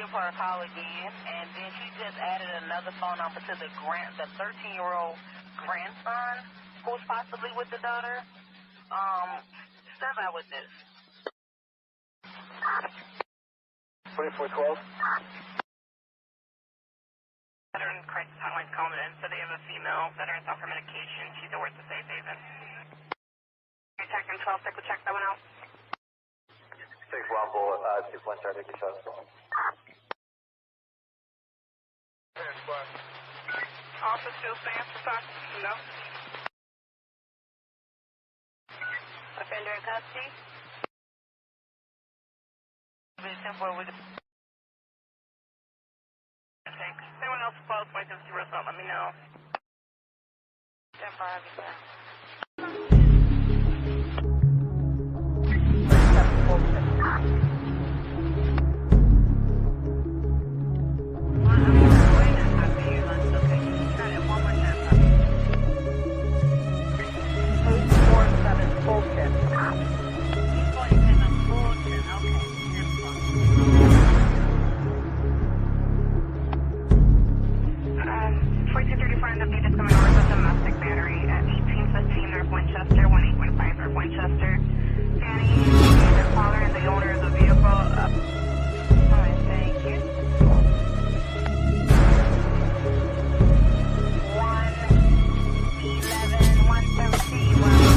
give her a call again, and then she just added another phone number to the 13-year-old grandson who's possibly with the daughter. Step out with this. 2412. Veteran crisis hotline's calling in, so they have a female veteran off her medication. She's at work to Safe Haven. Attacking 12, take a check that one out. 6 Rumble, 2 1 start, take a shot. Officer still stands for time? No. Offender in custody? Temporary with thanks. Anyone else close, wait till you result, let me know. Temporary, Winchester. Danny, the father and the owner of the vehicle. Alright, thank you. 111, 113, 1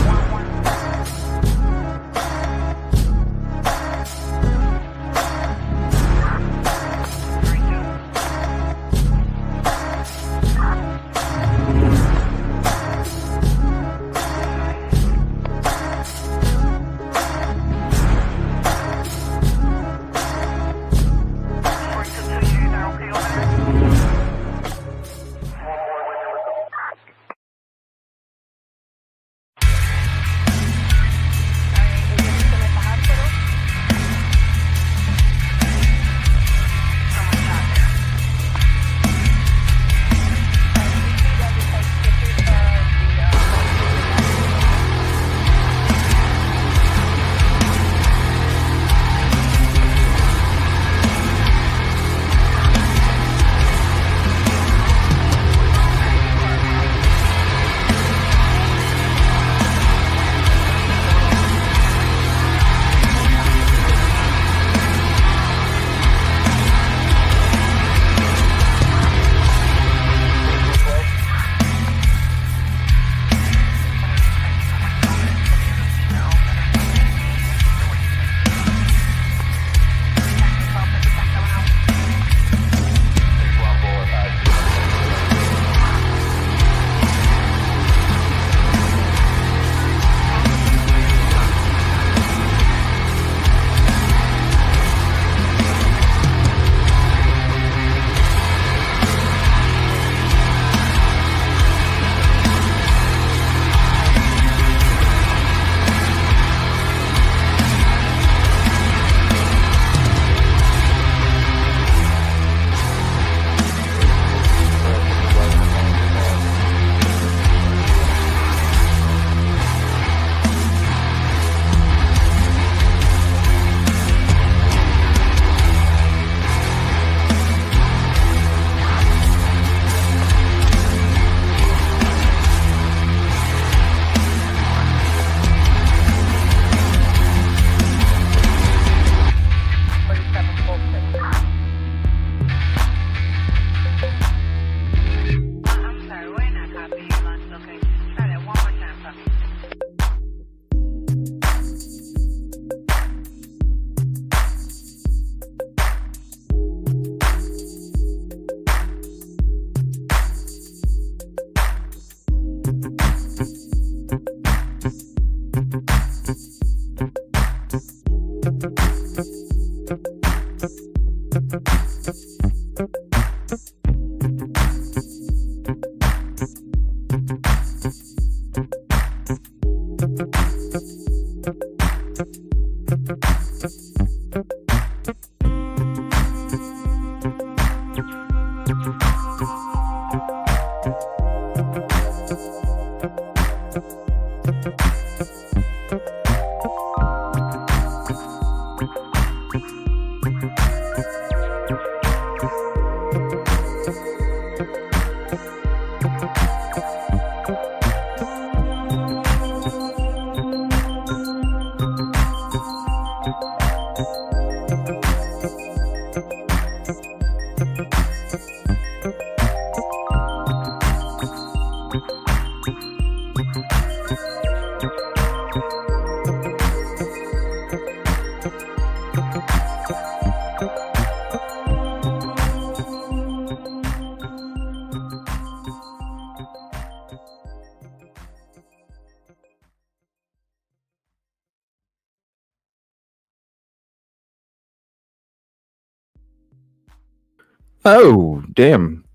Oh, damn.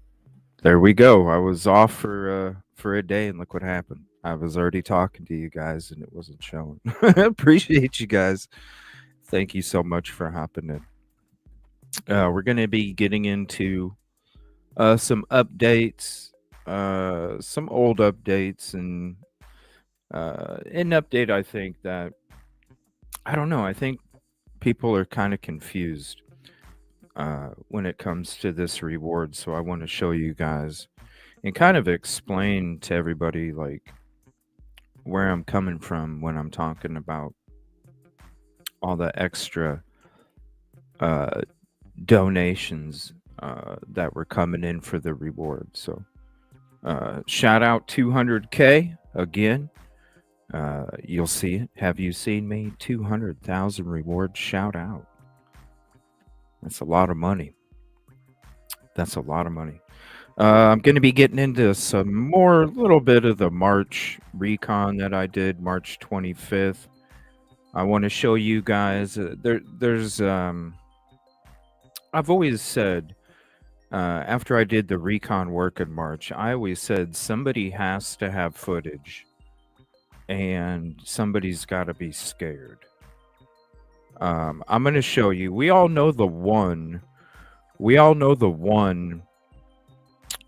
There we go. I was off for a day and look what happened. I was already talking to you guys and it wasn't showing. Appreciate you guys. Thank you so much for hopping in. We're going to be getting into some updates, some old updates, and an update I think that, I don't know, I think people are kind of confused when it comes to this reward. So I want to show you guys and kind of explain to everybody like where I'm coming from when I'm talking about all the extra uh, donations that were coming in for the reward. So shout out 200K again. You'll see it. Have you seen me? 200,000 rewards. Shout out. That's a lot of money. That's a lot of money. I'm going to be getting into some more, little bit of the March recon that I did, March 25th. I want to show you guys. There's. I've always said, after I did the recon work in March, I always said somebody has to have footage, and somebody's got to be scared. I'm going to show you. We all know the one. We all know the one.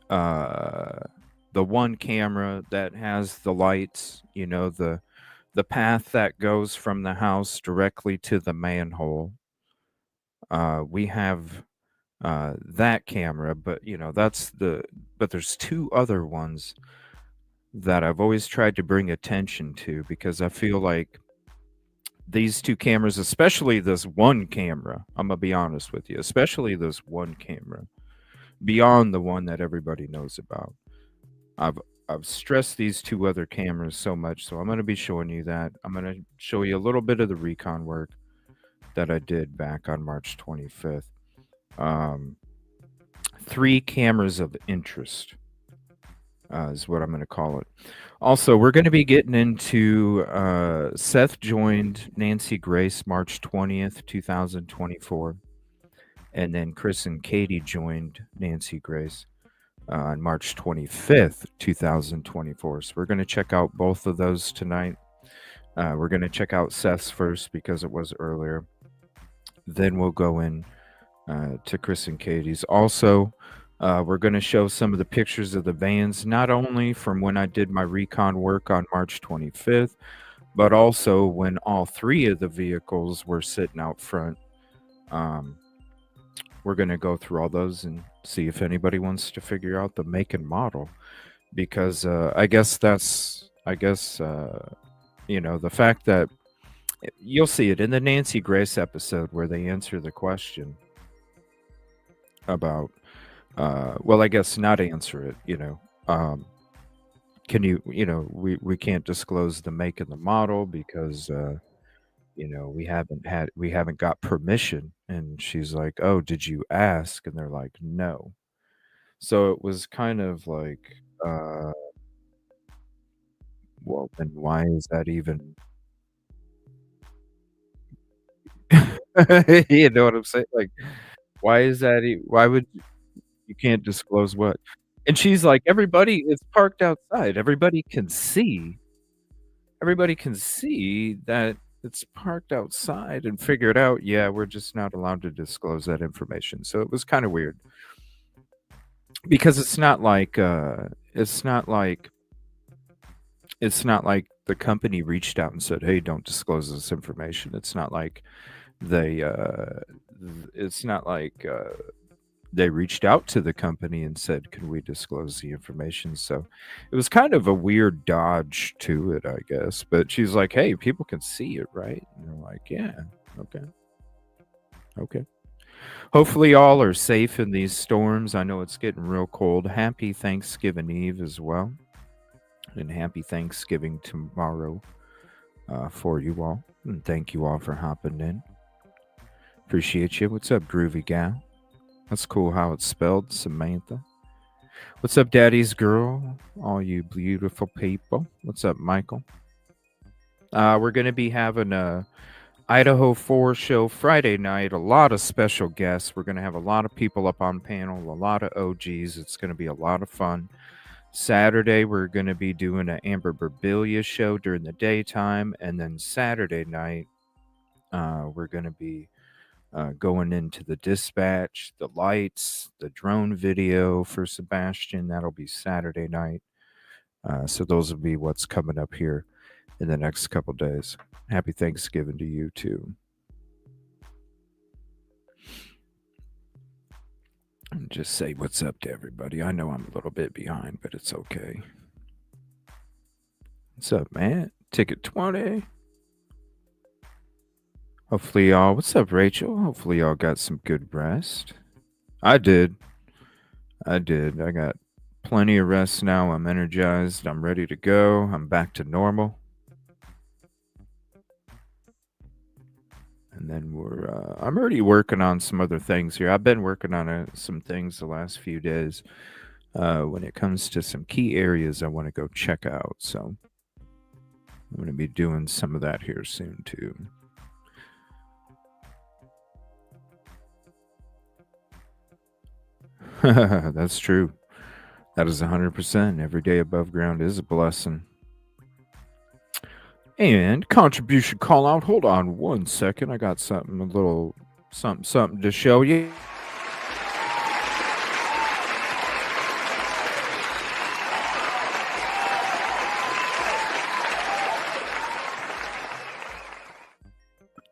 The one camera that has the lights. You know, the path that goes from the house directly to the manhole. We have that camera, but you know, but there's two other ones that I've always tried to bring attention to because I feel like these two cameras, especially this one camera, I'm gonna be honest with you, especially this one camera, beyond the one that everybody knows about. I've I've stressed these two other cameras so much, so I'm going to be showing you that. I'm going to show you a little bit of the recon work that I did back on March 25th. Um, 3 cameras of interest is what I'm going to call it. Also, we're going to be getting into Seth joined Nancy Grace March 20th, 2024. And then Chris and Katie joined Nancy Grace on March 25th, 2024. So we're going to check out both of those tonight. We're going to check out Seth's first because it was earlier. Then we'll go in to Chris and Katie's. Also, we're going to show some of the pictures of the vans, not only from when I did my recon work on March 25th, but also when all 3 of the vehicles were sitting out front. We're going to go through all those and see if anybody wants to figure out the make and model, because I guess you know, the fact that you'll see it in the Nancy Grace episode where they answer the question about well, I guess not answer it, you know, can you know, we can't disclose the make and the model because you know, we haven't got permission. And she's like, oh, did you ask? And they're like, no. So it was kind of like, well, then why is that even you know what I'm saying? Like, why is that why would you can't disclose what? And she's like, everybody is parked outside, everybody can see that it's parked outside and figure it out. Yeah, we're just not allowed to disclose that information. So it was kind of weird because it's not like the company reached out and said, hey, don't disclose this information. It's not like they they reached out to the company and said, can we disclose the information? So it was kind of a weird dodge to it, I guess. But she's like, hey, people can see it, right? And they're like, yeah, okay. Hopefully all are safe in these storms. I know it's getting real cold. Happy Thanksgiving Eve as well. And happy Thanksgiving tomorrow for you all. And thank you all for hopping in. Appreciate you. What's up, Groovy Gal? That's cool how it's spelled, Samantha. What's up, Daddy's Girl? All you beautiful people. What's up, Michael? We're going to be having a... Idaho 4 show Friday night. A lot of special guests. We're going to have a lot of people up on panel, a lot of OGs. It's going to be a lot of fun. Saturday, we're going to be doing an Amber Burbilia show during the daytime. And then Saturday night, we're going to be going into the dispatch, the lights, the drone video for Sebastian. That'll be Saturday night. So those will be what's coming up here in the next couple days. Happy Thanksgiving to you too. And just say what's up to everybody. I know I'm a little bit behind, but it's okay. What's up, man? Ticket 20. Hopefully y'all, what's up, Rachel? Hopefully y'all got some good rest. I did. I got plenty of rest now. I'm energized. I'm ready to go. I'm back to normal. And then I'm already working on some other things here. I've been working on some things the last few days when it comes to some key areas I want to go check out. So I'm going to be doing some of that here soon too. That's true. That is 100%. Every day above ground is a blessing. And contribution call out. Hold on 1 second. I got something, a little something to show you.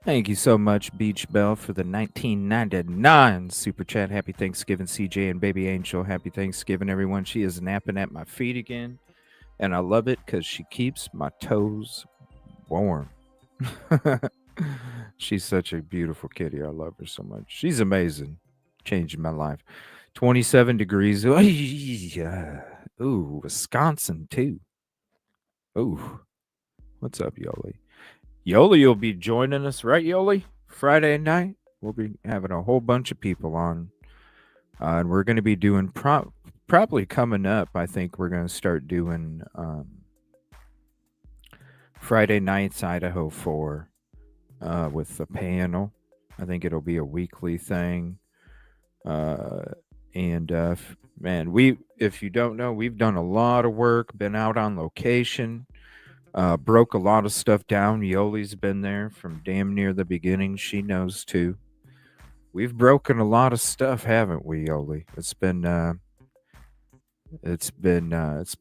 Thank you so much, Beach Bell, for the 1999 super chat. Happy Thanksgiving, CJ and Baby Angel. Happy Thanksgiving, everyone. She is napping at my feet again, and I love it because she keeps my toes warm. She's such a beautiful kitty. I love her so much. She's amazing. Changing my life. 27 degrees. Ooh, Wisconsin, too. Ooh. What's up, Yoli? Yoli will be joining us, right, Yoli? Friday night. We'll be having a whole bunch of people on. And we're going to be doing probably coming up. I think we're going to start doing Friday nights, Idaho 4 with the panel. I think it'll be a weekly thing. Man, if you don't know, we've done a lot of work, been out on location. Broke a lot of stuff down. Yoli's been there from damn near the beginning. She knows too. We've broken a lot of stuff, haven't we, Yoli? It's been a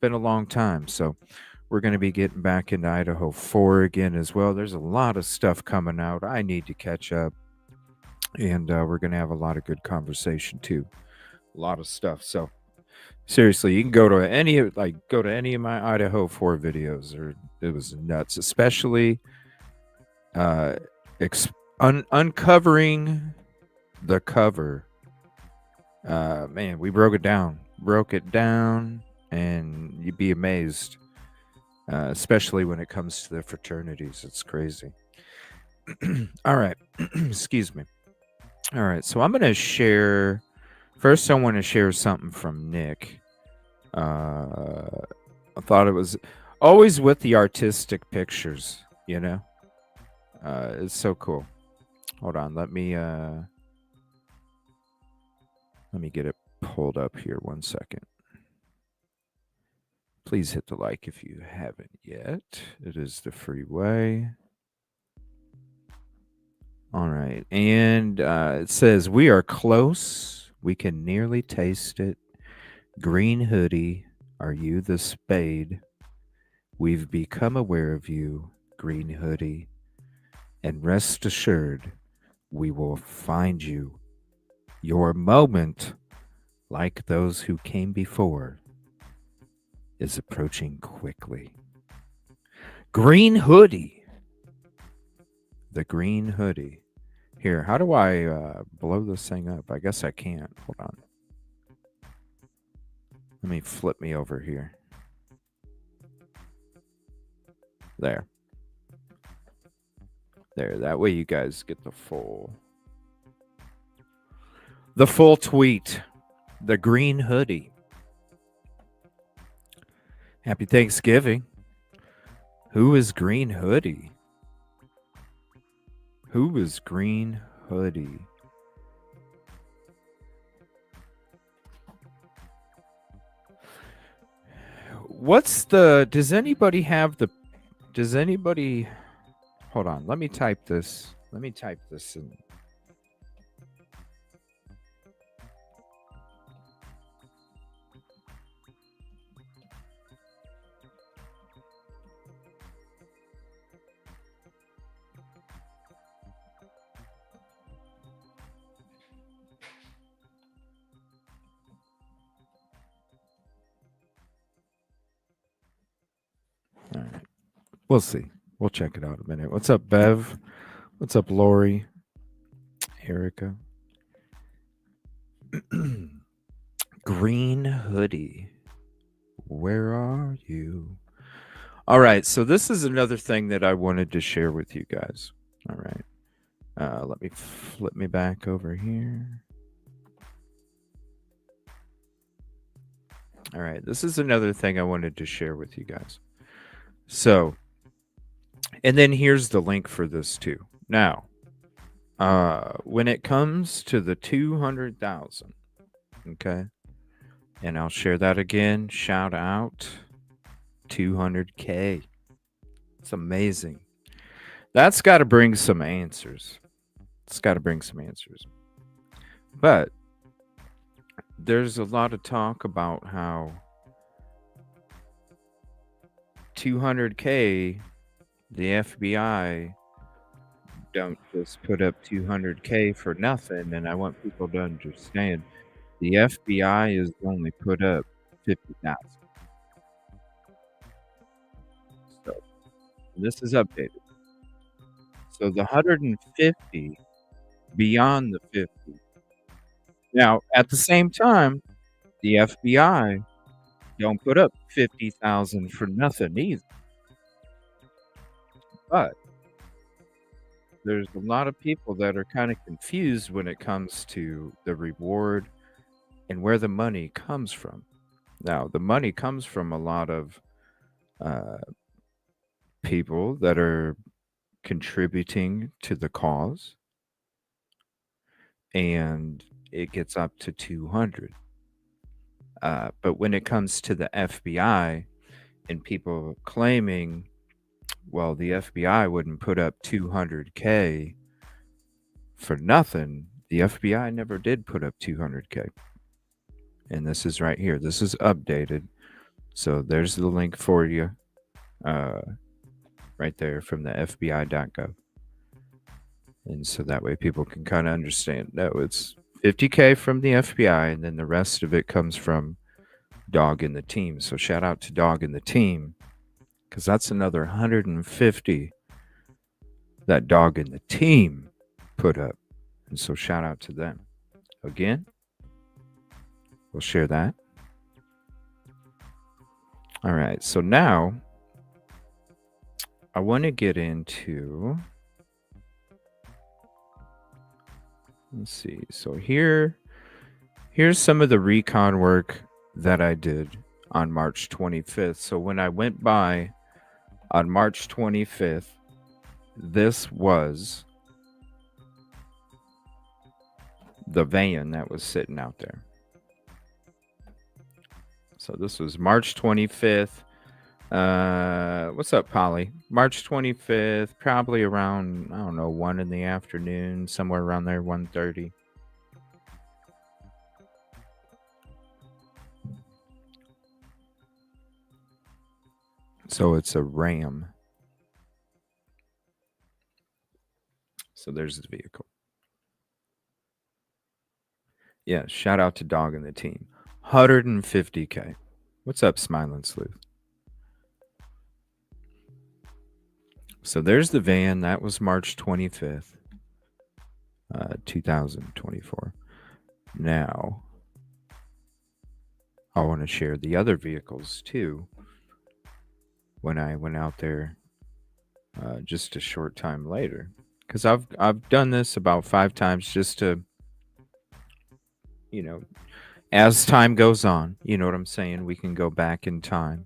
long time. So we're going to be getting back into Idaho 4 again as well. There's a lot of stuff coming out. I need to catch up, and we're going to have a lot of good conversation too. A lot of stuff. So seriously, you can go to any of my Idaho 4 videos. It was nuts, especially uncovering the cover. Man, we broke it down, and you'd be amazed, especially when it comes to the fraternities. It's crazy. All right, excuse me. All right, so I'm gonna share. First, I want to share something from Nick. I thought it was always with the artistic pictures, you know. It's so cool. Hold on, let me get it pulled up here 1 second. Please hit the like if you haven't yet. It is the free way. All right, and it says we are close. We can nearly taste it. Green hoodie, are you the spade? We've become aware of you, green hoodie, and rest assured, we will find you. Your moment, like those who came before, is approaching quickly. Green hoodie. The green hoodie. Here, how do I blow this thing up? I guess I can't. Hold on. Let me flip me over here. There. That way you guys get the full tweet. The green hoodie. Happy Thanksgiving. Who is Green Hoodie? Who is Green Hoodie? Does anybody have the, does anybody, hold on, let me type this. Let me type this in. All right. We'll see. We'll check it out in a minute. What's up, Bev? What's up, Lori? Erica? Green Hoodie. Where are you? All right. So, this is another thing that I wanted to share with you guys. All right. Let me flip me back over here. All right. This is another thing I wanted to share with you guys. So, and then here's the link for this too. Now, when it comes to the 200,000, okay, and I'll share that again. Shout out 200K. It's amazing. That's got to bring some answers. It's got to bring some answers. But there's a lot of talk about how 200K, the FBI don't just put up 200K for nothing. And I want people to understand the FBI is only put up 50,000. So this is updated. So the 150 beyond the 50. Now, at the same time, the FBI don't put up 50,000 for nothing either. But there's a lot of people that are kind of confused when it comes to the reward and where the money comes from. Now, the money comes from a lot of people that are contributing to the cause, and it gets up to 200. But when it comes to the FBI and people claiming, well, the FBI wouldn't put up 200K for nothing, the FBI never did put up 200K. And this is right here. This is updated. So there's the link for you right there from the FBI.gov. And so that way people can kind of understand. No, it's 50K from the FBI, and then the rest of it comes from Dog and the team. So shout out to Dog and the team, because that's another 150 that Dog and the team put up. And so shout out to them. Again, we'll share that. All right. So now I want to get into, let's see. So here's some of the recon work that I did on March 25th. So when I went by on March 25th, this was the van that was sitting out there. So this was March 25th. What's up, Polly? March 25th, probably around, I don't know, 1 in the afternoon, somewhere around there, 1:30. So it's a Ram. So there's the vehicle. Yeah, shout out to Dog and the team. 150K. What's up, Smiling Sleuth? So there's the van. That was March 25th, 2024. Now, I want to share the other vehicles too. When I went out there just a short time later, because I've done this about 5 times just to, as time goes on, you know what I'm saying? We can go back in time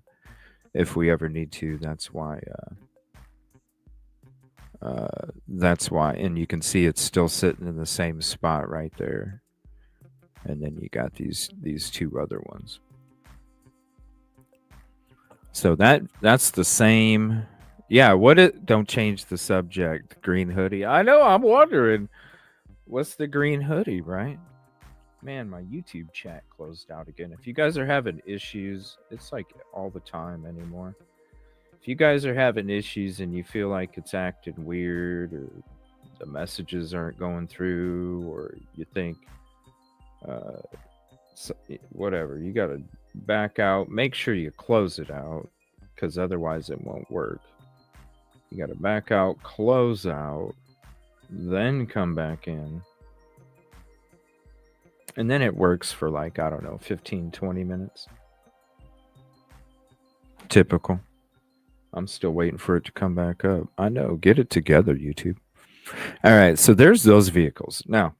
if we ever need to. That's why That's why, and you can see it's still sitting in the same spot right there. And then you got these two other ones. So that's the same. Yeah, what it don't change the subject. Green hoodie. I know, I'm wondering what's the green hoodie, right? Man, my YouTube chat closed out again. If you guys are having issues, it's like all the time anymore. If you guys are having issues and you feel like it's acting weird or the messages aren't going through or you think uh whatever, you got to back out. Make sure you close it out because otherwise it won't work. You got to back out, close out, then come back in. And then it works for like, I don't know, 15, 20 minutes. Typical. I'm still waiting for it to come back up. I know. Get it together, YouTube. All right. So there's those vehicles. Now,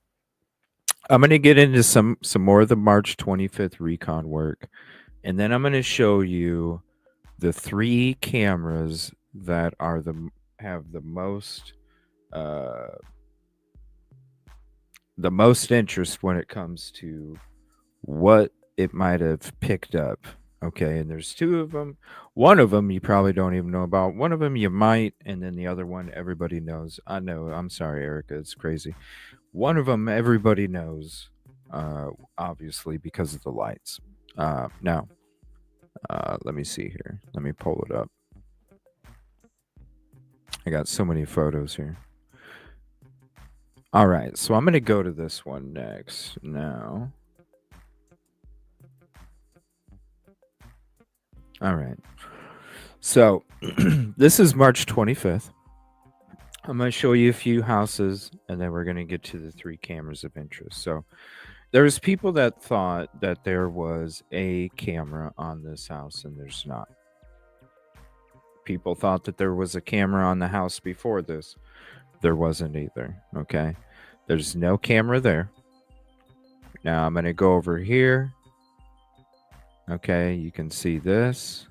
I'm going to get into some more of the March 25th Recon work. And then I'm going to show you the 3 cameras that are have the most interest when it comes to what it might have picked up. Okay, and there's 2 of them. One of them you probably don't even know about. One of them you might, and then the other one everybody knows. I know. I'm sorry, Erica. It's crazy. One of them everybody knows, obviously because of the lights. Now, let me see here. Let me pull it up. I got so many photos here. All right, so I'm going to go to this one next now. All right. So this is March 25th. I'm going to show you a few houses, and then we're going to get to the 3 cameras of interest. So there's people that thought that there was a camera on this house, and there's not. People thought that there was a camera on the house before this. There wasn't either, okay? There's no camera there. Now I'm going to go over here. Okay, you can see this.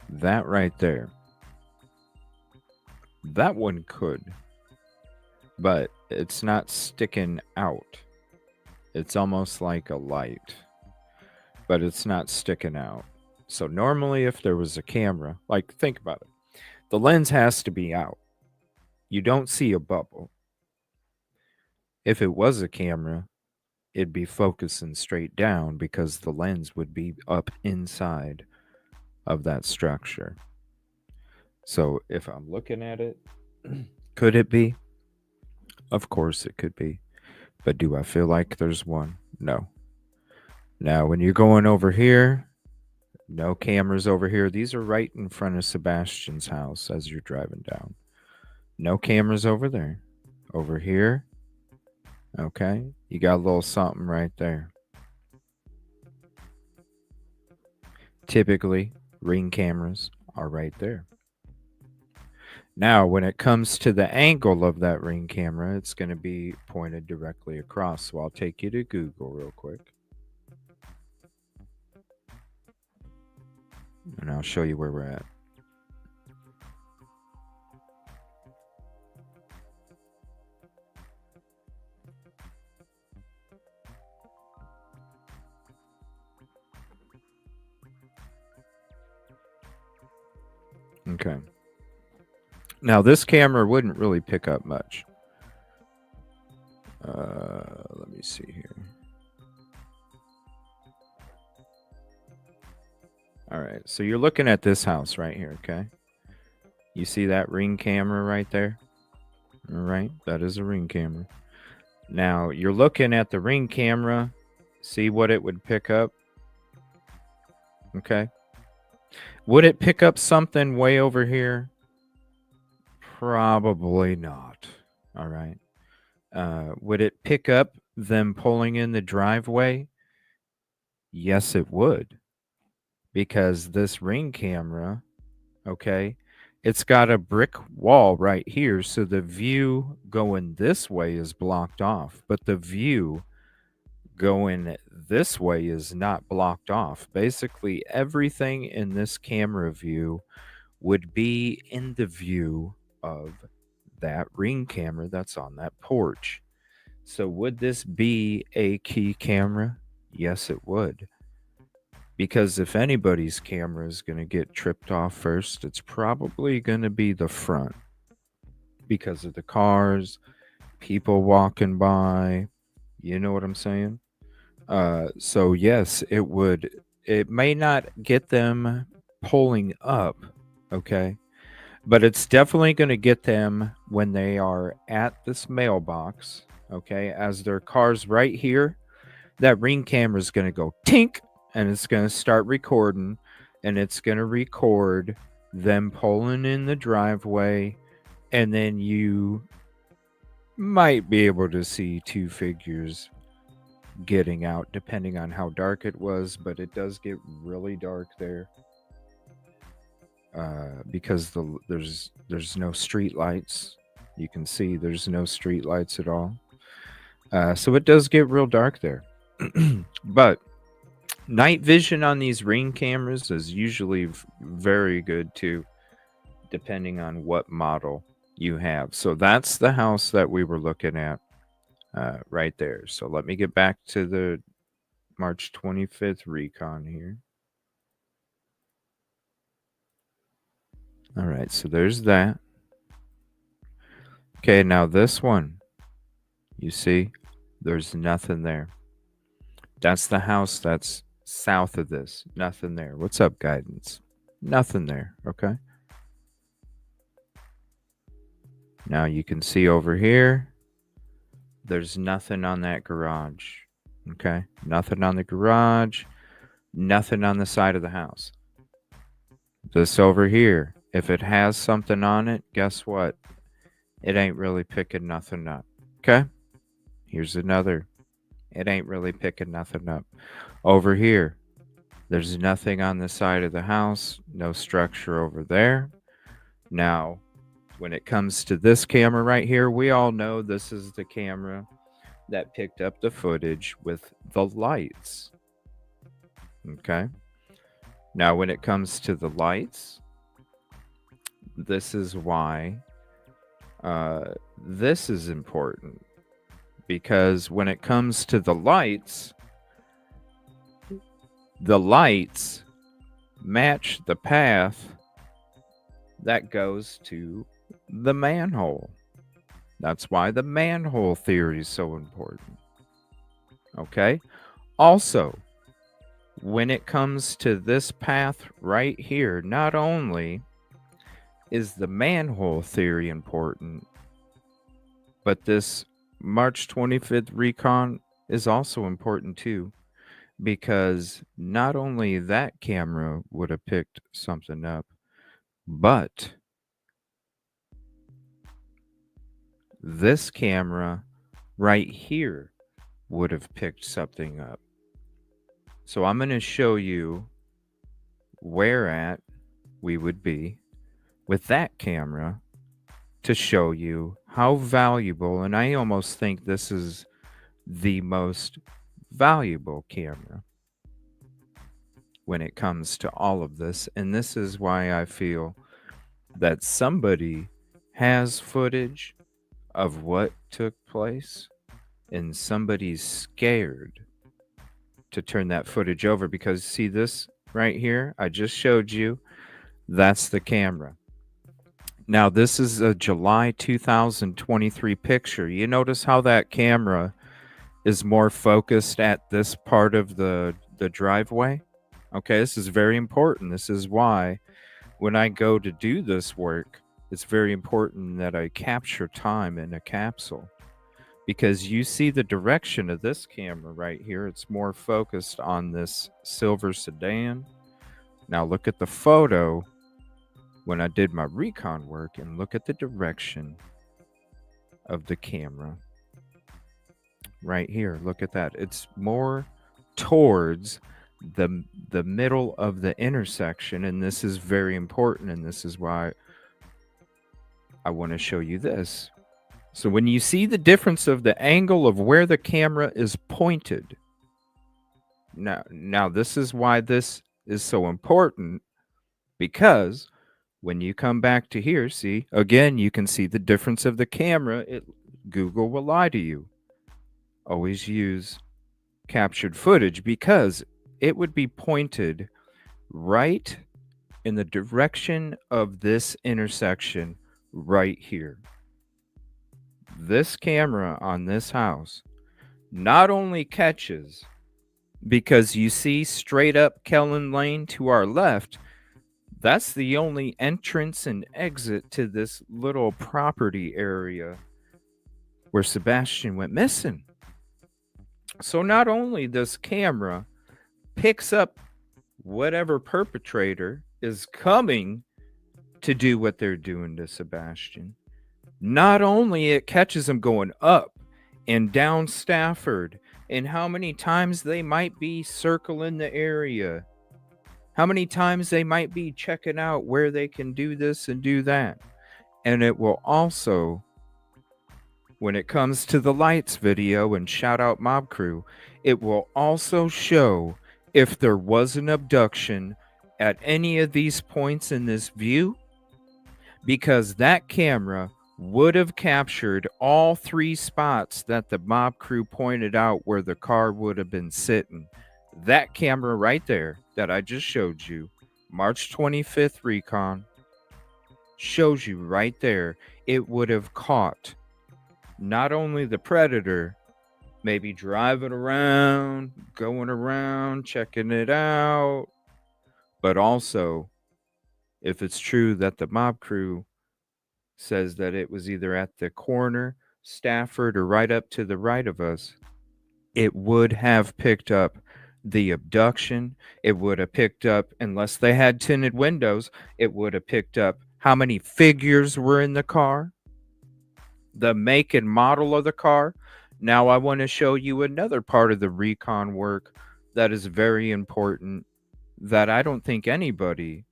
That right there. That one could. But it's not sticking out. It's almost like a light. But it's not sticking out. So normally if there was a camera, like think about it. The lens has to be out. You don't see a bubble. If it was a camera, it'd be focusing straight down because the lens would be up inside of that structure. So if I'm looking at it, could it be? Of course it could be. But do I feel like there's one? No. Now, when you're going over here, no cameras over here. These are right in front of Sebastian's house as you're driving down. No cameras over there. Over here, okay, you got a little something right there. Typically, Ring cameras are right there. Now, when it comes to the angle of that Ring camera, it's going to be pointed directly across. So I'll take you to Google real quick. And I'll show you where we're at. Okay. Now, this camera wouldn't really pick up much. Let me see here. All right. So you're looking at this house right here, okay? You see that Ring camera right there? All right. That is a Ring camera. Now, you're looking at the Ring camera. See what it would pick up? Okay. Would it pick up something way over here? Probably not. All right. Would it pick up them pulling in the driveway? Yes, it would. Because this Ring camera, okay, it's got a brick wall right here. So the view going this way is blocked off. But the view going this way is not blocked off. Basically, everything in this camera view would be in the view of that ring camera that's on that porch. So, would this be a key camera? Yes, it would. Because if anybody's camera is going to get tripped off first, it's probably going to be the front because of the cars, people walking by. You know what I'm saying? So yes, it would. It may not get them pulling up, okay, but it's definitely going to get them when they are at this mailbox, okay, as their car's right here. That ring camera is going to go tink, and it's going to start recording, and it's going to record them pulling in the driveway, and then you might be able to see two figures getting out depending on how dark it was, but it does get really dark there because there's no street lights. You can see there's no street lights at all, so it does get real dark there. But night vision on these ring cameras is usually very good too, depending on what model you have. So that's the house that we were looking at right there. So let me get back to the March 25th Recon here. All right, so there's that. Okay, now this one, you see, there's nothing there. That's the house that's south of this. Nothing there. What's up, guidance? Nothing there, okay? Now you can see over here, there's nothing on that garage, okay? Nothing on the garage, nothing on the side of the house. This over here, if it has something on it, guess what? It ain't really picking nothing up. Okay? Here's another. It ain't really picking nothing up. Over here, there's nothing on the side of the house, no structure over there. Now, when it comes to this camera right here, we all know this is the camera that picked up the footage with the lights. Okay? Now, when it comes to the lights, this is why this is important, because when it comes to the lights match the path that goes to the manhole. That's why the manhole theory is so important. Okay? Also, when it comes to this path right here, not only is the manhole theory important, but this March 25th Recon is also important too, because not only that camera would have picked something up, but this camera right here would have picked something up. So I'm going to show you where at we would be with that camera to show you how valuable, and I almost think this is the most valuable camera when it comes to all of this. And this is why I feel that somebody has footage of what took place and somebody's scared to turn that footage over, because see this right here I just showed you, that's the camera. Now this is a July 2023 picture. You notice how that camera is more focused at this part of the driveway? Okay, this is very important. This is why when I go to do this work, it's very important that I capture time in a capsule, because you see the direction of this camera right here. It's more focused on this silver sedan. Now look at the photo when I did my recon work and look at the direction of the camera right here. Look at that. It's more towards the middle of the intersection, and this is very important, and this is why I want to show you this. So when you see the difference of the angle of where the camera is pointed, now this is why this is so important, because When you come back to here, see, again, you can see the difference of the camera. Google will lie to you. Always use captured footage because it would be pointed right in the direction of this intersection right here. This camera on this house not only catches, because you see straight up Kellen Lane to our left, that's the only entrance and exit to this little property area where Sebastian went missing. So not only this camera picks up whatever perpetrator is coming to do what they're doing to Sebastian, not only it catches them going up and down Stafford, and how many times they might be circling the area, how many times they might be checking out where they can do this and do that. And it will also, when it comes to the lights video, and shout out Mob Crew, it will also show if there was an abduction at any of these points in this view, because that camera would have captured all 3 spots that the Mob Crew pointed out where the car would have been sitting. That camera right there that I just showed you, March 25th Recon, shows you right there. It would have caught not only the predator, maybe driving around, going around, checking it out, but also, if it's true that the Mob Crew says that it was either at the corner, Stafford, or right up to the right of us, it would have picked up the abduction. It would have picked up, unless they had tinted windows, it would have picked up how many figures were in the car, the make and model of the car. Now I want to show you another part of the recon work that is very important that I don't think anybody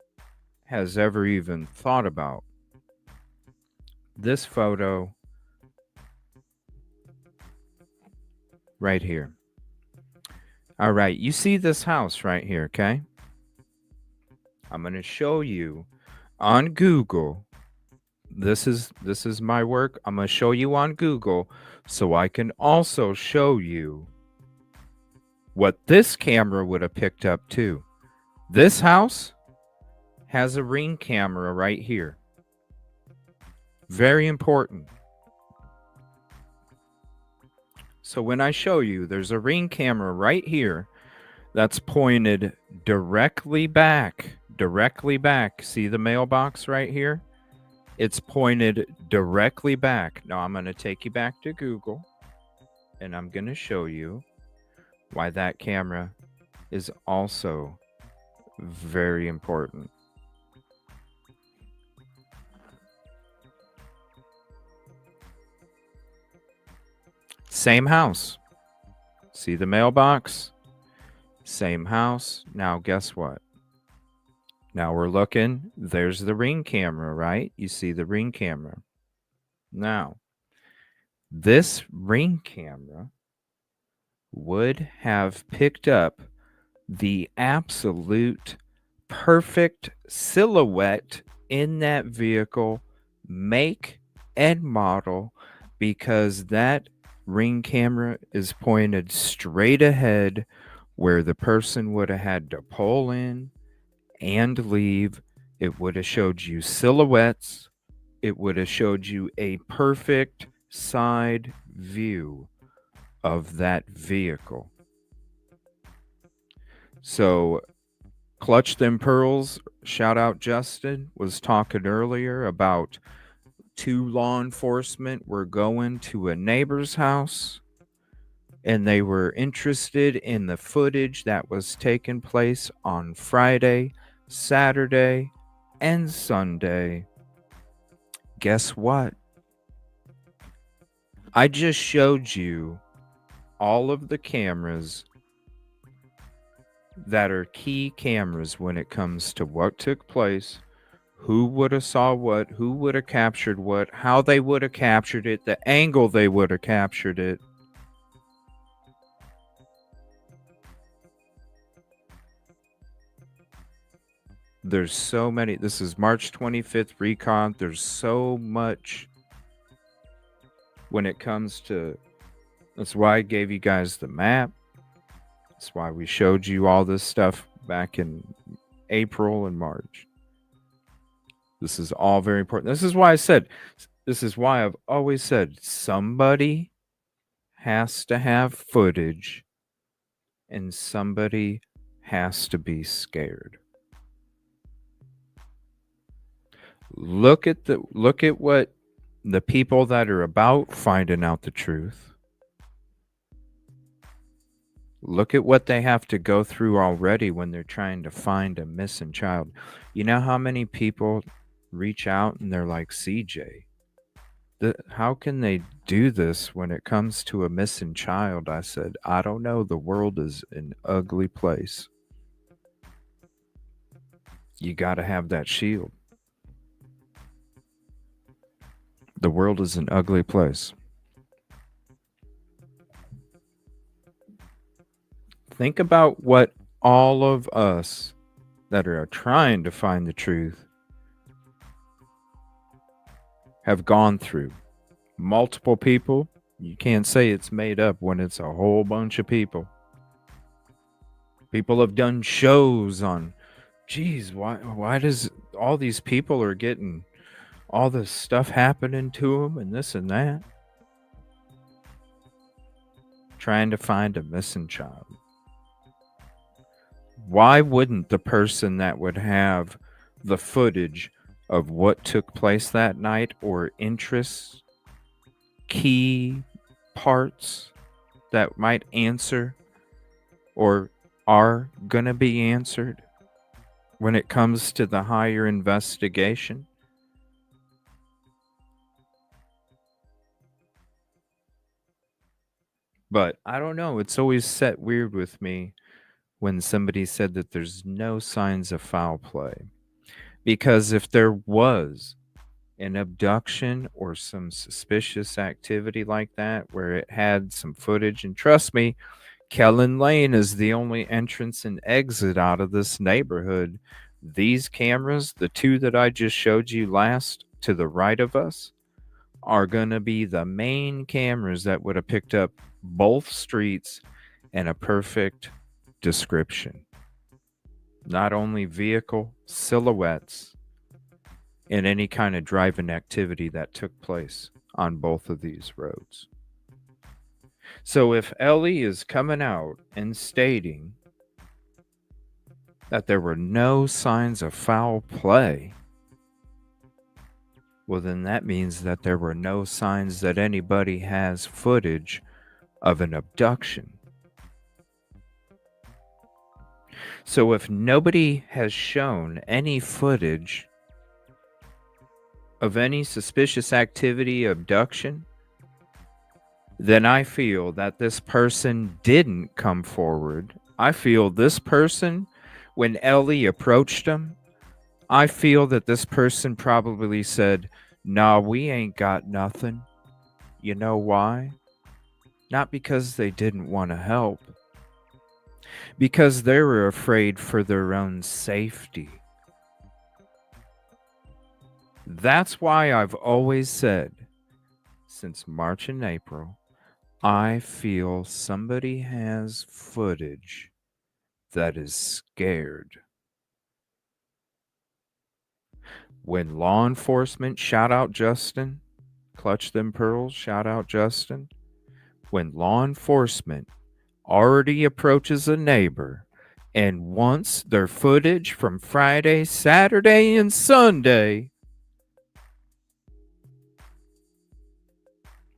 has ever even thought about. This photo right here. All right, you see this house right here, okay? I'm going to show you on Google. This is my work. I'm going to show you on Google so I can also show you what this camera would have picked up too. This house has a Ring camera right here. Very important. So when I show you, there's a Ring camera right here that's pointed directly back. See the mailbox right here? It's pointed directly back. Now I'm going to take you back to Google, and I'm going to show you why that camera is also very important. Same house. See the mailbox? Same house. Now guess what? Now we're looking. There's the Ring camera, right? You see the Ring camera. Now, this Ring camera would have picked up the absolute perfect silhouette in that vehicle, make and model, because that Ring camera is pointed straight ahead where the person would have had to pull in and leave. It would have showed you silhouettes. It would have showed you a perfect side view of that vehicle. So Clutch Them Pearls, shout out Justin, was talking earlier about 2 law enforcement were going to a neighbor's house, and they were interested in the footage that was taking place on Friday, Saturday, and Sunday. Guess what? I just showed you all of the cameras that are key cameras when it comes to what took place, who would have saw what, who would have captured what, how they would have captured it, the angle they would have captured it. There's so many. This is March 25th Recon. There's so much when it comes to. That's why I gave you guys the map. That's why we showed you all this stuff back in April and March. This is all very important. This is why I've always said somebody has to have footage and somebody has to be scared. Look at what the people that are about finding out the truth. Look at what they have to go through already when they're trying to find a missing child. You know how many people reach out and they're like, CJ, how can they do this when it comes to a missing child? I said, I don't know. The world is an ugly place. You got to have that shield. The world is an ugly place. Think about what all of us that are trying to find the truth have gone through. Multiple people. You can't say it's made up when it's a whole bunch of people. People have done shows on, geez, why does all these people are getting all this stuff happening to them and this and that? Trying to find a missing child. Why wouldn't the person that would have the footage of what took place that night or interests, key parts that might answer or are going to be answered when it comes to the higher investigation? But I don't know. It's always set weird with me when somebody said that there's no signs of foul play. Because if there was an abduction or some suspicious activity like that where it had some footage, and trust me, Kellen Lane is the only entrance and exit out of this neighborhood. These cameras, the two that I just showed you last to the right of us, are going to be the main cameras that would have picked up both streets and a perfect description. Not only vehicle silhouettes and any kind of driving activity that took place on both of these roads. So if Ellie is coming out and stating that there were no signs of foul play, well, then that means that there were no signs that anybody has footage of an abduction. So if nobody has shown any footage of any suspicious activity, abduction, then I feel that this person didn't come forward. I feel this person, when Ellie approached him, I feel that this person probably said, nah, we ain't got nothing. You know why? Not because they didn't want to help. Because they were afraid for their own safety. That's why I've always said, since March and April, I feel somebody has footage that is scared. When law enforcement, shout out Justin, clutch them pearls, shout out Justin. When law enforcement already approaches a neighbor and wants their footage from Friday, Saturday, and Sunday,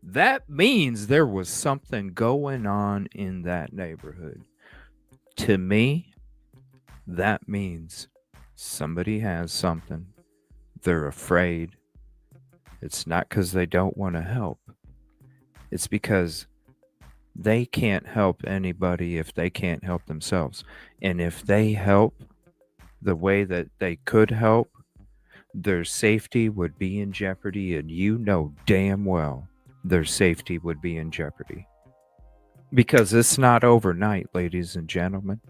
that means there was something going on in that neighborhood. To me, that means somebody has something. They're afraid. It's not because they don't want to help. It's because they can't help anybody if they can't help themselves. And if they help the way that they could help, their safety would be in jeopardy. And you know damn well their safety would be in jeopardy. Because it's not overnight, ladies and gentlemen.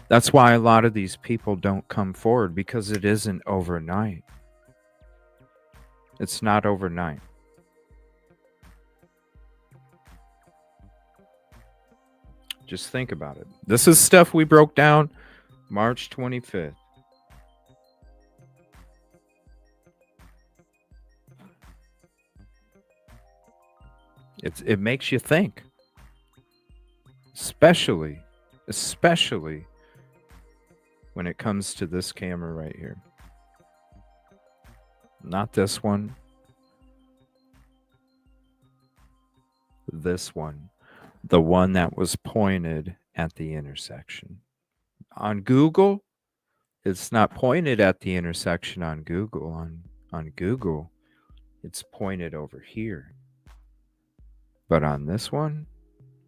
That's why a lot of these people don't come forward, because it isn't overnight. It's not overnight. Just think about it. This is stuff we broke down March 25th. It makes you think. Especially when it comes to this camera right here. Not this one. This one. The one that was pointed at the intersection. On Google, it's not pointed at the intersection on Google. On Google, it's pointed over here. But on this one,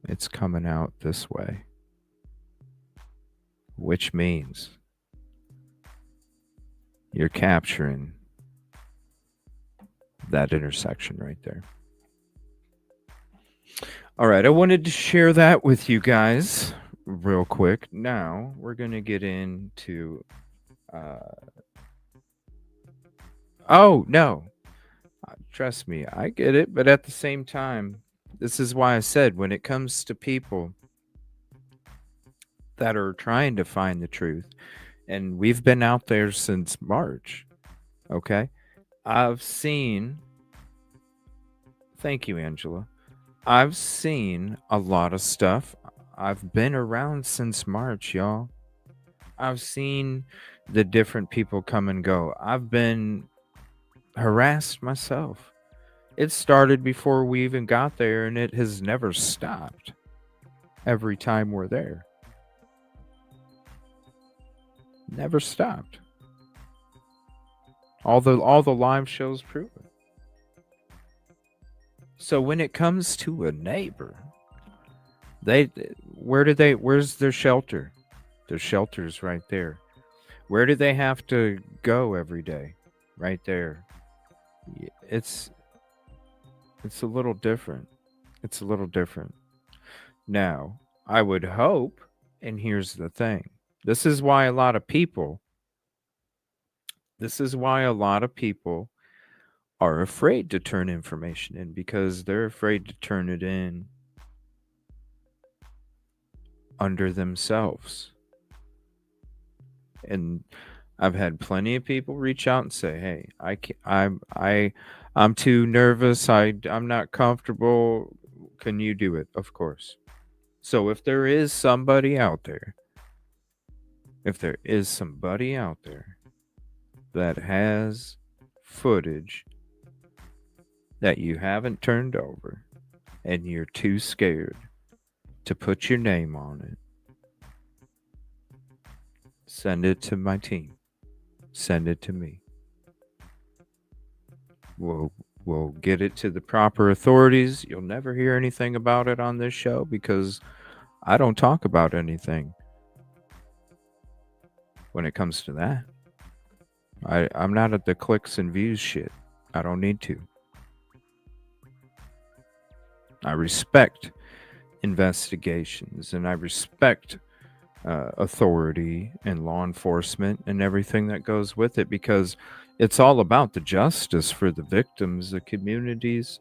it's coming out this way. Which means you're capturing that intersection right there. All right, I wanted to share that with you guys real quick. Now we're going to get into oh, no. Trust me, I get it, but at the same time, this is why I said when it comes to people that are trying to find the truth, and we've been out there since March, okay? I've seen, thank you, Angela. I've seen a lot of stuff. I've been around since March, y'all. I've seen the different people come and go. I've been harassed myself. It started before we even got there, and it has never stopped every time we're there. Never stopped. All the live shows prove it. So when it comes to a neighbor, where's their shelter? Their shelter's right there. Where do they have to go every day? Right there. It's a little different. It's a little different. Now, I would hope, and here's the thing. This is why a lot of people are afraid to turn information in, because they're afraid to turn it in under themselves. And I've had plenty of people reach out and say, "Hey, I'm too nervous. I'm not comfortable. Can you do it?" Of course. So if there is somebody out there that has footage that you haven't turned over and you're too scared to put your name on it, send it to my team. Send it to me. We'll get it to the proper authorities. You'll never hear anything about it on this show, because I don't talk about anything when it comes to that. I'm not at the clicks and views shit. I don't need to. I respect investigations, and I respect authority and law enforcement and everything that goes with it, because it's all about the justice for the victims, the communities,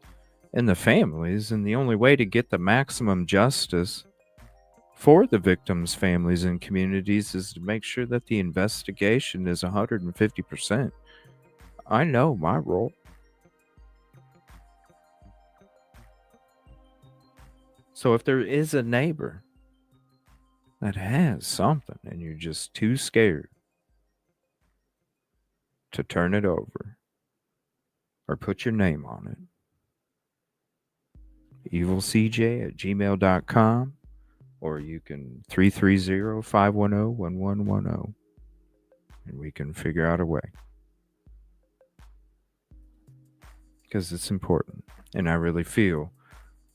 and the families. And the only way to get the maximum justice for the victims' families and communities is to make sure that the investigation is 150%. I know my role. So if there is a neighbor that has something and you're just too scared to turn it over or put your name on it, evilcj@gmail.com, or you can 330-510-1110, and we can figure out a way, because it's important. And I really feel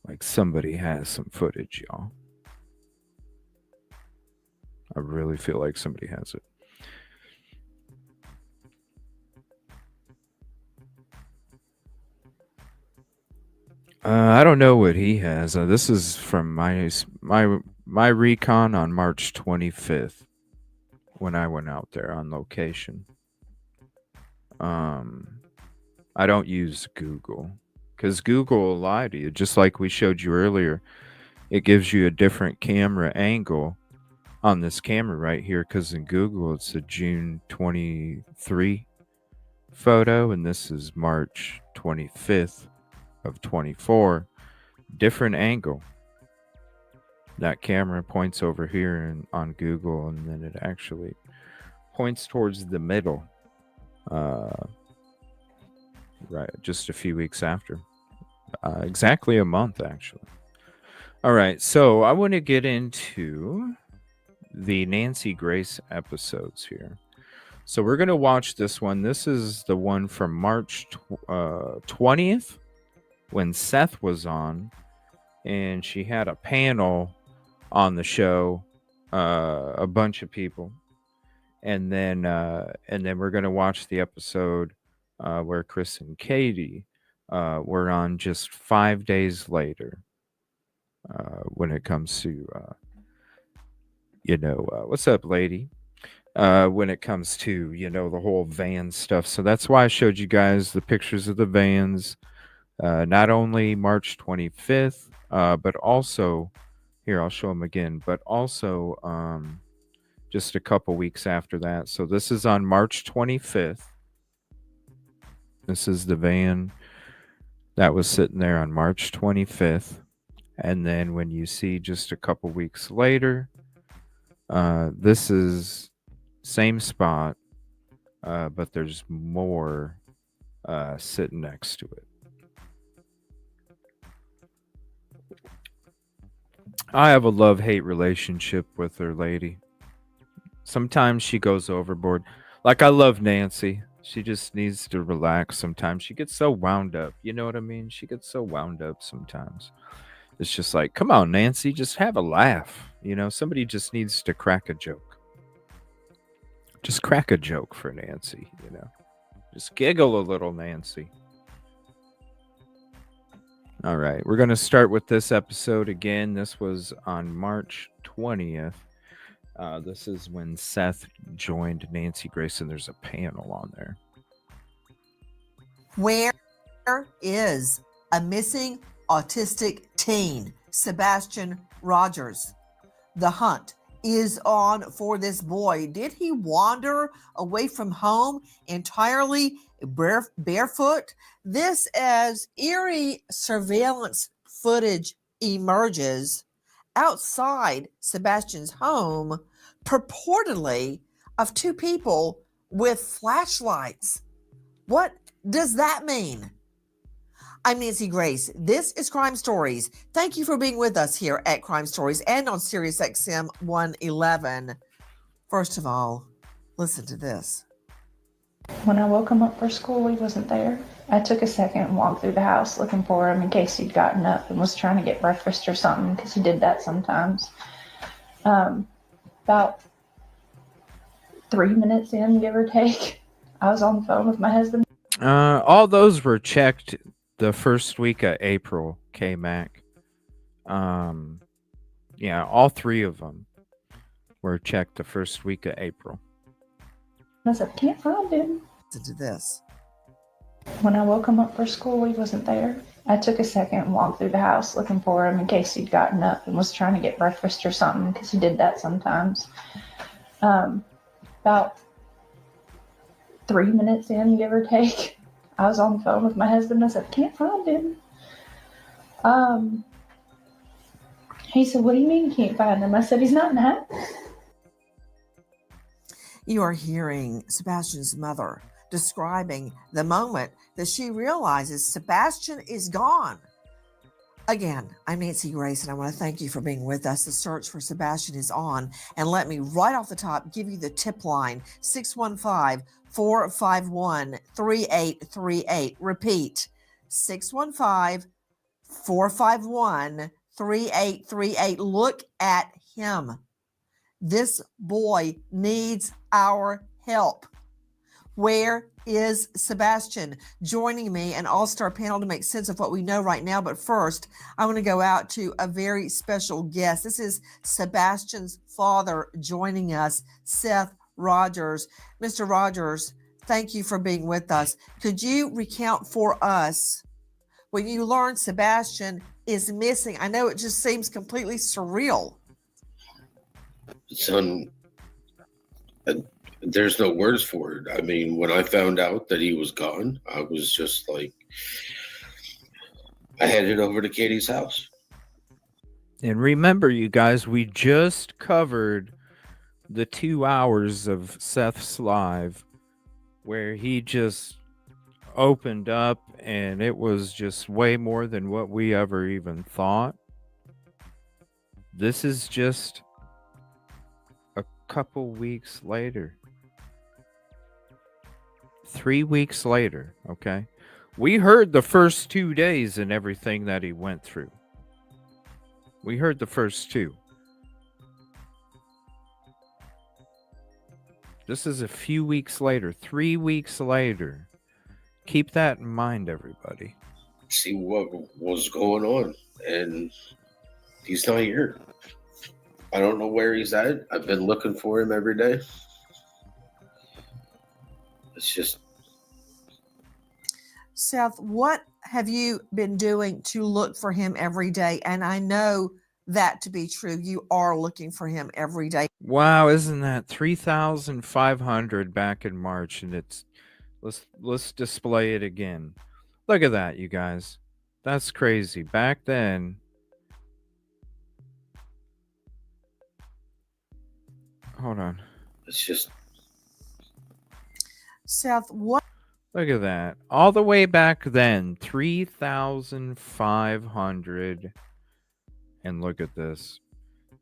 like somebody has some footage, y'all. I really feel like somebody has it. I don't know what he has. This is from my Recon on March 25th. when I went out there on location. I don't use Google because Google will lie to you, just like we showed you earlier. It gives you a different camera angle on this camera right here because in Google it's a June 23 photo and this is March 25th of 24. Different angle. That camera points over here on Google and then it actually points towards the middle. Right, just a few weeks after. Exactly a month, actually. All right, so I want to get into the Nancy Grace episodes here. So we're going to watch this one. This is the one from March 20th when Seth was on, and she had a panel on the show, a bunch of people. And then we're going to watch the episode where Chris and Katie were on just 5 days later when it comes to, what's up, lady? When it comes to, the whole van stuff. So that's why I showed you guys the pictures of the vans, not only March 25th, but also, here, I'll show them again, but also just a couple weeks after that. So this is on March 25th. This is the van that was sitting there on March 25th. And then when you see just a couple weeks later, this is same spot, but there's more sitting next to it. I have a love-hate relationship with her lady. Sometimes she goes overboard. Like, I love Nancy. She just needs to relax sometimes. She gets so wound up. You know what I mean? She gets so wound up sometimes. It's just like, come on, Nancy, just have a laugh. Somebody just needs to crack a joke. Just crack a joke for Nancy, Just giggle a little, Nancy. All right, we're going to start with this episode again. This was on March 20th. This is when Seth joined Nancy Grace, and there's a panel on there. Where is a missing autistic teen, Sebastian Rogers? The hunt is on for this boy. Did he wander away from home entirely barefoot? This as eerie surveillance footage emerges outside Sebastian's home, purportedly of two people with flashlights. What does that mean? I'm Nancy Grace. This is Crime Stories. Thank you for being with us here at Crime Stories and on Sirius XM 111. First of all, listen to this. When I woke him up for school, he wasn't there. I took a second and walked through the house looking for him in case he'd gotten up and was trying to get breakfast or something, because he did that sometimes. About 3 minutes in, give or take, I was on the phone with my husband. All those were checked the first week of April, K-Mac. Yeah, all three of them were checked the first week of April. I said, can't find him. Listen to this. When I woke him up for school, he wasn't there. I took a second and walked through the house looking for him in case he'd gotten up and was trying to get breakfast or something, because he did that sometimes. About 3 minutes in, give or take, I was on the phone with my husband. I said, can't find him. He said, what do you mean you can't find him? I said, he's not in the house. You are hearing Sebastian's mother describing the moment that she realizes Sebastian is gone. Again, I'm Nancy Grace, and I want to thank you for being with us. The search for Sebastian is on. And let me, right off the top, give you the tip line, 615-451-3838. Repeat, 615-451-3838. Look at him. This boy needs our help. Where is Sebastian? Joining me, an all-star panel to make sense of what we know right now. But first, I want to go out to a very special guest. This is Sebastian's father joining us, Seth Rogers. Mr. Rogers, thank you for being with us. Could you recount for us when you learned Sebastian is missing? I know it just seems completely surreal. There's no words for it. I mean, when I found out that he was gone, I was just like, I headed over to Katie's house. And remember, you guys, we just covered the 2 hours of Seth's live where he just opened up, and it was just way more than what we ever even thought. This is just a couple weeks later. 3 weeks later, okay? We heard the first 2 days and everything that he went through. We heard the first 2. This is a few weeks later, 3 weeks later. Keep that in mind, everybody. See what was going on, and he's not here. I don't know where he's at. I've been looking for him every day. It's just... Seth, what have you been doing to look for him every day? And I know that to be true. You are looking for him every day. Wow, isn't that 3,500 back in March? And it's let's display it again. Look at that, you guys. That's crazy. Back then, hold on. It's just... Seth, what? Look at that. All the way back then, 3,500. And look at this.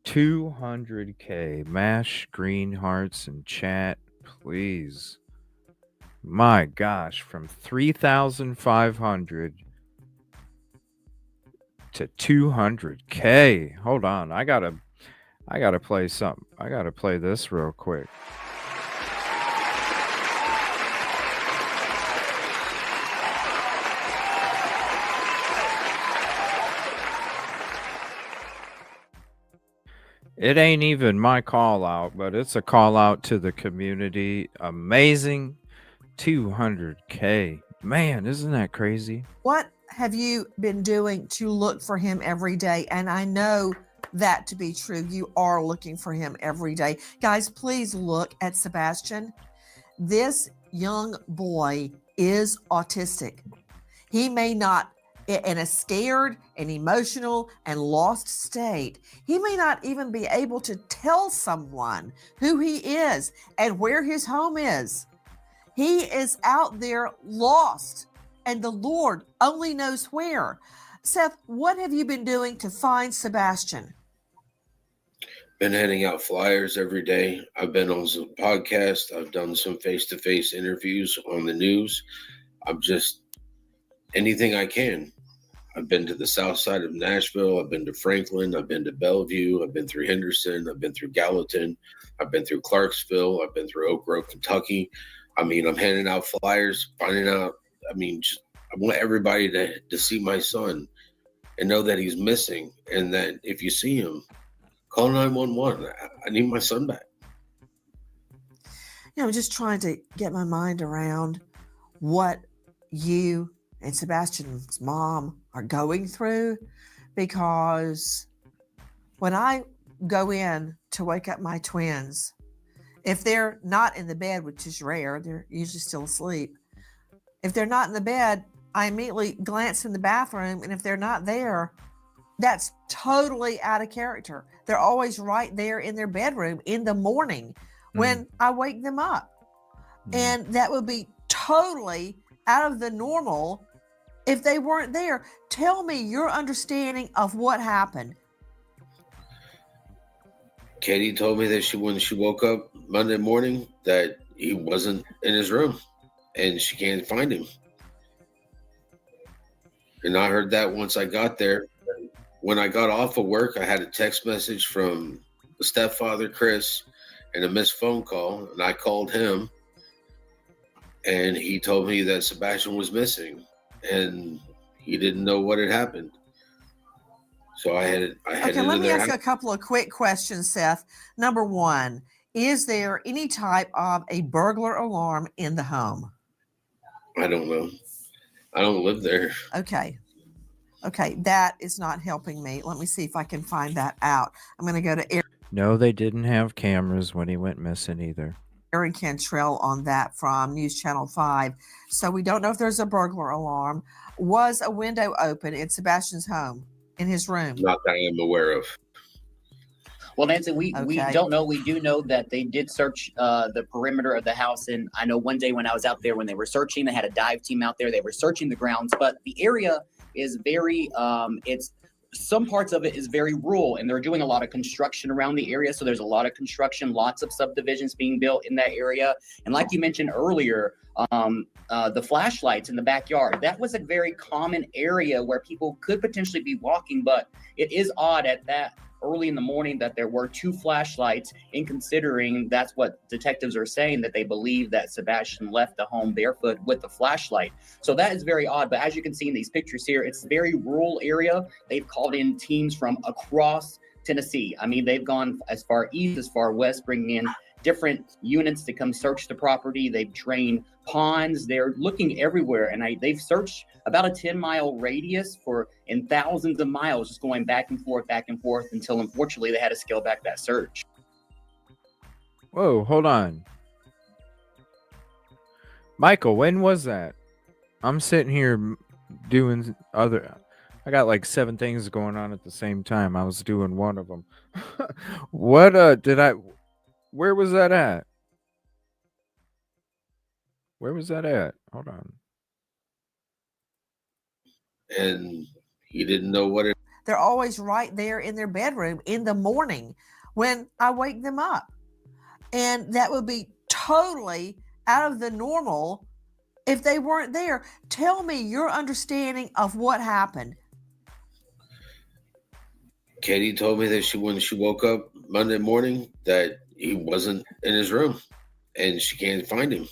200K. Mash green hearts and chat, please. My gosh, from 3,500 to 200K. Hold on. I gotta play something. I gotta play this real quick. It ain't even my call out, but it's a call out to the community. Amazing 200K. Man, isn't that crazy? What have you been doing to look for him every day? And I know that to be true. You are looking for him every day. Guys, please look at Sebastian. This young boy is autistic. He may not, in a scared and emotional and lost state, he may not even be able to tell someone who he is and where his home is. He is out there lost, and the Lord only knows where. Seth, what have you been doing to find Sebastian? Been handing out flyers every day. I've been on some podcasts. I've done some face-to-face interviews on the news. I'm just anything I can. I've been to the south side of Nashville. I've been to Franklin. I've been to Bellevue. I've been through Henderson. I've been through Gallatin. I've been through Clarksville. I've been through Oak Grove, Kentucky. I mean, I'm handing out flyers, finding out. I mean, I want everybody to see my son and know that he's missing, and that if you see him, call 911. I need my son back. Just trying to get my mind around what you and Sebastian's mom are going through, because when I go in to wake up my twins, if they're not in the bed, which is rare, they're usually still asleep. If they're not in the bed, I immediately glance in the bathroom, and if they're not there, that's totally out of character. They're always right there in their bedroom in the morning when I wake them up. And that would be totally out of the normal if they weren't there. Tell me your understanding of what happened. Katie told me that when she woke up Monday morning that he wasn't in his room and she can't find him. And I heard that once I got there. When I got off of work, I had a text message from the stepfather, Chris, and a missed phone call. And I called him, and he told me that Sebastian was missing, and he didn't know what had happened. So I had Okay, let me ask you a couple of quick questions, Seth. Number one, Is there any type of a burglar alarm in the home? I don't know. I don't live there. Okay. Okay, that is not helping me. Let me see if I can find that out. I'm going to go to No, they didn't have cameras when he went missing either. Aaron Cantrell on that from News Channel 5. So we don't know if there's a burglar alarm. Was a window open in Sebastian's home, in his room? Not that I am aware of. Well, Nancy, we Okay. don't know. We do know that they did search the perimeter of the house. And I know one day when I was out there, when they were searching, they had a dive team out there. They were searching the grounds, but the area is very, it's some parts of it is very rural, and they're doing a lot of construction around the area. So there's a lot of construction, lots of subdivisions being built in that area. And like you mentioned earlier, the flashlights in the backyard, that was a very common area where people could potentially be walking, but it is odd at that early in the morning that there were 2 flashlights, in considering that's what detectives are saying, that they believe that Sebastian left the home barefoot with the flashlight. So that is very odd. But as you can see in these pictures here, it's a very rural area. They've called in teams from across Tennessee. I mean, they've gone as far east, as far west, bringing in different units to come search the property. They've drained ponds. They're looking everywhere, and they've searched about a 10-mile radius in thousands of miles, just going back and forth until unfortunately they had to scale back that search. Whoa, hold on. Michael, when was that? I'm sitting here doing I got like 7 things going on at the same time. I was doing one of them. Where was that at? Where was that at? Hold on. And he didn't know what it. They're always right there in their bedroom in the morning when I wake them up. And that would be totally out of the normal if they weren't there. Tell me your understanding of what happened. Katie told me that when she woke up Monday morning that he wasn't in his room and she can't find him.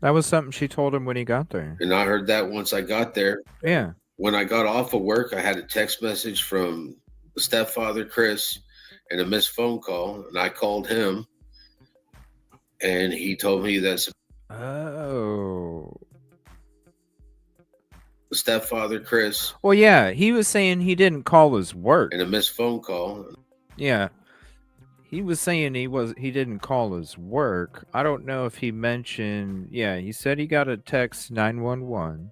That was something she told him when he got there. And I heard that once I got there. Yeah. When I got off of work, I had a text message from the stepfather, Chris, and a missed phone call. And I called him, and he told me that Oh. the stepfather, Chris. Well, yeah, he was saying he didn't call his work. And a missed phone call. Yeah. He was saying he didn't call his work. I don't know if he mentioned, he said he got a text 911.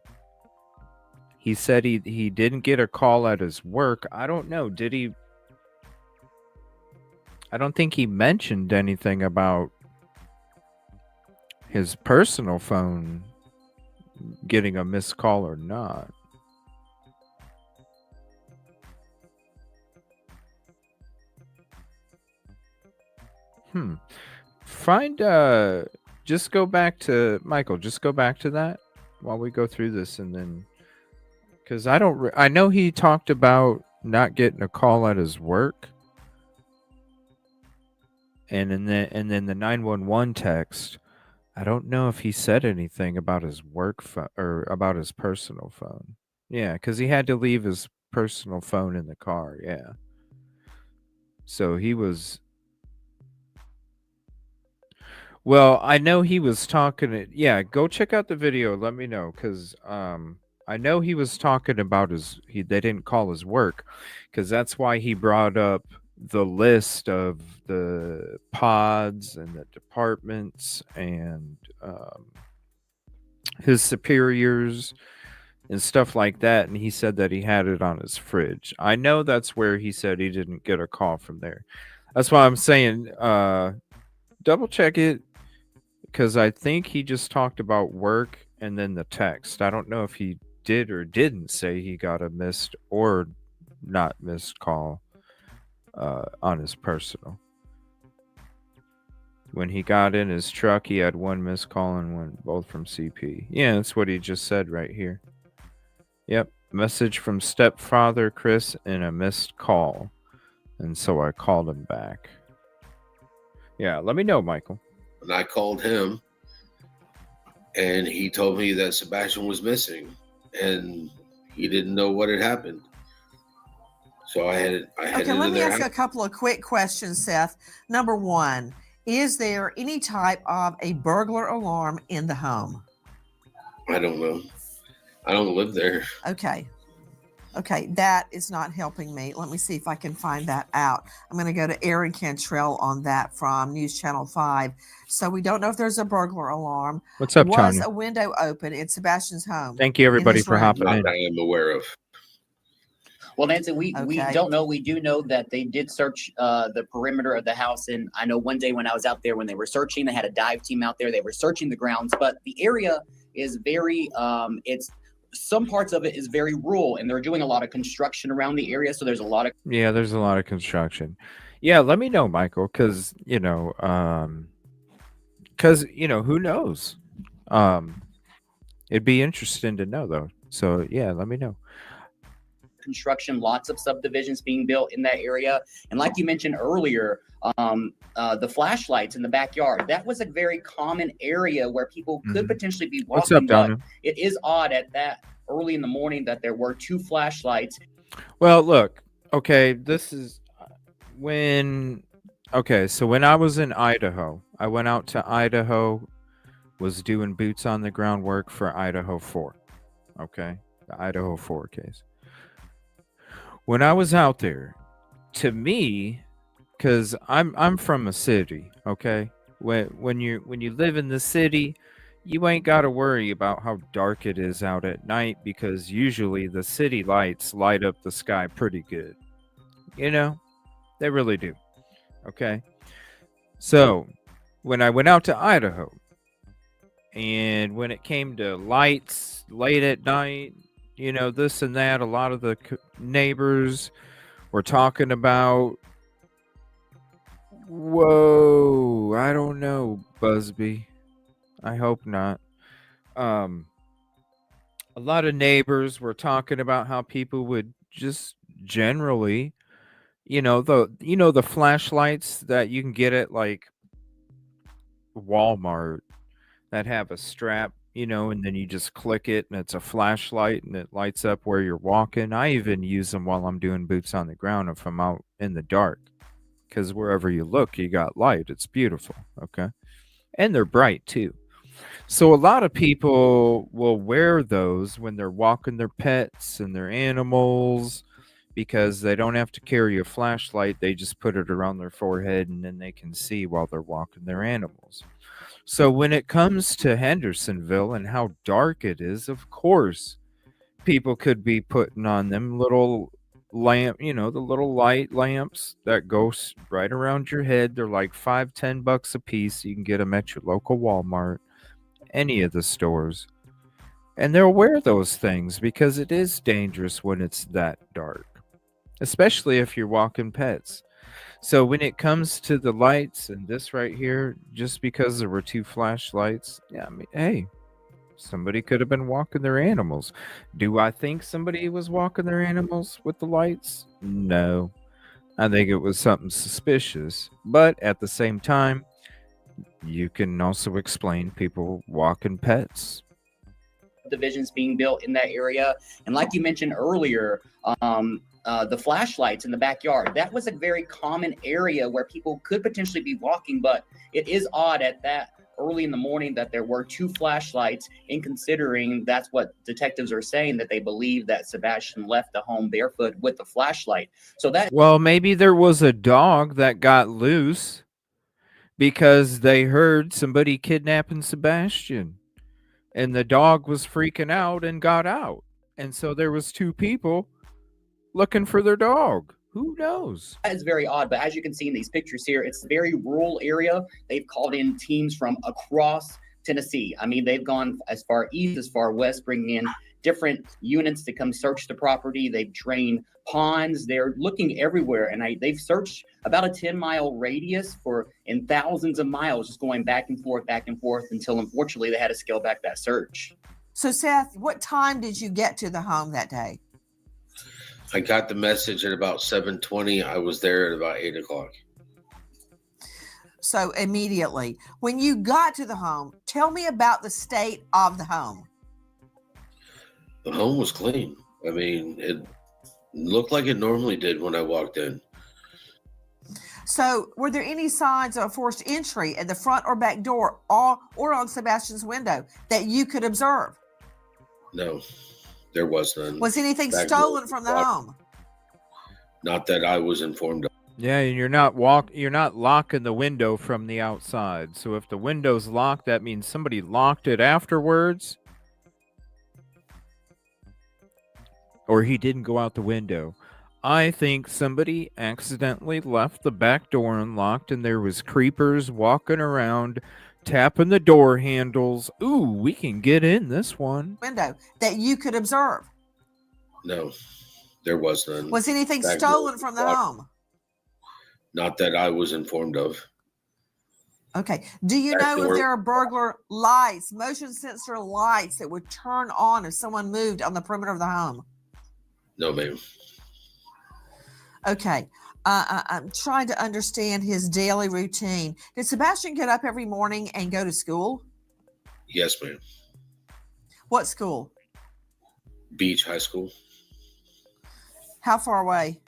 He said he didn't get a call at his work. I don't know. Did he? I don't think he mentioned anything about his personal phone getting a missed call or not. Just go back to Michael. Just go back to that while we go through this, and then, because I know he talked about not getting a call at his work, and then the 911 text. I don't know if he said anything about his work phone or about his personal phone. Yeah, because he had to leave his personal phone in the car. Yeah. So he was. Well, I know he was talking. Yeah, go check out the video. Let me know, because I know he was talking about they didn't call his work, because that's why he brought up the list of the pods and the departments and his superiors and stuff like that. And he said that he had it on his fridge. I know that's where he said he didn't get a call from there. That's why I'm saying double check it, because I think he just talked about work and then the text. I don't know if he did or didn't say he got a missed or not missed call on his personal. When he got in his truck, he had 1 missed call and 1 both from CP. Yeah, that's what he just said right here. Yep. Message from stepfather Chris and a missed call. And so I called him back. Yeah, let me know, Michael. And I called him, and he told me that Sebastian was missing, and he didn't know what had happened. So I headed Okay, let me ask you a couple of quick questions, Seth. Number one, Is there any type of a burglar alarm in the home? I don't know. I don't live there. Okay. Okay, that is not helping me. Let me see if I can find that out. I'm going to go to Aaron Cantrell on that from News Channel 5. So we don't know if there's a burglar alarm. What's up, Was Tanya? a window open in Sebastian's home? Thank you, everybody, for hopping Not in. that I am aware of. Well, Nancy, we Okay. don't know. We do know that they did search the perimeter of the house. And I know one day when I was out there, when they were searching, they had a dive team out there. They were searching the grounds, but the area is very, it's some parts of it is very rural, and they're doing a lot of construction around the area. So there's a lot of There's a lot of construction. Yeah, let me know, Michael, because who knows? It'd be interesting to know, though. So yeah, let me know. construction, lots of subdivisions being built in that area. And like you mentioned earlier, the flashlights in the backyard, that was a very common area where people could potentially be walking. What's up, Donna? It is odd at that early in the morning that there were 2 flashlights. Well, look, okay, this is when so when I was in Idaho, I went out to Idaho, was doing boots on the ground work for Idaho 4. Okay, the Idaho 4 case. When I was out there, to me, because I'm from a city, okay? When you live in the city, you ain't got to worry about how dark it is out at night, because usually the city lights light up the sky pretty good. They really do. Okay? So, when I went out to Idaho, and when it came to lights late at night, this and that, a lot of the neighbors were talking about, whoa, I don't know, Busby. I hope not. A lot of neighbors were talking about how people would just generally, the flashlights that you can get at like Walmart that have a strap, and then you just click it and it's a flashlight and it lights up where you're walking. I even use them while I'm doing boots on the ground if I'm out in the dark, because wherever you look, you got light. It's beautiful. Okay. And they're bright too. So a lot of people will wear those when they're walking their pets and their animals, because they don't have to carry a flashlight. They just put it around their forehead and then they can see while they're walking their animals. So when it comes to Hendersonville and how dark it is, of course, people could be putting on them little lamp, the little light lamps that go right around your head. They're like $5-10 a piece. You can get them at your local Walmart, any of the stores. And they'll wear those things because it is dangerous when it's that dark, especially if you're walking pets. So when it comes to the lights and this right here, just because there were 2 flashlights, hey, somebody could have been walking their animals. Do I think somebody was walking their animals with the lights? No. I think it was something suspicious. But at the same time, you can also explain people walking pets. Divisions being built in that area. And like you mentioned earlier, the flashlights in the backyard, that was a very common area where people could potentially be walking. But it is odd at that early in the morning that there were 2 flashlights, in considering that's what detectives are saying, that they believe that Sebastian left the home barefoot with the flashlight. So that, well, maybe there was a dog that got loose because they heard somebody kidnapping Sebastian, and the dog was freaking out and got out. And so there was 2 people looking for their dog. Who knows? that is very odd. But as you can see in these pictures here, it's a very rural area. They've called in teams from across Tennessee. I mean, they've gone as far east, as far west, bringing in different units to come search the property. They've drained ponds. They're looking everywhere. And they've searched about a 10-mile radius in thousands of miles, just going back and forth, until unfortunately they had to scale back that search. So Seth, what time did you get to the home that day? I got the message at about 7:20. I was there at about 8 o'clock. So immediately. When you got to the home, tell me about the state of the home. The home was clean. I mean, it looked like it normally did when I walked in. So, were there any signs of forced entry at the front or back door or on Sebastian's window that you could observe? No, there was none. Was anything Back door stolen was from the locked. home? Not that I was informed of. Yeah, and you're not locking the window from the outside. So if the window's locked, that means somebody locked it afterwards. Or he didn't go out the window. I think somebody accidentally left the back door unlocked and there was creepers walking around tapping the door handles. Ooh, we can get in this one. Window that you could observe. No, there was none. Was anything Back door stolen was from the locked. home? Not that I was informed of. Okay. Do you Back know if door. there are burglar lights, motion sensor lights that would turn on if someone moved on the perimeter of the home? No, ma'am. Okay. I'm trying to understand his daily routine. Did Sebastian get up every morning and go to school? Yes, ma'am. What school? Beach High School. How far away?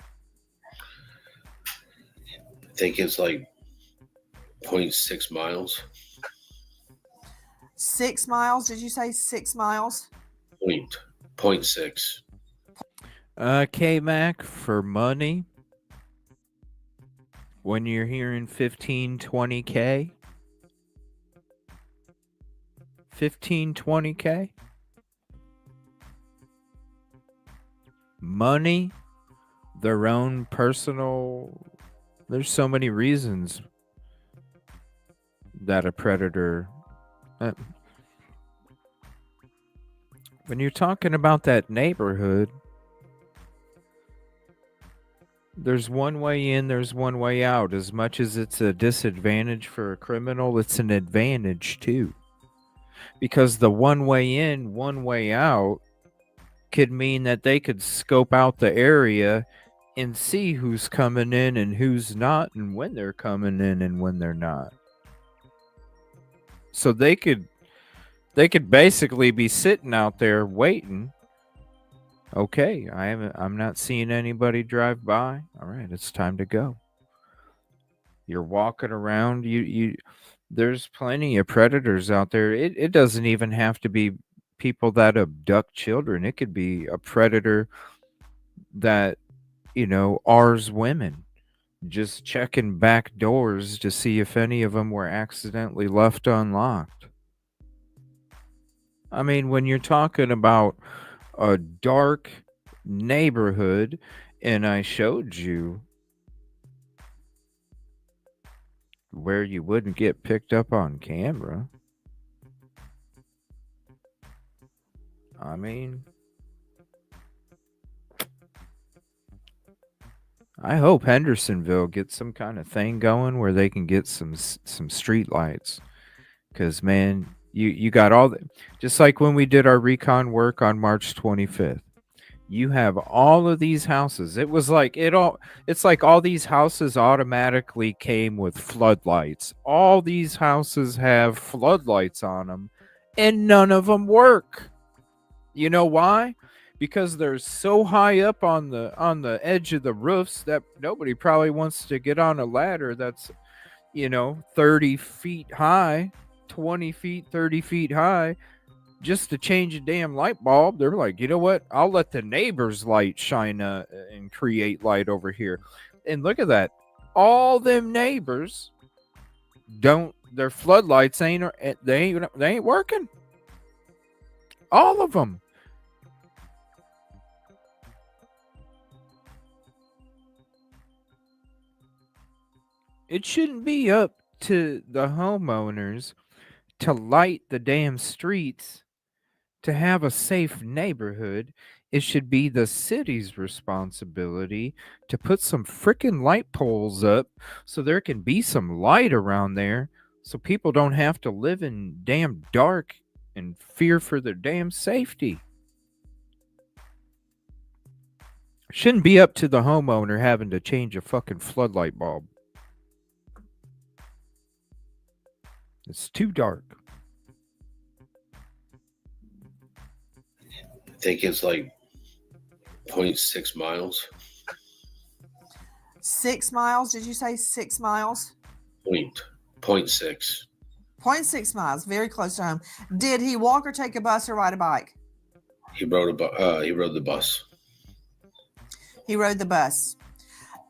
I think it's like 0.6 miles. 6 miles? Did you say 6 miles? 0.6. K-Mac, for money, when you're hearing 15, 20K, 15, 20K, money, their own personal, there's so many reasons that a predator, when you're talking about that neighborhood, there's one way in, there's one way out. As much as it's a disadvantage for a criminal, it's an advantage too. Because the one way in, one way out could mean that they could scope out the area and see who's coming in and who's not and when they're coming in and when they're not. So they could basically be sitting out there waiting. Okay, I'm not seeing anybody drive by. All right, it's time to go. You're walking around, there's plenty of predators out there. It doesn't even have to be people that abduct children. It could be a predator that, ours women, just checking back doors to see if any of them were accidentally left unlocked. I mean, when you're talking about a dark neighborhood, and I showed you where you wouldn't get picked up on camera. I mean, I hope Hendersonville gets some kind of thing going where they can get some street lights. Because, man, you got all the, just like when we did our recon work on March 25th. You have all of these houses. It's like all these houses automatically came with floodlights. All these houses have floodlights on them, and none of them work. You know why? Because they're so high up on the edge of the roofs that nobody probably wants to get on a ladder that's 30 feet high, 20 feet, 30 feet high, just to change a damn light bulb. They're like, you know what? I'll let the neighbor's light shine and create light over here. And look at that. All them neighbors their floodlights ain't working. All of them. It shouldn't be up to the homeowners to light the damn streets to have a safe neighborhood. It should be the city's responsibility to put some freaking light poles up so there can be some light around there so people don't have to live in damn dark and fear for their damn safety. It shouldn't be up to the homeowner having to change a fucking floodlight bulb. It's too dark. I think it's like 0.6 miles. 6 miles. Did you say 6 miles? Point 0.6. 0.6 miles, very close to home. Did he walk or take a bus or ride a bike? He rode the bus. He rode the bus.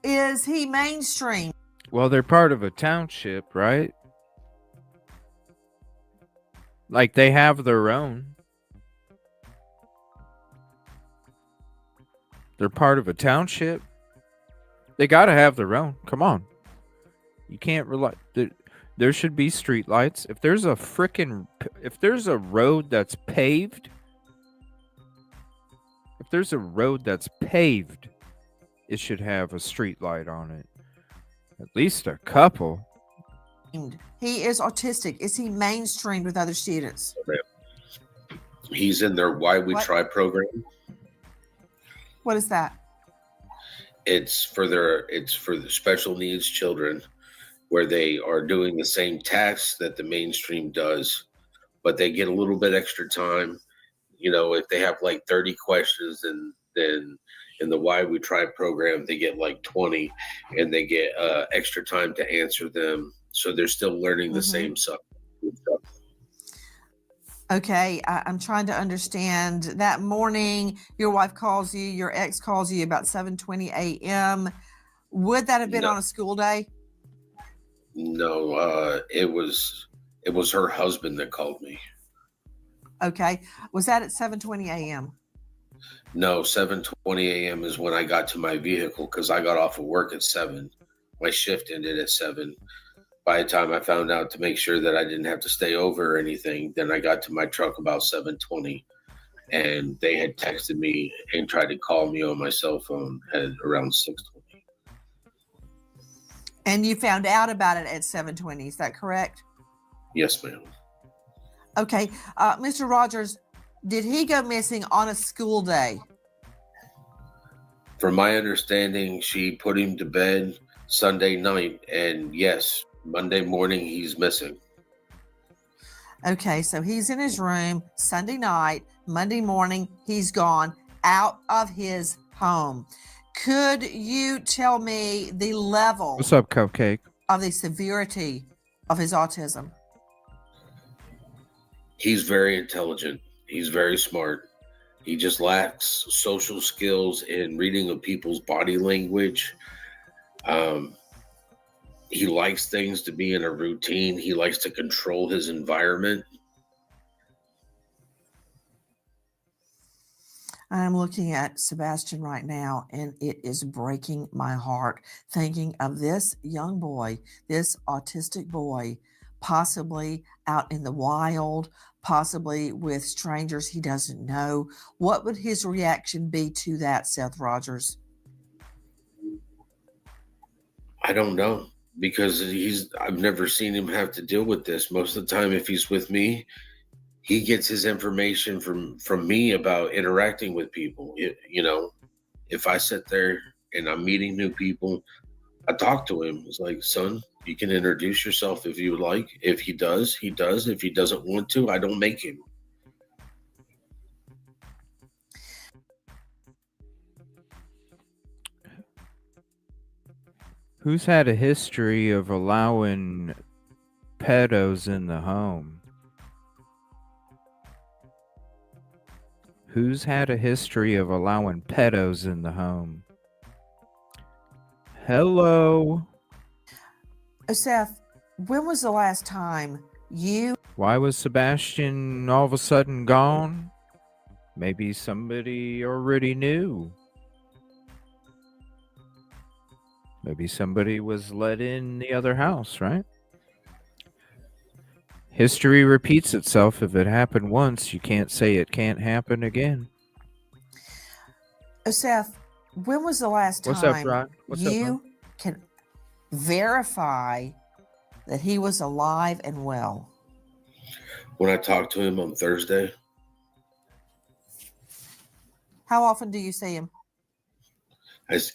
Is he mainstream? Well, they're part of a township, right? Like they have their own. They're part of a township. They got to have their own. Come on. You can't rely. There should be street lights. If there's a road that's paved, it should have a street light on it. At least a couple. He is autistic. Is he mainstreamed with other students? He's in their Why We Try program. What is that? It's for the special needs children, where they are doing the same tasks that the mainstream does, but they get a little bit extra time. You know, if they have like 30 questions, then in the Why We Try program, they get like 20, and they get extra time to answer them. So they're still learning the same stuff. Okay, I'm trying to understand. That morning, your wife calls you, your ex calls you about 7:20 a.m. Would that have been on a school day? No, it was her husband that called me. Okay, was that at 7:20 a.m.? No, 7:20 a.m. is when I got to my vehicle, because I got off of work at 7. My shift ended at 7. By the time I found out to make sure that I didn't have to stay over or anything, then I got to my truck about 7:20, and they had texted me and tried to call me on my cell phone at around 6:20. And you found out about it at 7:20, is that correct? Yes, ma'am. Okay, Mr. Rogers, did he go missing on a school day? From my understanding, she put him to bed Sunday night, and yes, Monday morning he's missing. Okay, so he's in his room Sunday night. Monday morning, he's gone out of his home. Could you tell me the level What's up, Cupcake? of the severity of his autism? He's very intelligent. He's very smart. He just lacks social skills and reading of people's body language. He likes things to be in a routine. He likes to control his environment. I'm looking at Sebastian right now, and it is breaking my heart thinking of this young boy, this autistic boy, possibly out in the wild, possibly with strangers he doesn't know. What would his reaction be to that, Seth Rogers? I don't know, because I've never seen him have to deal with this. Most of the time, if he's with me, he gets his information from me about interacting with people. If I sit there and I'm meeting new people, I talk to him. It's like, son, you can introduce yourself if you would like. If he does, he does. If he doesn't want to, I don't make him. Who's had a history of allowing pedos in the home? Who's had a history of allowing pedos in the home? Hello? Seth, when was the last time you... Why was Sebastian all of a sudden gone? Maybe somebody already knew. Maybe somebody was let in the other house, right? History repeats itself. If it happened once, you can't say it can't happen again. Seth, when was the last What's up, time Rod? What's up, you Rod? can verify that he was alive and well? When I talked to him on Thursday. How often do you see him?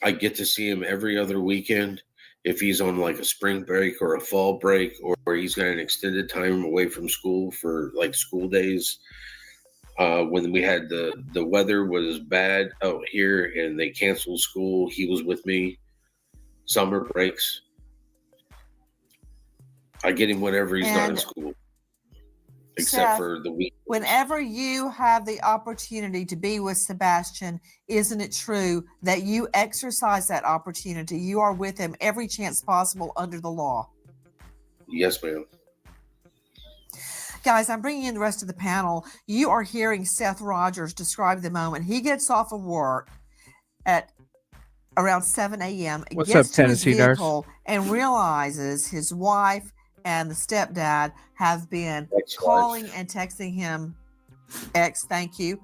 I get to see him every other weekend. If he's on like a spring break or a fall break, or he's got an extended time away from school for like school days. When we had the weather was bad out here and they canceled school, he was with me. summer breaks. I get him whenever he's not in And school, except Seth, for the week. whenever you have the opportunity to be with Sebastian, isn't it true that you exercise that opportunity? You are with him every chance possible under the law. Yes, ma'am. Guys, I'm bringing in the rest of the panel. You are hearing Seth Rogers describe the moment he gets off of work at around 7 a.m., What's gets up, to his Tennessee nurse? vehicle and realizes his wife and the stepdad have been Ex-wife. calling and texting him, thank you,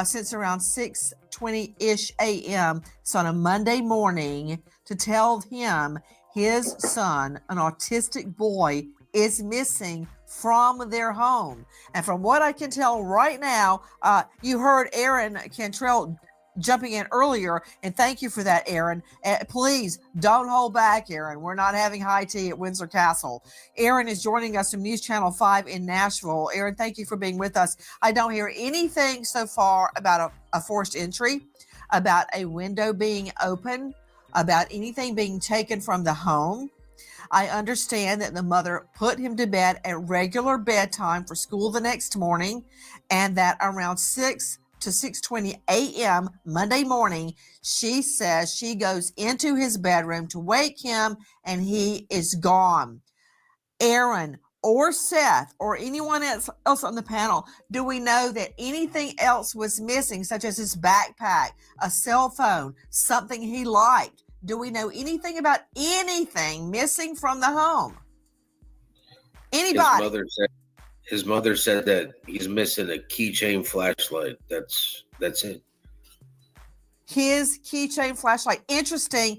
since around 6:20-ish a.m. So on a Monday morning to tell him his son, an autistic boy, is missing from their home. And from what I can tell right now, you heard Aaron Cantrell jumping in earlier, and thank you for that, Aaron. Please don't hold back, Aaron. We're not having high tea at Windsor Castle. Aaron is joining us from News Channel 5 in Nashville. Aaron, thank you for being with us. I don't hear anything so far about a forced entry, about a window being open, about anything being taken from the home. I understand that the mother put him to bed at regular bedtime for school the next morning, and that around 6 to 6:20 a.m. Monday morning, she says she goes into his bedroom to wake him, and he is gone. Aaron or Seth or anyone else on the panel, do we know that anything else was missing, such as his backpack, a cell phone, something he liked? Do we know anything about anything missing from the home? Anybody? His mother said that he's missing a keychain flashlight. That's it. His keychain flashlight. Interesting,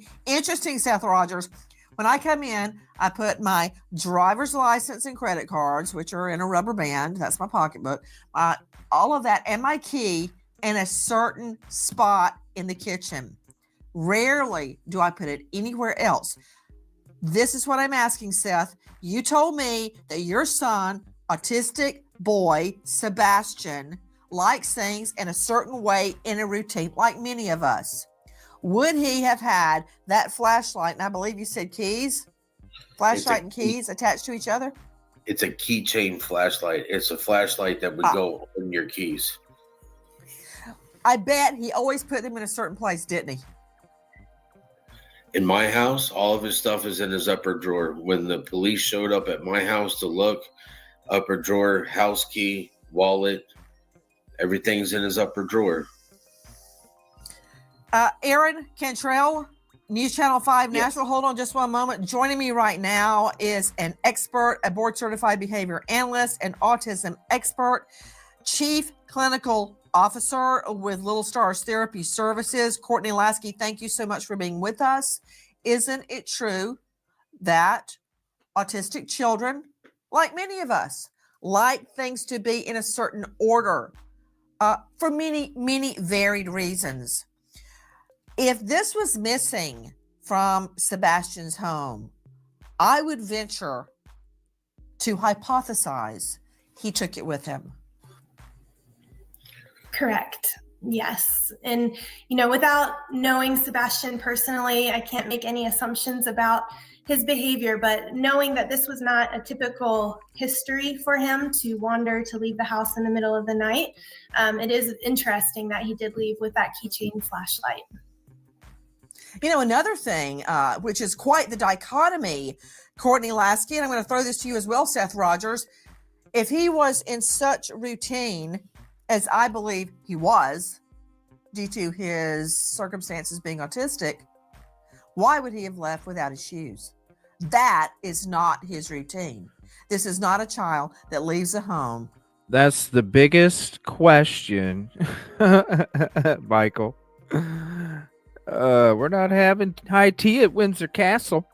Seth Rogers. When I come in, I put my driver's license and credit cards, which are in a rubber band. That's my pocketbook. All of that and my key in a certain spot in the kitchen. Rarely do I put it anywhere else. This is what I'm asking, Seth. You told me that your son, autistic boy, Sebastian, likes things in a certain way, in a routine, like many of us. Would he have had that flashlight, and I believe you said keys, flashlight and keys attached to each other? It's a keychain flashlight. It's a flashlight that would go on your keys. I bet he always put them in a certain place, didn't he? In my house, all of his stuff is in his upper drawer. When the police showed up at my house to look, upper drawer, house key, wallet, everything's in his upper drawer. Aaron Cantrell, News Channel 5 Nashville. Hold on just one moment. Joining me right now is an expert, a board-certified behavior analyst, an autism expert, chief clinical officer with Little Stars Therapy Services, Courtney Lasky. Thank you so much for being with us. Isn't it true that autistic children, like many of us, like things to be in a certain order for many, many varied reasons? If this was missing from Sebastian's home, I would venture to hypothesize he took it with him. Correct. Yes. And, without knowing Sebastian personally, I can't make any assumptions about his behavior, but knowing that this was not a typical history for him to wander, to leave the house in the middle of the night, it is interesting that he did leave with that keychain flashlight. Another thing, which is quite the dichotomy, Courtney Lasky, and I'm going to throw this to you as well, Seth Rogers. If he was in such routine, as I believe he was, due to his circumstances being autistic, why would he have left without his shoes? That is not his routine. This is not a child that leaves a home. That's the biggest question, Michael. We're not having high tea at Windsor Castle,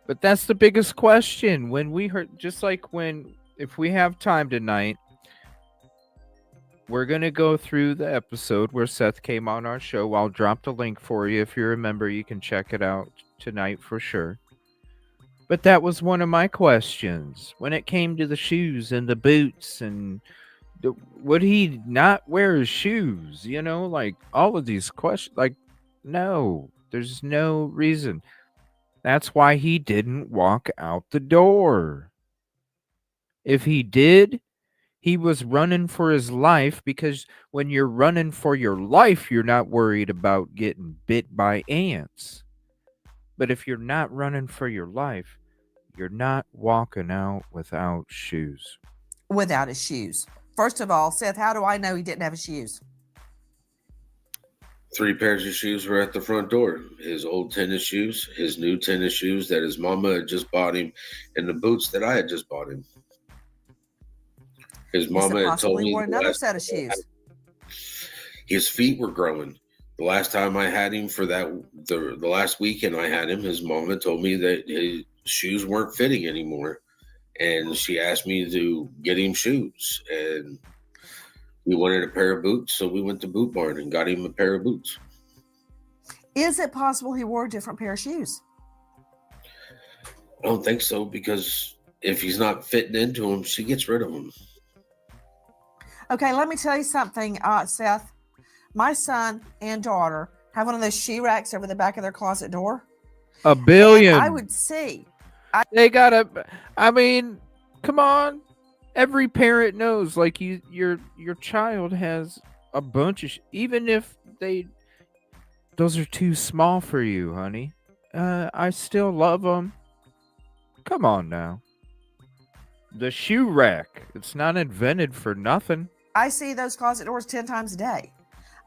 but that's the biggest question. When we heard, just like if we have time tonight, we're going to go through the episode where Seth came on our show. I'll drop the link for you. If you remember, you can check it out tonight for sure. But that was one of my questions when it came to the shoes and the boots, and would he not wear his shoes? Like all of these questions, like, no, there's no reason. That's why he didn't walk out the door. If he did, he was running for his life, because when you're running for your life, you're not worried about getting bit by ants. But if you're not running for your life, you're not walking out without shoes. Without his shoes. First of all, Seth, how do I know he didn't have his shoes? 3 pairs of shoes were at the front door. His old tennis shoes, his new tennis shoes that his mama had just bought him, and the boots that I had just bought him. His mama had told me wore another set of shoes. His feet were growing. The last time I had him for that, the last weekend I had him, his mama told me that his shoes weren't fitting anymore. And she asked me to get him shoes. And we wanted a pair of boots, so we went to Boot Barn and got him a pair of boots. Is it possible he wore a different pair of shoes? I don't think so, because if he's not fitting into them, she gets rid of them. Okay, let me tell you something, Seth. My son and daughter have one of those shoe racks over the back of their closet door. A billion. And I would see. They gotta. I mean, come on. Every parent knows, like, your child has a bunch of, even if those are too small for you, honey. I still love them. Come on now. The shoe rack. It's not invented for nothing. I see those closet doors 10 times a day.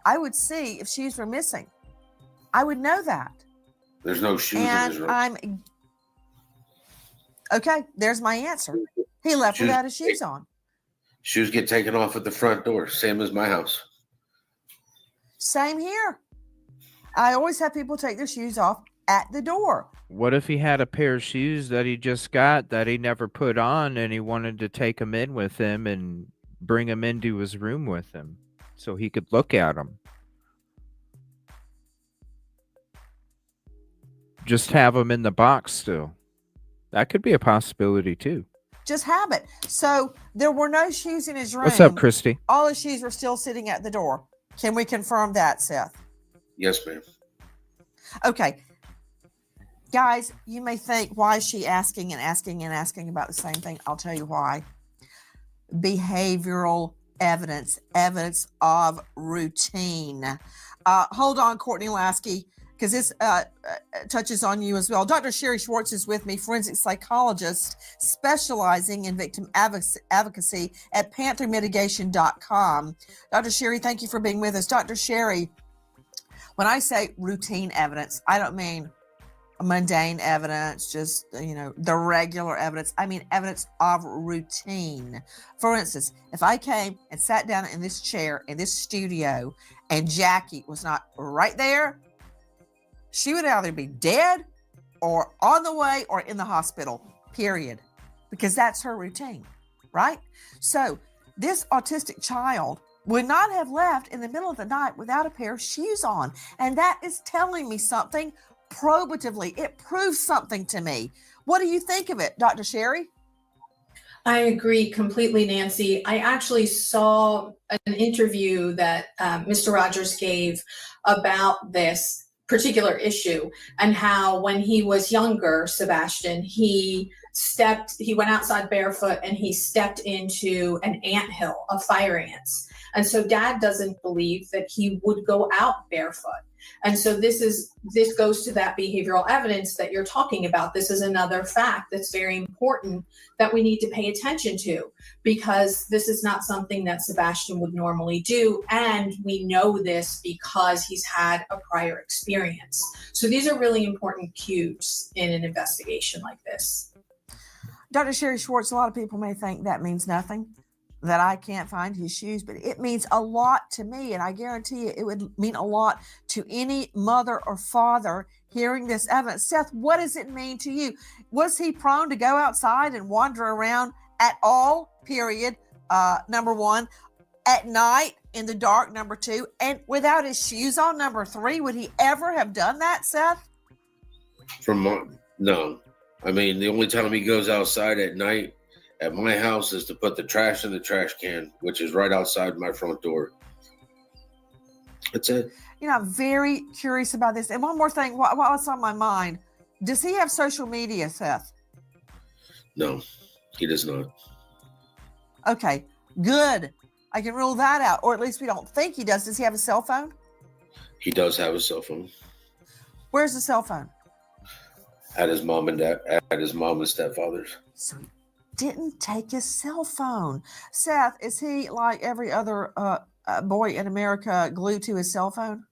I would see if shoes were missing. I would know that. There's no shoes in his room. Okay, there's my answer. He left without his shoes on. Shoes get taken off at the front door, same as my house. Same here. I always have people take their shoes off at the door. What if he had a pair of shoes that he just got that he never put on, and he wanted to take them in with him and bring them into his room with him so he could look at them? Just have them in the box still. That could be a possibility too. Just have it. So there were no shoes in his room. What's up, Christy? All his shoes were still sitting at the door. Can we confirm that, Seth? Yes, ma'am. Okay. Guys, you may think, why is she asking and asking and asking about the same thing? I'll tell you why. Behavioral evidence of routine. Hold on, Courtney Lasky, because this touches on you as well. Dr. Sherry Schwartz is with me, forensic psychologist specializing in victim advocacy at panthermitigation.com. Dr. Sherry, thank you for being with us. Dr. Sherry, when I say routine evidence, I don't mean mundane evidence, just, the regular evidence. I mean evidence of routine. For instance, if I came and sat down in this chair in this studio and Jackie was not right there, she would either be dead or on the way or in the hospital, period. Because that's her routine, right? So this autistic child would not have left in the middle of the night without a pair of shoes on. And that is telling me something probatively. It proves something to me. What do you think of it, Dr. Sherry? I agree completely, Nancy. I actually saw an interview that Mr. Rogers gave about this particular issue and how when he was younger, Sebastian, he went outside barefoot and he stepped into an anthill of fire ants. And so Dad doesn't believe that he would go out barefoot. And so this goes to that behavioral evidence that you're talking about. This is another fact that's very important that we need to pay attention to, because this is not something that Sebastian would normally do. And we know this because he's had a prior experience. So these are really important cues in an investigation like this. Dr. Sherry Schwartz, a lot of people may think that means nothing, that I can't find his shoes, but it means a lot to me. And I guarantee you it would mean a lot to any mother or father hearing this evidence. Seth, what does it mean to you? Was he prone to go outside and wander around at all, period, number one, at night in the dark, number two, and without his shoes on, number three? Would he ever have done that, Seth? No. I mean, the only time he goes outside at night at my house is to put the trash in the trash can, which is right outside my front door. That's it. I'm very curious about this. And one more thing, what's on my mind, Does he have social media, Seth? No, he does not. Okay, good. I can rule that out, or at least we don't think he does. Does he have a cell phone? He does have a cell phone. Where's the cell phone? At his mom and stepfather's. So he didn't take his cell phone. Seth, is he like every other boy in America glued to his cell phone?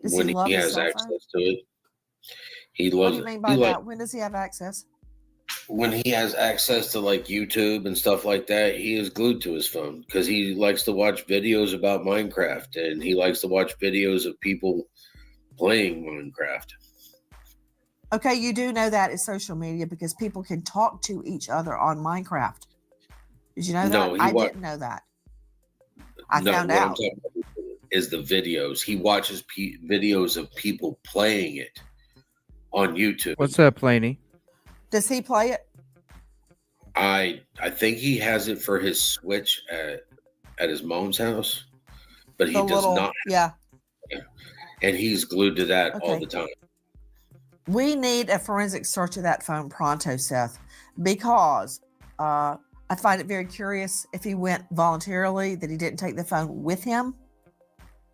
Does When he love he his has cell access phone? to it, he What loves do you it. mean by that? When does he have access? When he has access to like YouTube and stuff like that, he is glued to his phone because he likes to watch videos about Minecraft and he likes to watch videos of people playing Minecraft. Okay, you do know that is social media because people can talk to each other on Minecraft. Did you know No, that? I didn't know that. I found what I'm out. talking about is the videos. He watches videos of people playing it on YouTube. What's up, Planey? Does he play it? I think he has it for his Switch at his mom's house, but he does not. Yeah. And he's glued to that all Okay. the time. We need a forensic search of that phone pronto, Seth, because I find it very curious if he went voluntarily that he didn't take the phone with him.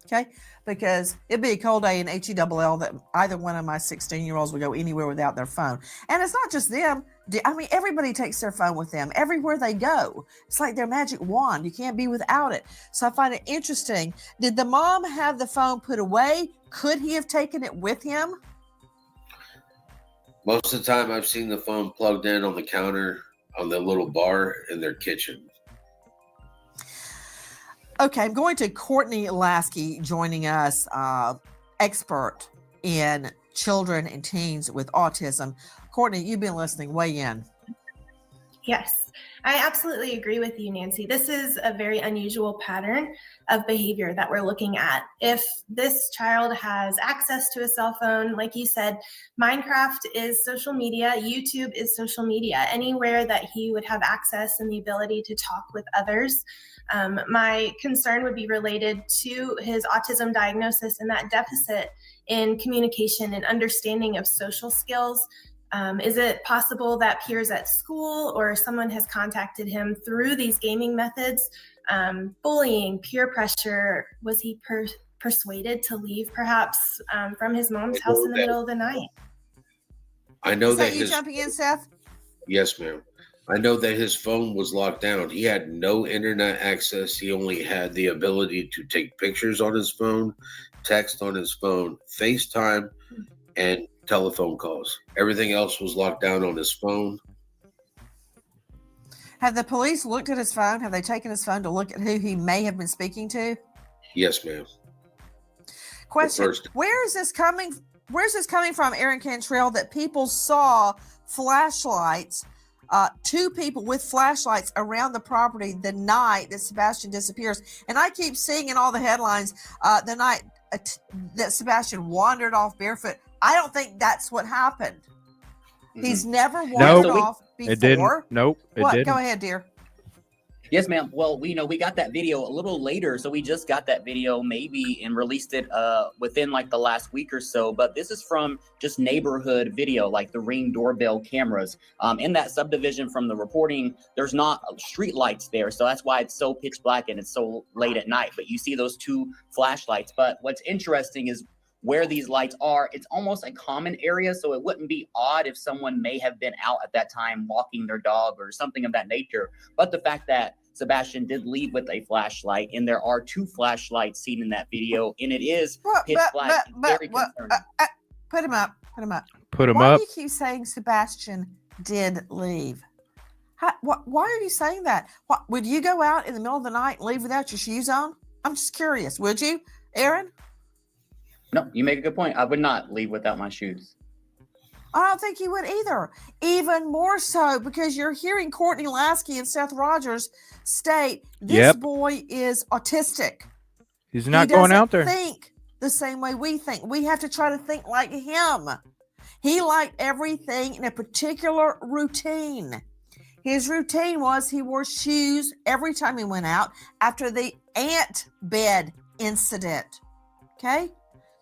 Okay, because it'd be a cold day in HELL that either one of my 16-year-olds would go anywhere without their phone. And it's not just them. I mean, everybody takes their phone with them everywhere they go. It's like their magic wand. You can't be without it. So I find it interesting. Did the mom have the phone put away? Could he have taken it with him? Most of the time, I've seen the phone plugged in on the counter on the little bar in their kitchen. Okay, I'm going to Courtney Lasky joining us, expert in children and teens with autism. Courtney, you've been listening. Weigh in. Yes, I absolutely agree with you, Nancy. This is a very unusual pattern of behavior that we're looking at. If this child has access to a cell phone, like you said, Minecraft is social media, YouTube is social media, anywhere that he would have access and the ability to talk with others. My concern would be related to his autism diagnosis and that deficit in communication and understanding of social skills. Is it possible that peers at school or someone has contacted him through these gaming methods? Bullying, peer pressure, was he persuaded to leave perhaps from his mom's house in the middle of the night? I know Is that you jumping in, Seth? Yes, ma'am. I know that his phone was locked down. He had no internet access. He only had the ability to take pictures on his phone, text on his phone, FaceTime, and telephone calls. Everything else was locked down on his phone. Have the police looked at his phone? Have they taken his phone to look at who he may have been speaking to? Yes, ma'am. Question: Where is this coming? Where's this coming from, Aaron Cantrell? That people saw flashlights, two people with flashlights around the property the night that Sebastian disappears, and I keep seeing in all the headlines the night that Sebastian wandered off barefoot. I don't think that's what happened. He's never wandered off before. It didn't. Nope. It didn't. Go ahead, dear. Yes, ma'am. Well, we got that video a little later, so we just got that video maybe and released it within like the last week or so. But this is from just neighborhood video, like the Ring doorbell cameras. In that subdivision from the reporting, there's not street lights there, so that's why it's so pitch black and it's so late at night. But you see those two flashlights. But what's interesting is where these lights are, it's almost a common area, so it wouldn't be odd if someone may have been out at that time walking their dog or something of that nature. But the fact that Sebastian did leave with a flashlight, and there are two flashlights seen in that video, and it is pitch black. Very concerning. Put him up. Put him up. Put him Why up. do you keep saying Sebastian did leave? Why are you saying that? Would you go out in the middle of the night and leave without your shoes on? I'm just curious. Would you, Aaron? No, you make a good point. I would not leave without my shoes. I don't think you would either. Even more so because you're hearing Courtney Lasky and Seth Rogers state this boy is autistic. He's not going out there. Think the same way we think. We have to try to think like him. He liked everything in a particular routine. His routine was he wore shoes every time he went out after the ant bed incident. Okay?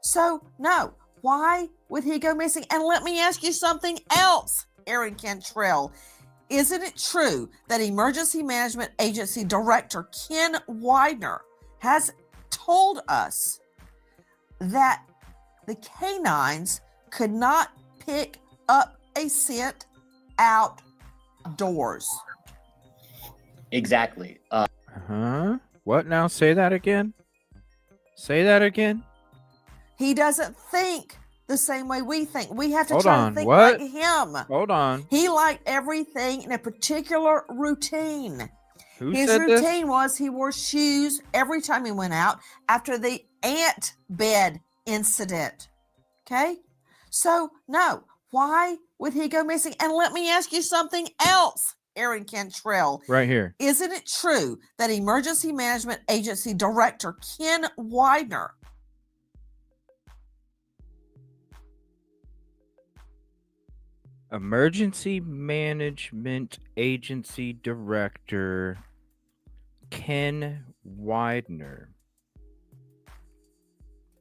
So, no. Why would he go missing? And let me ask you something else, Aaron Cantrell. Isn't it true that Emergency Management Agency Director Ken Widener has told us that the canines could not pick up a scent outdoors? Exactly. What now? Say that again. Say that again. He doesn't think the same way we think. We have to Hold try on, to think what? like him. Hold on. He liked everything in a particular routine. His said this? routine was he wore shoes every time he went out after the ant bed incident. Okay? So, no. Why would he go missing? And let me ask you something else, Aaron Cantrell. Right here. Isn't it true that Emergency Management Agency Director Ken Widener Emergency Management Agency Director Ken Widener.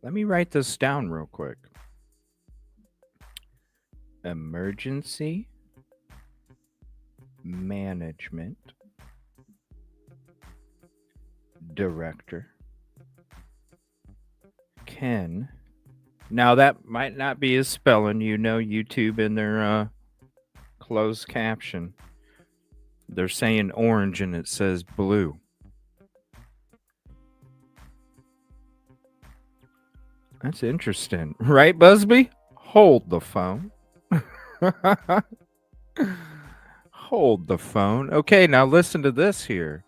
Let me write this down real quick. Emergency Management Director Ken. Now that might not be his spelling. You know, YouTube in their closed caption, they're saying orange and it says blue. That's interesting. Right, Busby? Hold the phone. Hold the phone. Okay, now listen to this here.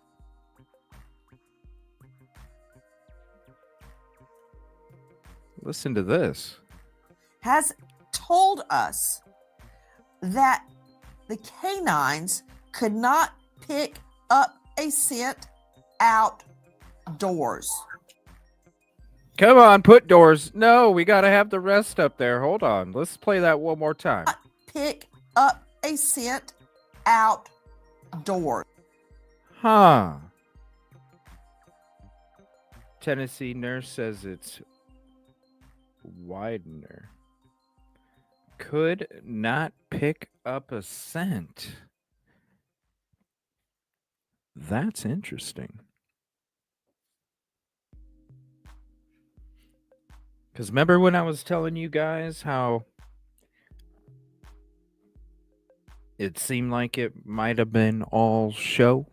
Listen to this. has told us that the canines could not pick up a scent outdoors. Come on, put doors. No, we got to have the rest up there. Hold on. Let's play that one more time. Pick up a scent outdoors. Huh. Tennessee nurse says it's Widener. Could not pick up a scent. That's interesting. Because remember when I was telling you guys how it seemed like it might have been all show?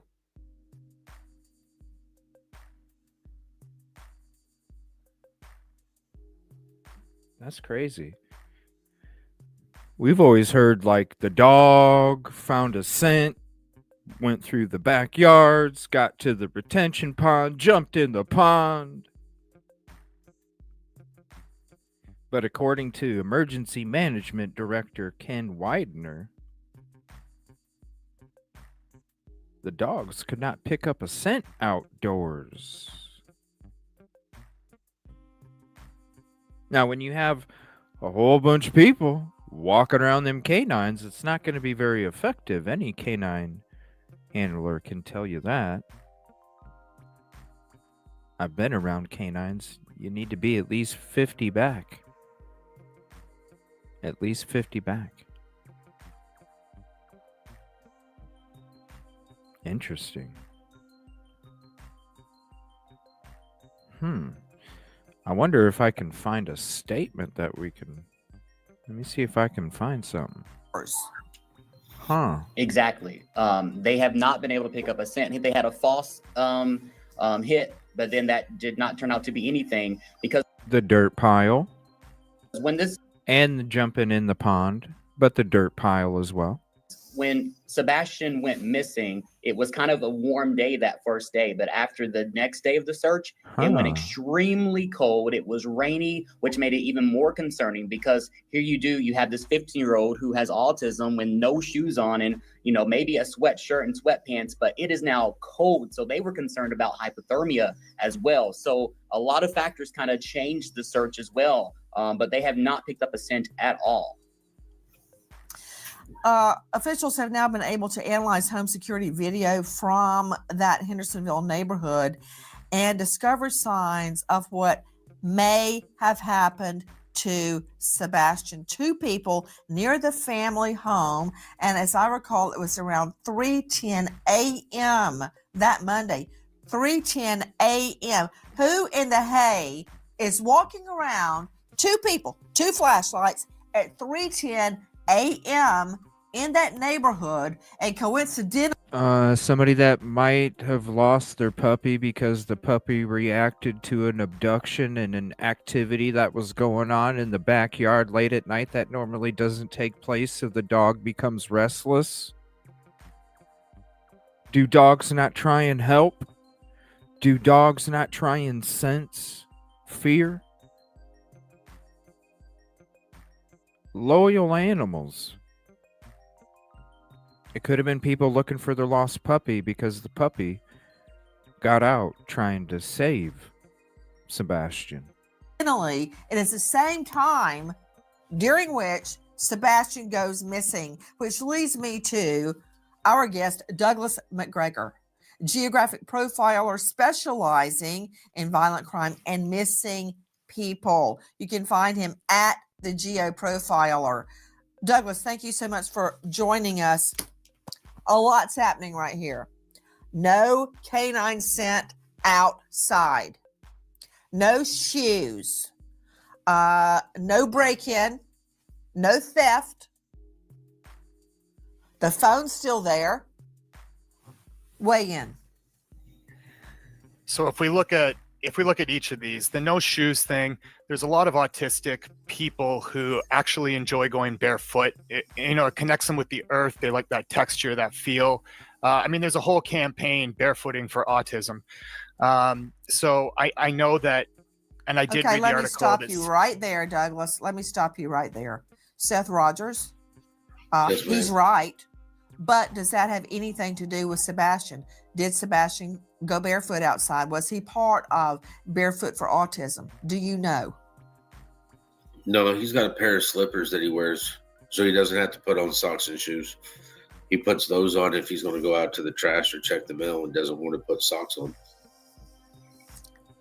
That's crazy. We've always heard like the dog found a scent, went through the backyards, got to the retention pond, jumped in the pond. But according to Emergency Management Director Ken Widener, the dogs could not pick up a scent outdoors. Now, when you have a whole bunch of people walking around them canines, it's not going to be very effective. Any canine handler can tell you that. I've been around canines. You need to be at least 50 back. At least 50 back. Interesting. I wonder if I can find a statement that we can... Let me see if I can find something. Huh. Exactly. They have not been able to pick up a scent. They had a false hit, but then that did not turn out to be anything because... The dirt pile. When this... And the jumping in the pond, but the dirt pile as well. When Sebastian went missing, it was kind of a warm day that first day, but after the next day of the search, it went extremely cold. It was rainy, which made it even more concerning because here you have this 15-year-old who has autism with no shoes on and, you know, maybe a sweatshirt and sweatpants, but it is now cold. So they were concerned about hypothermia as well. So a lot of factors kind of changed the search as well, but they have not picked up a scent at all. Officials have now been able to analyze home security video from that Hendersonville neighborhood and discover signs of what may have happened to Sebastian. 2 people near the family home. And as I recall, it was around 3:10 a.m. that Monday. 3:10 a.m. Who in the hay is walking around, 2 people, 2 flashlights at 3:10 a.m. in that neighborhood, and coincidentally, Somebody that might have lost their puppy because the puppy reacted to an abduction and an activity that was going on in the backyard late at night that normally doesn't take place, so the dog becomes restless. Do dogs not try and help? Do dogs not try and sense fear? Loyal animals. It could have been people looking for their lost puppy because the puppy got out trying to save Sebastian. it is the same time during which Sebastian goes missing, which leads me to our guest, Douglas McGregor, geographic profiler specializing in violent crime and missing people. You can find him at the Geo Profiler. Douglas, thank you so much for joining us. A lot's happening right here. No canine scent outside. No shoes. No break-in. No theft. The phone's still there. Weigh in. So if we look at each of these, the no shoes thing, there's a lot of autistic people who actually enjoy going barefoot. It connects them with the earth. They like that texture, that feel. There's a whole campaign, barefooting for autism. So I know that, and I did read the article. Let me stop you right there, Douglas. Let me stop you right there. Seth Rogers, Yes, he's ma'am. right. But does that have anything to do with Sebastian? Did Sebastian go barefoot outside? Was he part of Barefoot for Autism? Do you know? No, he's got a pair of slippers that he wears, so he doesn't have to put on socks and shoes. He puts those on if he's going to go out to the trash or check the mail and doesn't want to put socks on.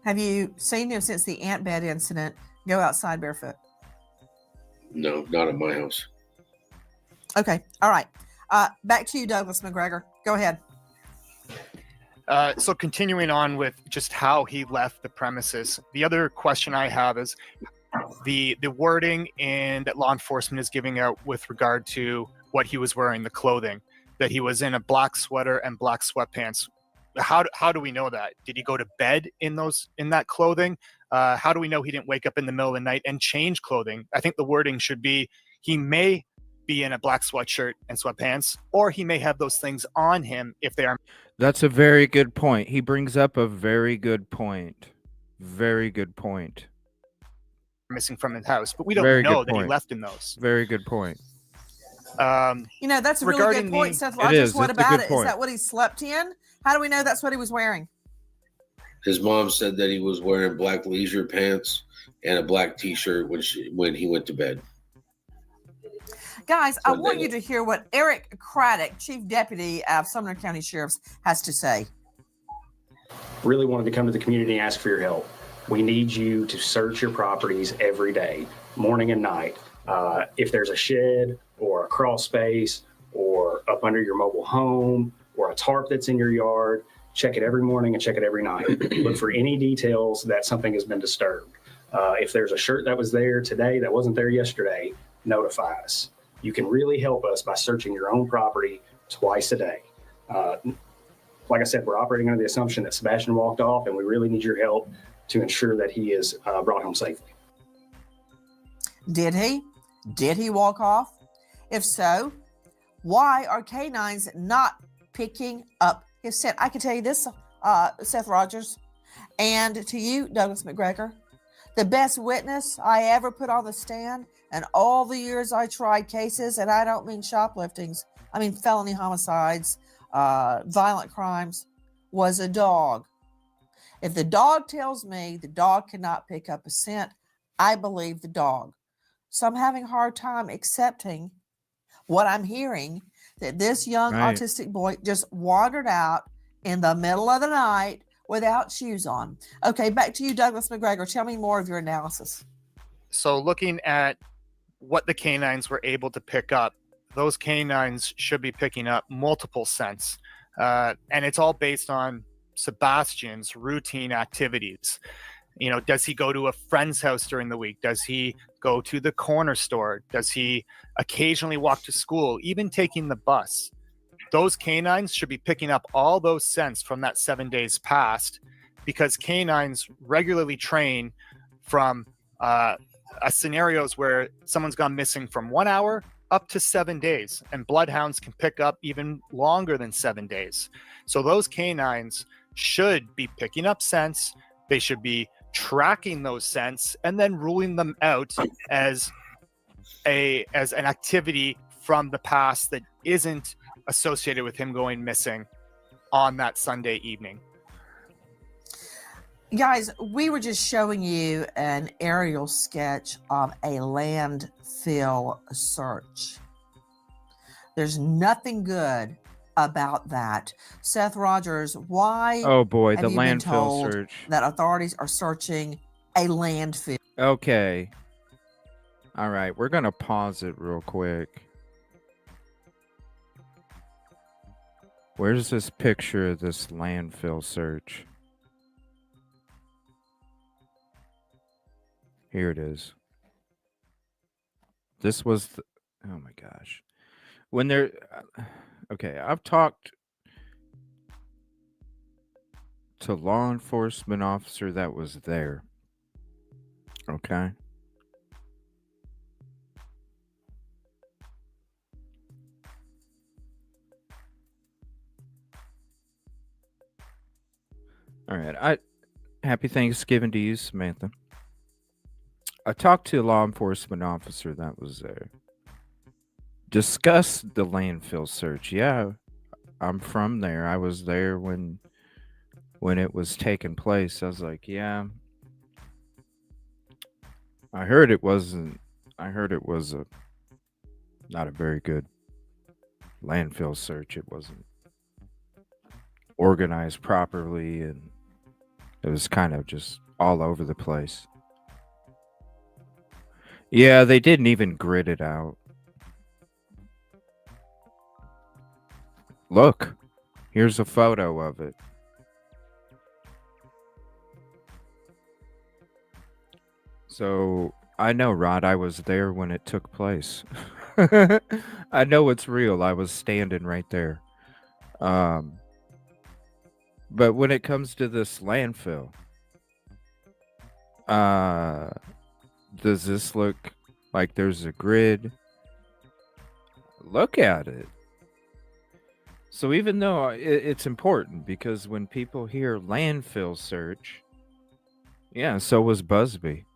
Have you seen him since the ant bed incident go outside barefoot? No, not at my house. Okay. All right. Back to you, Douglas McGregor. Go ahead. So continuing on with just how he left the premises, the other question I have is the wording that law enforcement is giving out with regard to what he was wearing, the clothing, that he was in a black sweater and black sweatpants. How do we know that? Did he go to bed in that clothing? How do we know he didn't wake up in the middle of the night and change clothing? I think the wording should be he may be in a black sweatshirt and sweatpants, or he may have those things on him if they are. That's a very good point. He brings up a very good point. Very good point. Missing from his house, but we don't Very know good that he point. left in those. Very good point. That's a really regarding good point, the- Seth It Rogers. is. What It's a about good it? Is point. that what he slept in? How do we know that's what he was wearing? His mom said that he was wearing black leisure pants and a black T-shirt when he went to bed. Guys, I So want they- you to hear what Eric Craddock, Chief Deputy of Sumner County Sheriff's, has to say. Really wanted to come to the community and ask for your help. We need you to search your properties every day, morning and night. If there's a shed or a crawl space or up under your mobile home or a tarp that's in your yard, check it every morning and check it every night. Look for any details that something has been disturbed. If there's a shirt that was there today that wasn't there yesterday, notify us. You can really help us by searching your own property twice a day. Like I said, we're operating under the assumption that Sebastian walked off, and we really need your help to ensure that he is brought home safely. Did he? Did he walk off? If so, why are canines not picking up his scent? I can tell you this, Seth Rogers, and to you, Douglas McGregor, the best witness I ever put on the stand, and all the years I tried cases, and I don't mean shopliftings, I mean felony homicides, violent crimes, was a dog. If the dog tells me the dog cannot pick up a scent, I believe the dog. So I'm having a hard time accepting what I'm hearing, that this young autistic boy just wandered out in the middle of the night without shoes on. Okay, back to you, Douglas McGregor. Tell me more of your analysis. So looking at what the canines were able to pick up, those canines should be picking up multiple scents. And it's all based on Sebastian's routine activities. You know, does he go to a friend's house during the week? Does he go to the corner store? Does he occasionally walk to school, even taking the bus? Those canines should be picking up all those scents from that 7 days past, because canines regularly train from scenarios where someone's gone missing from 1 hour up to 7 days, and bloodhounds can pick up even longer than 7 days. So those canines should be picking up scents. They should be tracking those scents and then ruling them out as an activity from the past that isn't associated with him going missing on that Sunday evening. Guys, we were just showing you an aerial sketch of a landfill search. There's nothing good about that. Seth Rogers, why Oh boy, have the you been landfill told search. that authorities are searching a landfill? Okay. All right, we're going to pause it real quick. Where's this picture of this landfill search? Here it is. This was the, oh my gosh. When they're okay, I've talked to law enforcement officer that was there. Okay. All right. Happy Thanksgiving to you, Samantha. I talked to a law enforcement officer that was there. Discussed the landfill search. Yeah, I'm from there. I was there when it was taking place. I was like, yeah. I heard it was not a very good landfill search. It wasn't organized properly, and it was kind of just all over the place. Yeah, they didn't even grid it out. Look, here's a photo of it. So I know, Rod, I was there when it took place. I know it's real. I was standing right there. But when it comes to this landfill, does this look like there's a grid? Look at it. So even though it's important, because when people hear landfill search, yeah, so was Busby.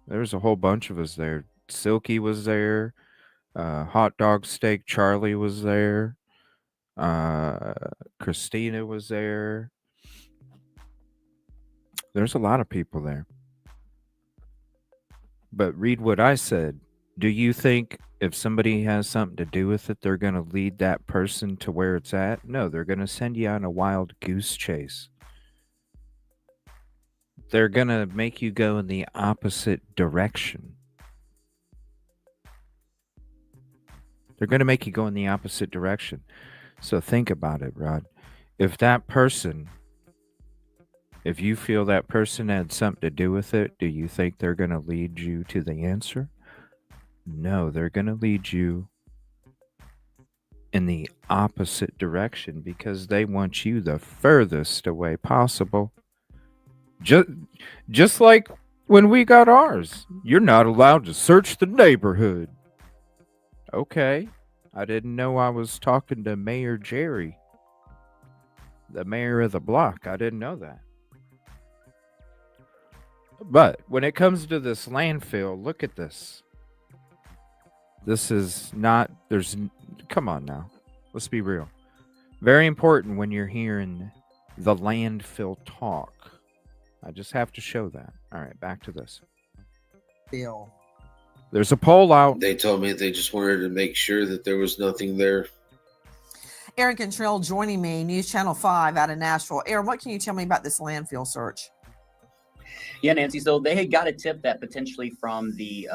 There was a whole bunch of us there. Silky was there. Hot Dog Steak Charlie was there. Christina was there. There's a lot of people there. But read what I said. Do you think if somebody has something to do with it, they're going to lead that person to where it's at? No, they're going to send you on a wild goose chase. They're going to make you go in the opposite direction. They're going to make you go in the opposite direction. So think about it, Rod. If you feel that person had something to do with it, do you think they're going to lead you to the answer? No, they're going to lead you in the opposite direction because they want you the furthest away possible. Just like when we got ours. You're not allowed to search the neighborhood. Okay. I didn't know I was talking to Mayor Jerry, the mayor of the block. I didn't know that. But when it comes to this landfill, look at this. This is not, come on now. Let's be real. Very important when you're hearing the landfill talk. I just have to show that. All right, back to this. Bill. There's a poll out. They told me they just wanted to make sure that there was nothing there. Aaron Cantrell joining me, News Channel 5 out of Nashville. Aaron, what can you tell me about this landfill search? Yeah, Nancy. So they had got a tip that potentially from the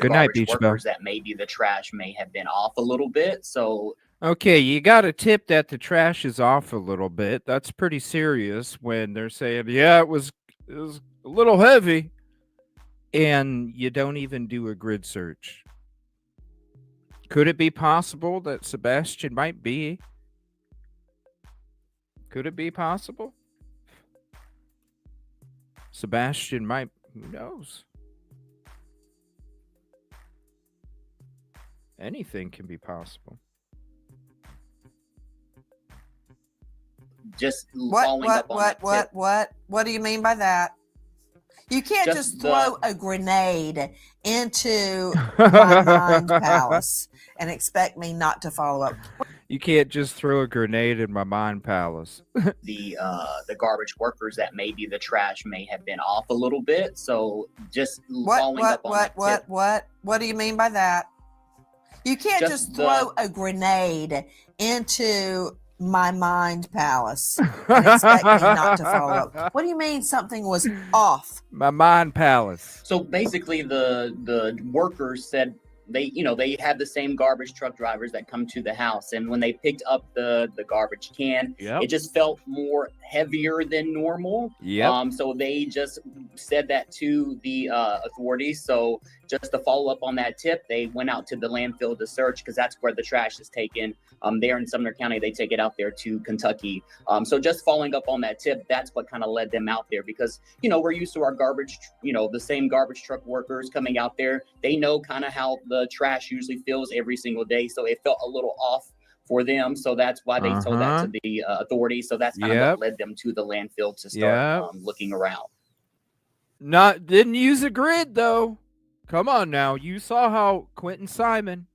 Good night, garbage Beach workers Bell. that maybe the trash may have been off a little bit. So Okay, you got a tip that the trash is off a little bit. That's pretty serious when they're saying, yeah, it was a little heavy. And you don't even do a grid search. Could it be possible that Sebastian might be? Could it be possible? Sebastian might, who knows? Anything can be possible. just following up on that tip. What do you mean by that? You can't just throw a grenade into my mind palace and expect me not to follow up. You can't just throw a grenade in my mind palace. The garbage workers that maybe the trash may have been off a little bit. So just following up on that tip. What do you mean by that? You can't just throw a grenade into my mind palace and expect me not to follow up. What do you mean something was off? My mind palace. So basically the workers said they had the same garbage truck drivers that come to the house, and when they picked up the garbage can, it just felt more heavier than normal. So they just said that to the authorities. So just to follow up on that tip, they went out to the landfill to search, because that's where the trash is taken. There in Sumner County, they take it out there to Kentucky. So just following up on that tip, that's what kind of led them out there, because, we're used to our garbage, the same garbage truck workers coming out there. They know kind of how the trash usually feels every single day. So it felt a little off for them. So that's why they told that to the authorities. So that's kind of what led them to the landfill to start looking around. Didn't use a grid though. Come on now. You saw how Quentin Simon,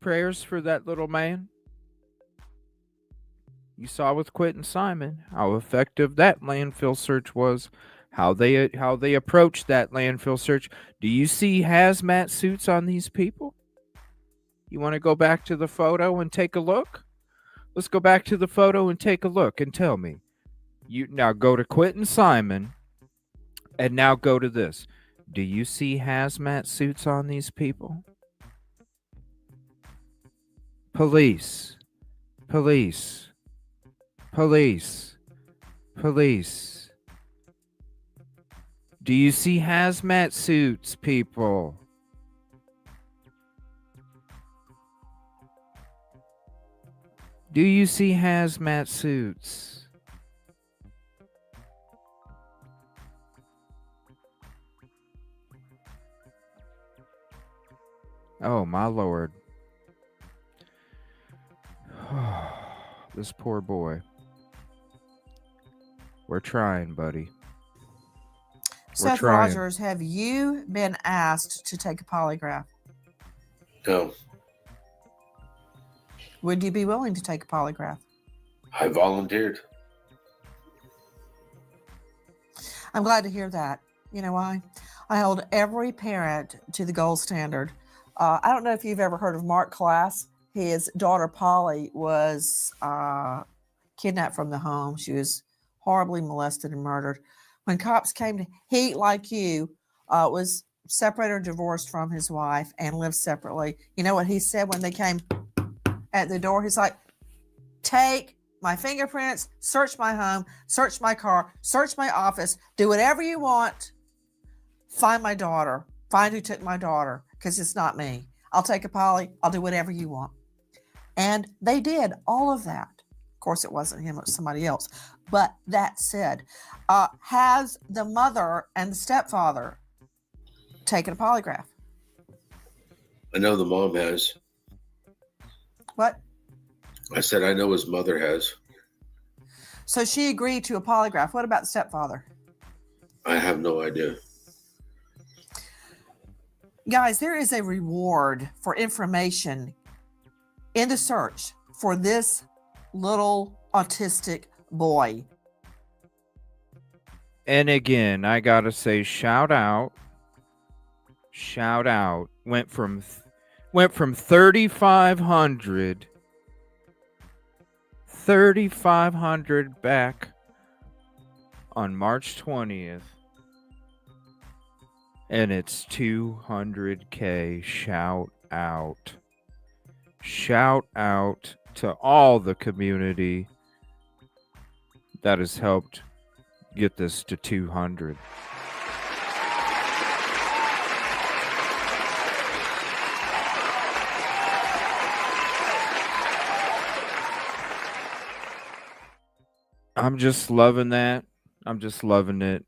prayers for that little man. You saw with Quentin Simon how effective that landfill search was, how they approached that landfill search. Do you see hazmat suits on these people? You want to go back to the photo and take a look? Let's go back to the photo and take a look and tell me. You now go to Quentin Simon and now go to this. Do you see hazmat suits on these people? Police. Police. Police. Police. Do you see hazmat suits, people? Do you see hazmat suits? Oh, my Lord. This poor boy. We're trying, buddy. Seth Rogers, have you been asked to take a polygraph? No. Would you be willing to take a polygraph? I volunteered. I'm glad to hear that. You know why? I hold every parent to the gold standard. I don't know if you've ever heard of Mark Class. His daughter Polly was kidnapped from the home. She was horribly molested and murdered. When cops came, he, like you, was separated or divorced from his wife and lived separately. You know what he said when they came at the door? He's like, take my fingerprints, search my home, search my car, search my office, do whatever you want. Find my daughter. Find who took my daughter, because it's not me. I'll take a poly. I'll do whatever you want. And they did all of that. Of course, it wasn't him, it was somebody else. But that said, has the mother and the stepfather taken a polygraph? I know the mom has. What? I said I know his mother has. So she agreed to a polygraph. What about the stepfather? I have no idea. Guys, there is a reward for information in the search for this little autistic boy. And again, I gotta say, shout out. Went from 3,500 back on March 20th, and it's 200K. Shout out. Shout out to all the community that has helped get this to 200. I'm just loving that. I'm just loving it.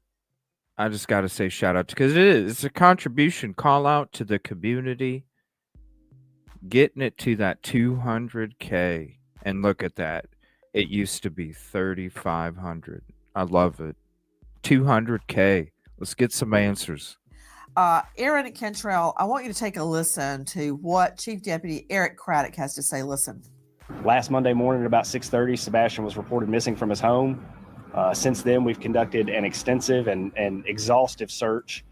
I just got to say shout out because it's a contribution. Call out to the community, getting it to that 200K. And look at that. It used to be 3,500. I love it. 200K. Let's get some answers. Aaron Cantrell, I want you to take a listen to what Chief Deputy Eric Craddock has to say. Listen. Last Monday morning at about 6:30, Sebastian was reported missing from his home. Since then, we've conducted an extensive and exhaustive search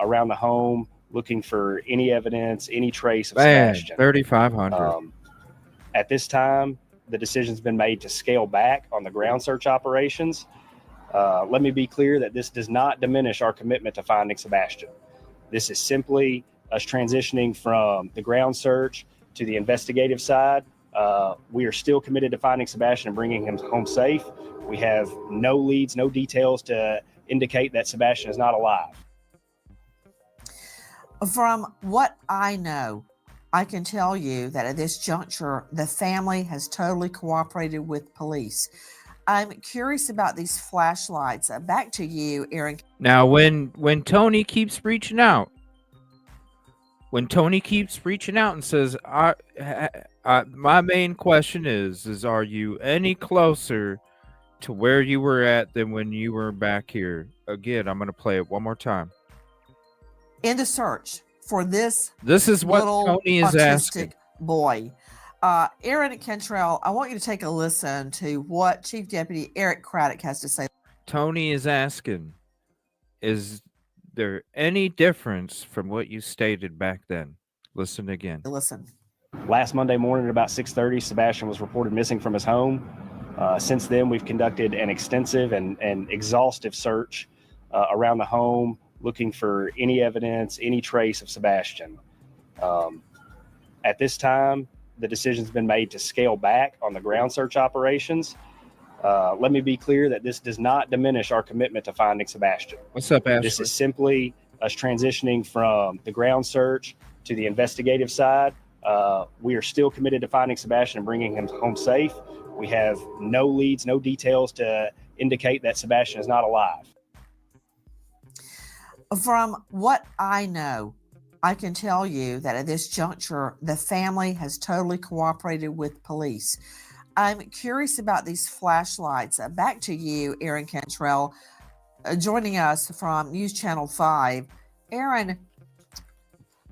around the home, looking for any evidence, any trace of Sebastian. 3,500. At this time, the decision's been made to scale back on the ground search operations. Let me be clear that this does not diminish our commitment to finding Sebastian. This is simply us transitioning from the ground search to the investigative side. We are still committed to finding Sebastian and bringing him home safe. We have no leads, no details to indicate that Sebastian is not alive. From what I know, I can tell you that at this juncture, the family has totally cooperated with police. I'm curious about these flashlights. Back to you, Aaron. Now, when Tony keeps reaching out, and says, my main question is are you any closer to where you were at than when you were back here? Again, I'm going to play it one more time. In the search for this is what little Tony is asking. Boy. Aaron Cantrell, I want you to take a listen to what Chief Deputy Eric Craddock has to say. Tony is asking, is there any difference from what you stated back then? Listen again. Listen. Last Monday morning at about 6:30, Sebastian was reported missing from his home. Since then, we've conducted an extensive and exhaustive search around the home, looking for any evidence, any trace of Sebastian. At this time, the decision's been made to scale back on the ground search operations. Let me be clear that this does not diminish our commitment to finding Sebastian. What's up, Ashley? This is simply us transitioning from the ground search to the investigative side. We are still committed to finding Sebastian and bringing him home safe. We have no leads, no details to indicate that Sebastian is not alive. From what I know, I can tell you that at this juncture, the family has totally cooperated with police. I'm curious about these flashlights. Back to you, Aaron Cantrell, joining us from News Channel 5. Aaron,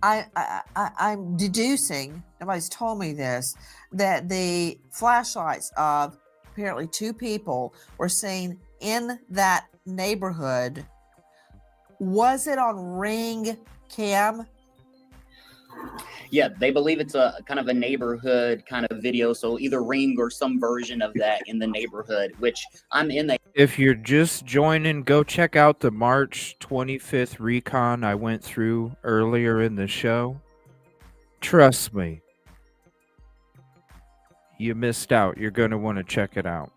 I'm deducing, nobody's told me this, that the flashlights of apparently two people were seen in that neighborhood. Was it on Ring Cam? Yeah, they believe it's a kind of a neighborhood kind of video. So either Ring or some version of that in the neighborhood, which I'm in the. If you're just joining, go check out the March 25th Recon I went through earlier in the show. Trust me, you missed out. You're going to want to check it out.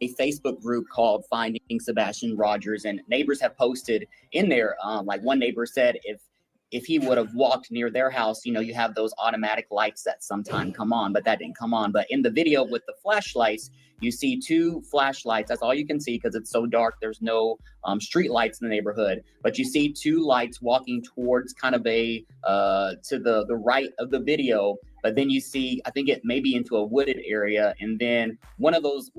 A Facebook group called Finding Sebastian Rogers, and neighbors have posted in there. Like one neighbor said, if he would have walked near their house, you know, you have those automatic lights that sometime come on, but that didn't come on. But in the video with the flashlights, you see two flashlights. That's all you can see because it's so dark. There's no street lights in the neighborhood, but you see two lights walking towards kind of a to the right of the video. But then you see, I think it may be into a wooded area, and then one of those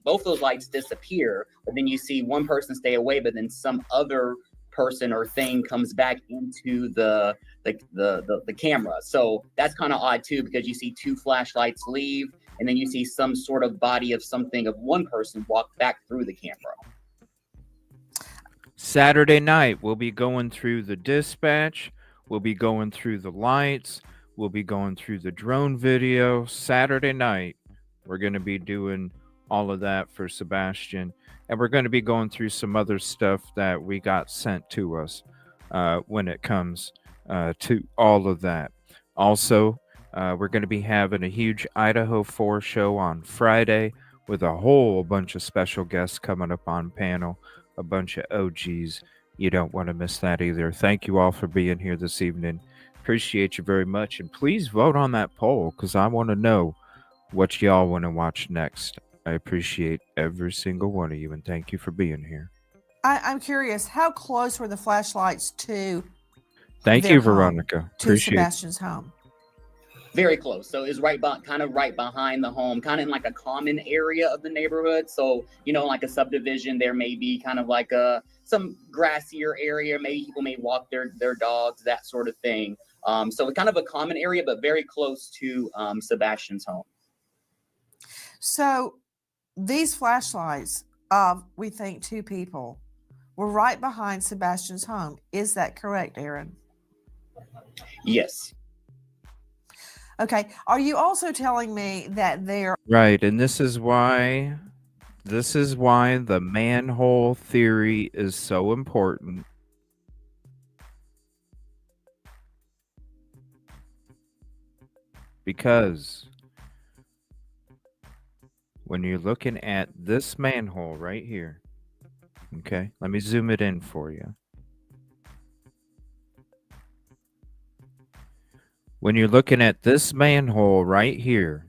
both those lights disappear. But then you see one person stay away, but then some other person or thing comes back into the camera. So that's kind of odd too, because you see two flashlights leave, and then you see some sort of body of something of one person walk back through the camera. Saturday night, we'll be going through the dispatch. We'll be going through the lights. We'll be going through the drone video. Saturday night, we're going to be doing all of that for Sebastian. And we're going to be going through some other stuff that we got sent to us when it comes to all of that. Also, we're going to be having a huge Idaho 4 show on Friday with a whole bunch of special guests coming up on panel, a bunch of OGs. You don't want to miss that either. Thank you all for being here this evening. Appreciate you very much. And please vote on that poll because I want to know what y'all want to watch next. I appreciate every single one of you, and thank you for being here. I'm curious, how close were the flashlights to Thank their you, home, Veronica. to Appreciate it. Sebastian's home? Very close. So it's kind of right behind the home, kind of in like a common area of the neighborhood. So, like a subdivision, there may be kind of like some grassier area. Maybe people may walk their dogs, that sort of thing. So it's kind of a common area, but very close to Sebastian's home. So these flashlights, we think 2 people, were right behind Sebastian's home. Is that correct, Aaron? Yes. Okay. Are you also telling me that they're Right, and this is why the manhole theory is so important. Because when you're looking at this manhole right here, okay, let me zoom it in for you. When you're looking at this manhole right here,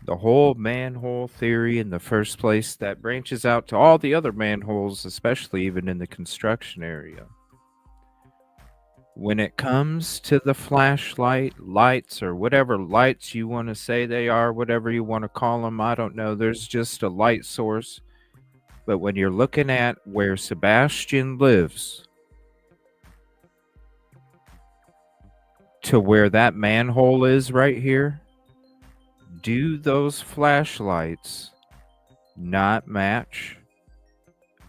the whole manhole theory in the first place that branches out to all the other manholes, especially even in the construction area. When it comes to the flashlight lights or whatever lights you want to say they are, whatever you want to call them, I don't know. There's just a light source. But when you're looking at where Sebastian lives to where that manhole is right here, do those flashlights not match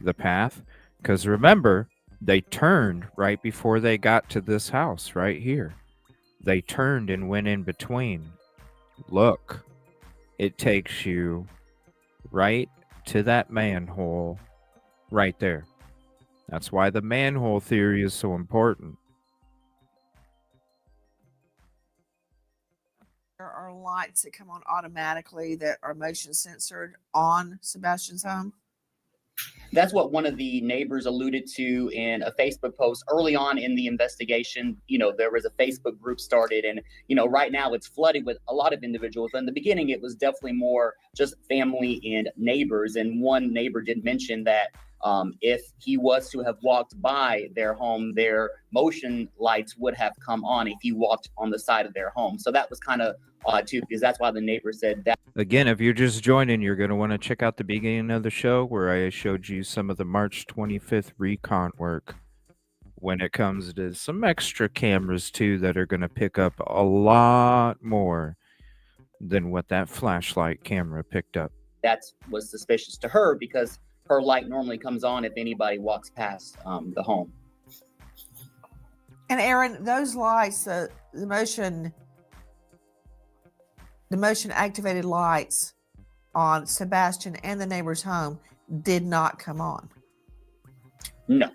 the path? Because remember, they turned right before they got to this house right here. They turned and went in between. Look, it takes you right to that manhole right there. That's why the manhole theory is so important. there are lights that come on automatically that are motion censored on Sebastian's home? That's what one of the neighbors alluded to in a Facebook post early on in the investigation. There was a Facebook group started, and right now it's flooded with a lot of individuals. In the beginning, it was definitely more just family and neighbors. And one neighbor did mention that if he was to have walked by their home, their motion lights would have come on if he walked on the side of their home. So that was kind of odd too, because that's why the neighbor said that. Again, if you're just joining, you're going to want to check out the beginning of the show where I showed you some of the March 25th Recon work when it comes to some extra cameras too that are going to pick up a lot more than what that flashlight camera picked up. That was suspicious to her because her light normally comes on if anybody walks past the home. And Aaron, those lights, the motion activated lights on Sebastian and the neighbor's home did not come on. No.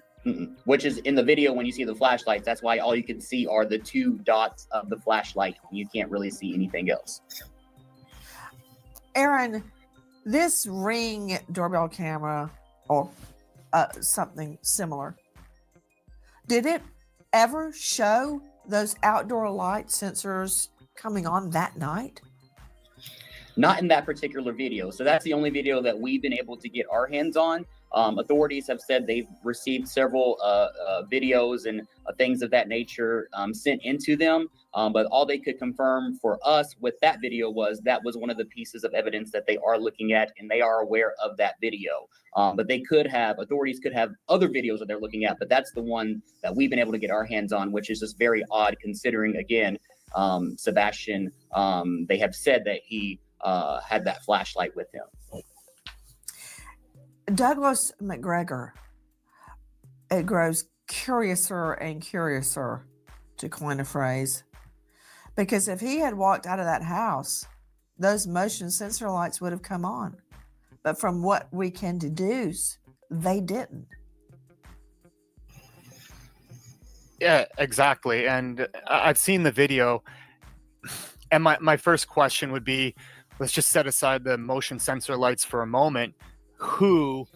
Which is in the video when you see the flashlights, that's why all you can see are the 2 dots of the flashlight. You can't really see anything else. Aaron, this Ring doorbell camera or something similar, did it ever show those outdoor light sensors coming on that night? Not in that particular video. So that's the only video that we've been able to get our hands on. Authorities have said they've received several videos and things of that nature sent into them. But all they could confirm for us with that video was that was one of the pieces of evidence that they are looking at, and they are aware of that video. But authorities could have other videos that they're looking at, but that's the one that we've been able to get our hands on, which is just very odd considering, again, Sebastian, they have said that he had that flashlight with him. Douglas McGregor, it grows curiouser and curiouser, to coin a phrase, because if he had walked out of that house, those motion sensor lights would have come on. But from what we can deduce, they didn't. Yeah, exactly. And I've seen the video. And my first question would be, let's just set aside the motion sensor lights for a moment. Who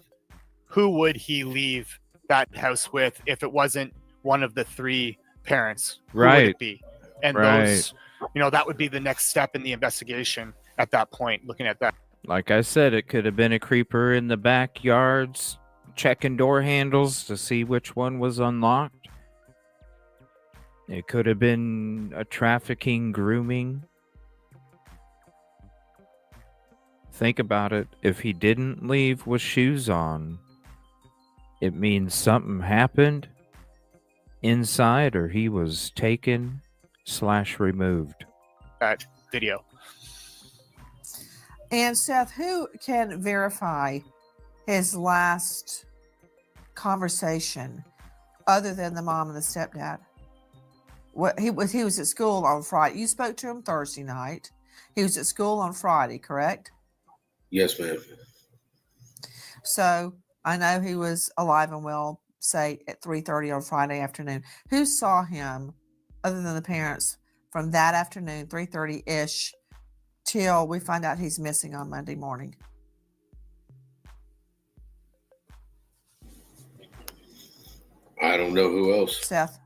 would he leave that house with if it wasn't one of the three parents? Who would Right. it be? And Right. those, that would be the next step in the investigation at that point, looking at that. Like I said, it could have been a creeper in the backyards checking door handles to see which one was unlocked. It could have been a trafficking grooming. Think about it. If he didn't leave with shoes on, it means something happened inside or he was taken/removed. That video. And Seth, who can verify his last conversation other than the mom and the stepdad? He was at school on Friday. You spoke to him Thursday night. He was at school on Friday, correct? Yes, ma'am. So I know he was alive and well, say at 3:30 on Friday afternoon. Who saw him other than the parents from that afternoon, 3:30-ish, till we find out he's missing on Monday morning? I don't know who else. Seth.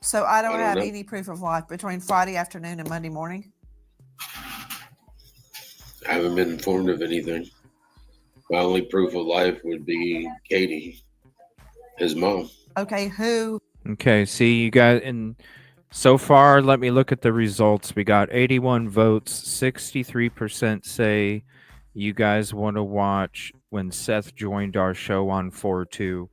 So I don't have know. any proof of life between Friday afternoon and Monday morning? I haven't been informed of anything. My only proof of life would be Katie, his mom. Okay, who? Okay, see, you got, and so far, let me look at the results. We got 81 votes. 63% say you guys want to watch when Seth joined our show on 4/2.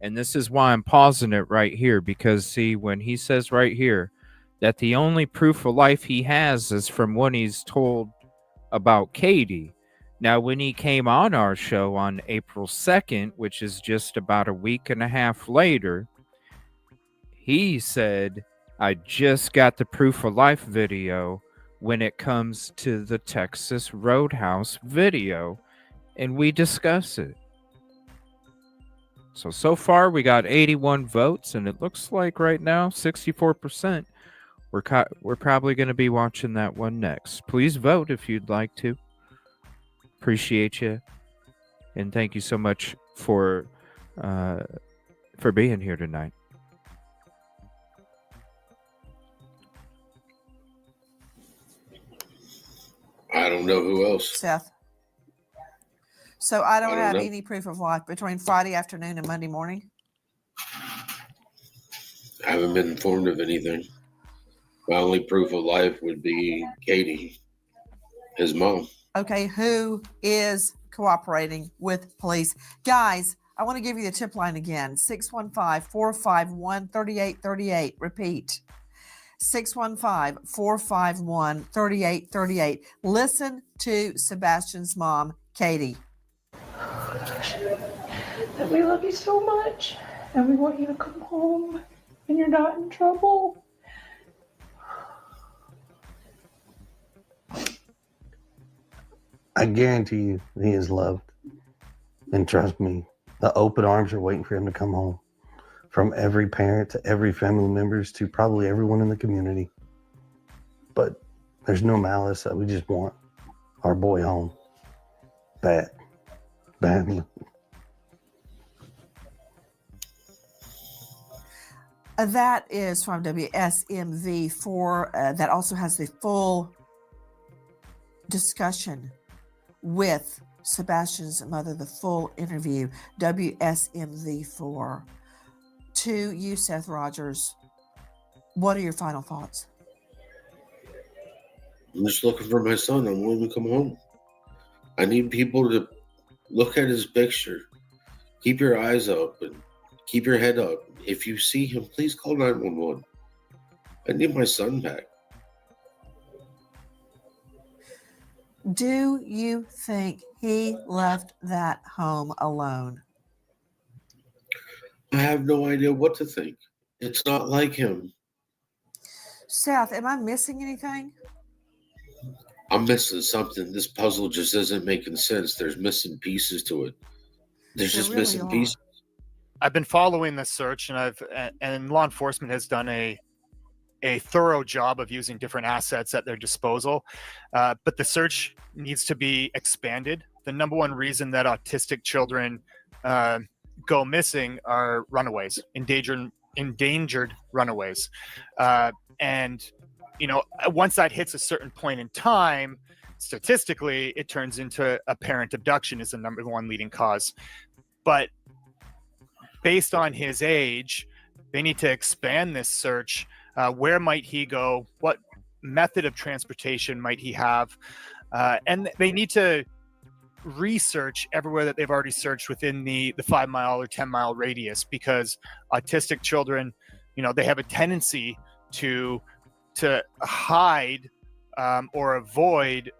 And this is why I'm pausing it right here, because see, when he says right here that the only proof of life he has is from when he's told about Katie. Now, when he came on our show on April 2nd, which is just about a week and a half later, he said, I just got the proof of life video when it comes to the Texas Roadhouse video, and we discuss it. So far we got 81 votes, and it looks like right now 64%. We're probably going to be watching that one next. Please vote if you'd like to. Appreciate you, and thank you so much for being here tonight. I don't know who else. Seth. So I don't have know. any proof of life between Friday afternoon and Monday morning? I haven't been informed of anything. My only proof of life would be Katie, his mom. Okay, who is cooperating with police? Guys, I want to give you the tip line again. 615-451-3838. Repeat. 615-451-3838. Listen to Sebastian's mom, Katie. That we love you so much and we want you to come home and you're not in trouble. I guarantee you he is loved. And trust me, the open arms are waiting for him to come home. From every parent to every family members to probably everyone in the community. But there's no malice. We just want our boy home. Badly. That is from WSMV4. That also has the full discussion with Sebastian's mother, the full interview. WSMV4. To you, Seth Rogers, what are your final thoughts? I'm just looking for my son. I want him to come home. I need people to look at his picture. Keep your eyes up and keep your head up. If you see him, please call 911. I need my son back. Do you think he left that home alone? I have no idea what to think. It's not like him. Seth, am I missing anything? I'm missing something. This puzzle just isn't making sense. There's missing pieces to it. There's There just really missing are. pieces. I've been following this search, and law enforcement has done a thorough job of using different assets at their disposal, but the search needs to be expanded. The number one reason that autistic children go missing are runaways, endangered runaways, and once that hits a certain point in time, statistically, it turns into a parent abduction is the number one leading cause. But based on his age, they need to expand this search. Where might he go? What method of transportation might he have? And they need to research everywhere that they've already searched within the 5 mile or 10 mile radius, because autistic children, they have a tendency to hide or avoid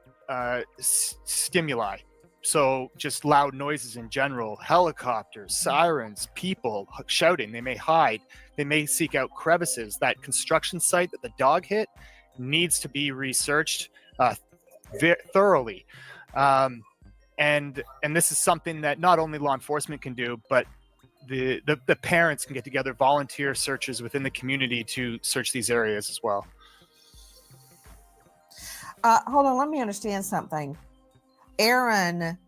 stimuli. So just loud noises in general, helicopters, sirens, people shouting, they may hide, they may seek out crevices. That construction site that the dog hit needs to be researched thoroughly. And this is something that not only law enforcement can do, but the parents can get together, volunteer searchers within the community to search these areas as well. Hold on, let me understand something. Aaron,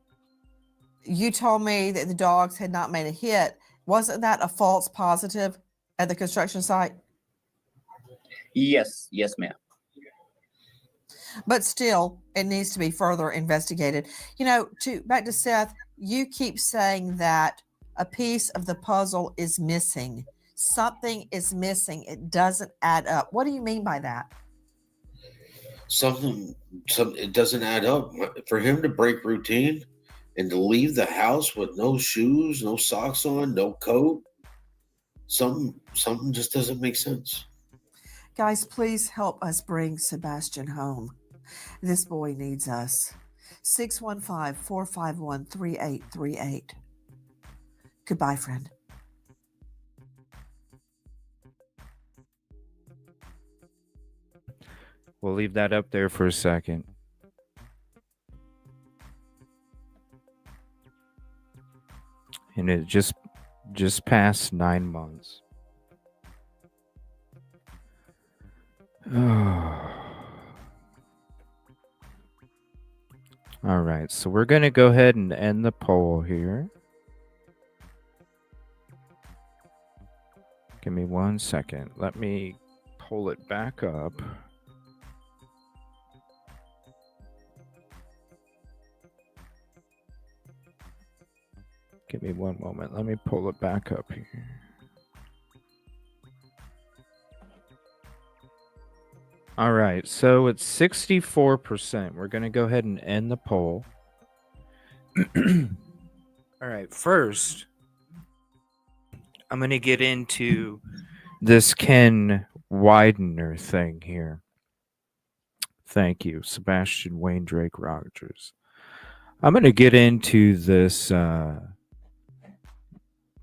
you told me that the dogs had not made a hit. Wasn't that a false positive at the construction site? Yes, ma'am. But still, it needs to be further investigated. Back to Seth, you keep saying that a piece of the puzzle is missing. Something is missing. It doesn't add up. What do you mean by that? Something it doesn't add up. For him to break routine and to leave the house with no shoes, no socks on, no coat, something just doesn't make sense. Guys, please help us bring Sebastian home. This boy needs us. 615-451-3838. Goodbye, friend. We'll leave that up there for a second. And it just passed 9 months. All right, so we're going to go ahead and end the poll here. Give me 1 second. Let me pull it back up. Give me one moment. Let me pull it back up here. All right, so it's 64%. We're going to go ahead and end the poll. All right, first, I'm going to get into this Ken Widener thing here. Thank you, Sebastian Wayne Drake Rogers. I'm going to get into this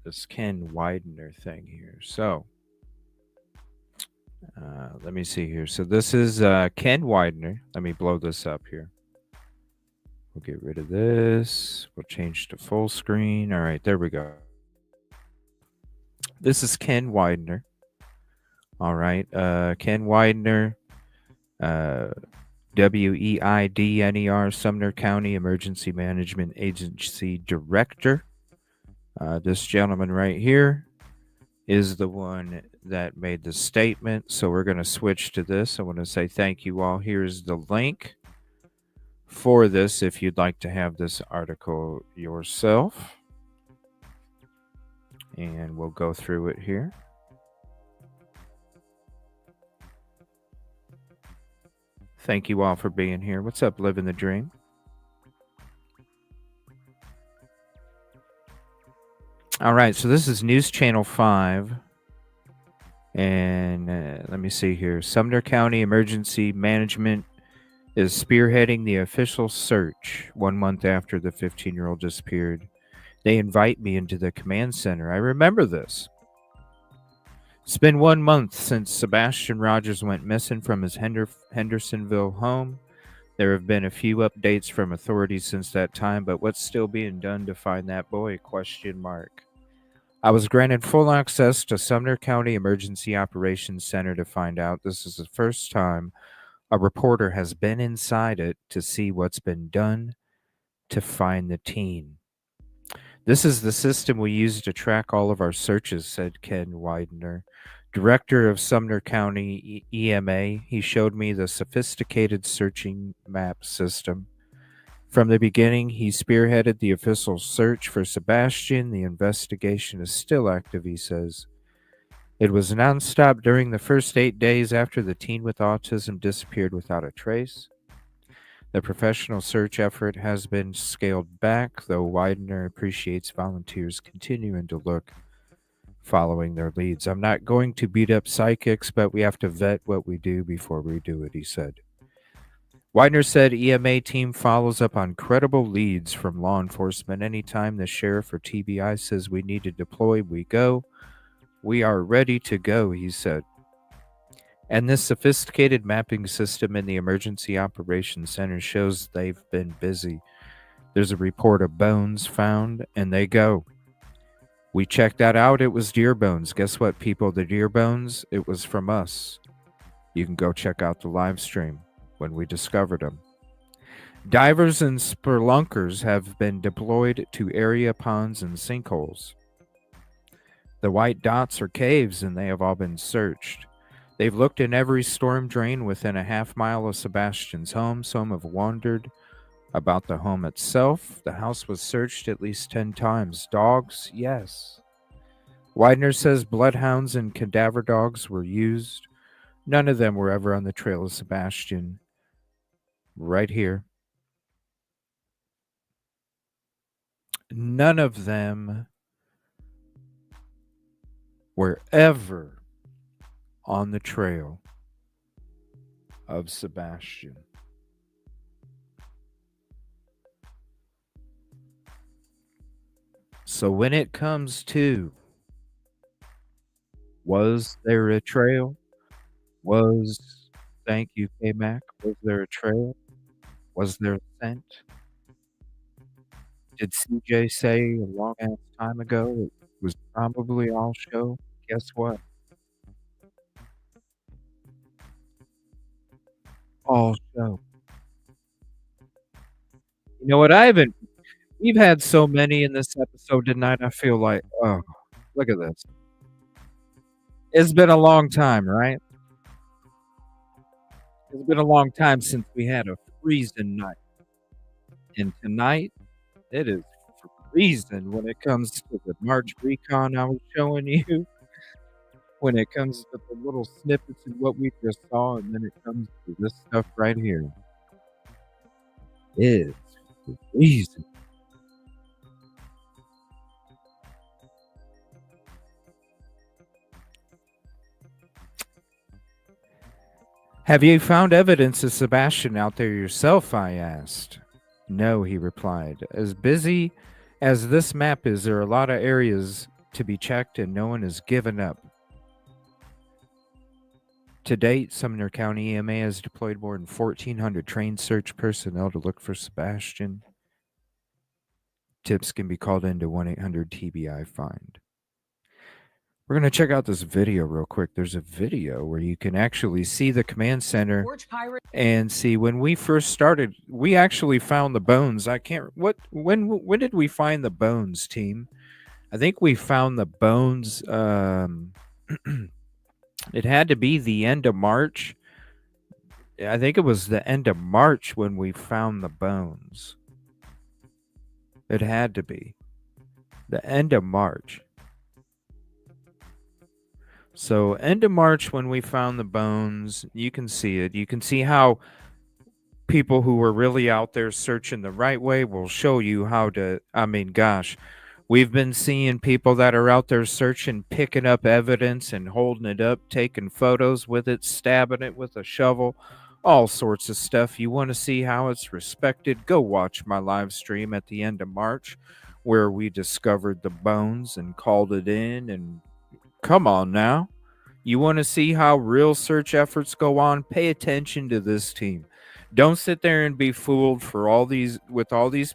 this Ken Widener thing here. So, let me see here. So this is Ken Widener. Let me blow this up here. We'll get rid of this. We'll change to full screen. All right, there we go. This is Ken Widener. All right, Ken Widener, WEIDNER, Sumner County Emergency Management Agency Director. This gentleman right here is the one that made the statement. So we're going to switch to this. I want to say thank you all. Here's the link for this if you'd like to have this article yourself. And we'll go through it here. Thank you all for being here. What's up, Living the Dream? All right, so this is News Channel 5. And let me see here. Sumner County Emergency Management is spearheading the official search 1 month after the 15-year-old disappeared. They invite me into the command center. I remember this. It's been 1 month since Sebastian Rogers went missing from his Hendersonville home. There have been a few updates from authorities since that time, but what's still being done to find that boy? Question mark. I was granted full access to Sumner County Emergency Operations Center to find out. This is the first time a reporter has been inside it to see what's been done to find the teen. This is the system we use to track all of our searches, said Ken Widener, director of Sumner County EMA. He showed me the sophisticated searching map system. From the beginning, he spearheaded the official search for Sebastian. The investigation is still active, he says. It was nonstop during the first 8 days after the teen with autism disappeared without a trace. The professional search effort has been scaled back, though Widener appreciates volunteers continuing to look, following their leads. I'm not going to beat up psychics, but we have to vet what we do before we do it, he said. Widener said EMA team follows up on credible leads from law enforcement. Anytime the sheriff or TBI says we need to deploy, we go. We are ready to go, he said. And this sophisticated mapping system in the Emergency Operations Center shows they've been busy. There's a report of bones found, and they go. We checked that out. It was deer bones. Guess what, people? The deer bones, it was from us. You can go check out the live stream when we discovered them. Divers and spelunkers have been deployed to area ponds and sinkholes. The white dots are caves, and they have all been searched. They've looked in every storm drain within a half-mile of Sebastian's home. Some have wondered about the home itself. The house was searched at least 10 times. Dogs? Yes. Widener says bloodhounds and cadaver dogs were used. None of them were ever on the trail of Sebastian. Right here. None of them were ever on the trail of Sebastian. So when it comes to, was there a trail? Thank you, K-Mac. Was there a trail? Was there a scent? Did CJ say a long ass time ago it was probably all show? Guess what? All show. You know what? We've had so many in this episode tonight. I feel like, oh, look at this. It's been a long time, right? It's been a long time since we had a freezing night. And tonight, it is freezing when it comes to the March Recon I was showing you. When it comes to the little snippets of what we just saw, and then it comes to this stuff right here. It's freezing. Have you found evidence of Sebastian out there yourself? I asked. No, he replied. As busy as this map is, there are a lot of areas to be checked, and no one has given up. To date, Sumner County EMA has deployed more than 1,400 trained search personnel to look for Sebastian. Tips can be called into 1-800-TBI-FIND. We're going to check out this video real quick. There's a video where you can actually see the command center and see when we first started, we actually found the bones. When did we find the bones, team? I think we found the bones, it had to be the end of March. I think it was the end of March when we found the bones. It had to be the end of March. So end of March when we found the bones, you can see it. You can see how people who were really out there searching the right way will show you how to, gosh, we've been seeing people that are out there searching, picking up evidence and holding it up, taking photos with it, stabbing it with a shovel, all sorts of stuff. You want to see how it's respected? Go watch my live stream at the end of March where we discovered the bones and called it in. And come on now. You want to see how real search efforts go on? Pay attention to this team. Don't sit there and be fooled for all these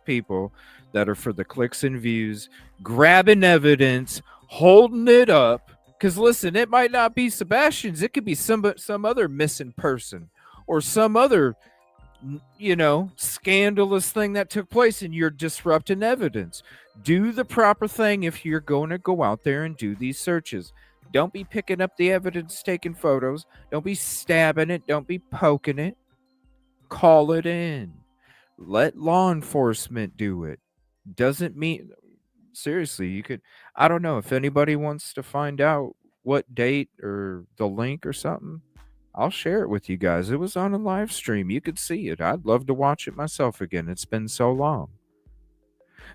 people that are for the clicks and views, grabbing evidence, holding it up. Because listen, it might not be Sebastian's. It could be some other missing person or some other, scandalous thing that took place, and you're disrupting evidence. Do the proper thing if you're going to go out there and do these searches. Don't be picking up the evidence, taking photos. Don't be stabbing it. Don't be poking it. Call it in. Let law enforcement do it. Doesn't mean, seriously, you could, I don't know if anybody wants to find out what date or the link or something. I'll share it with you guys. It was on a live stream. You could see it. I'd love to watch it myself again. It's been so long.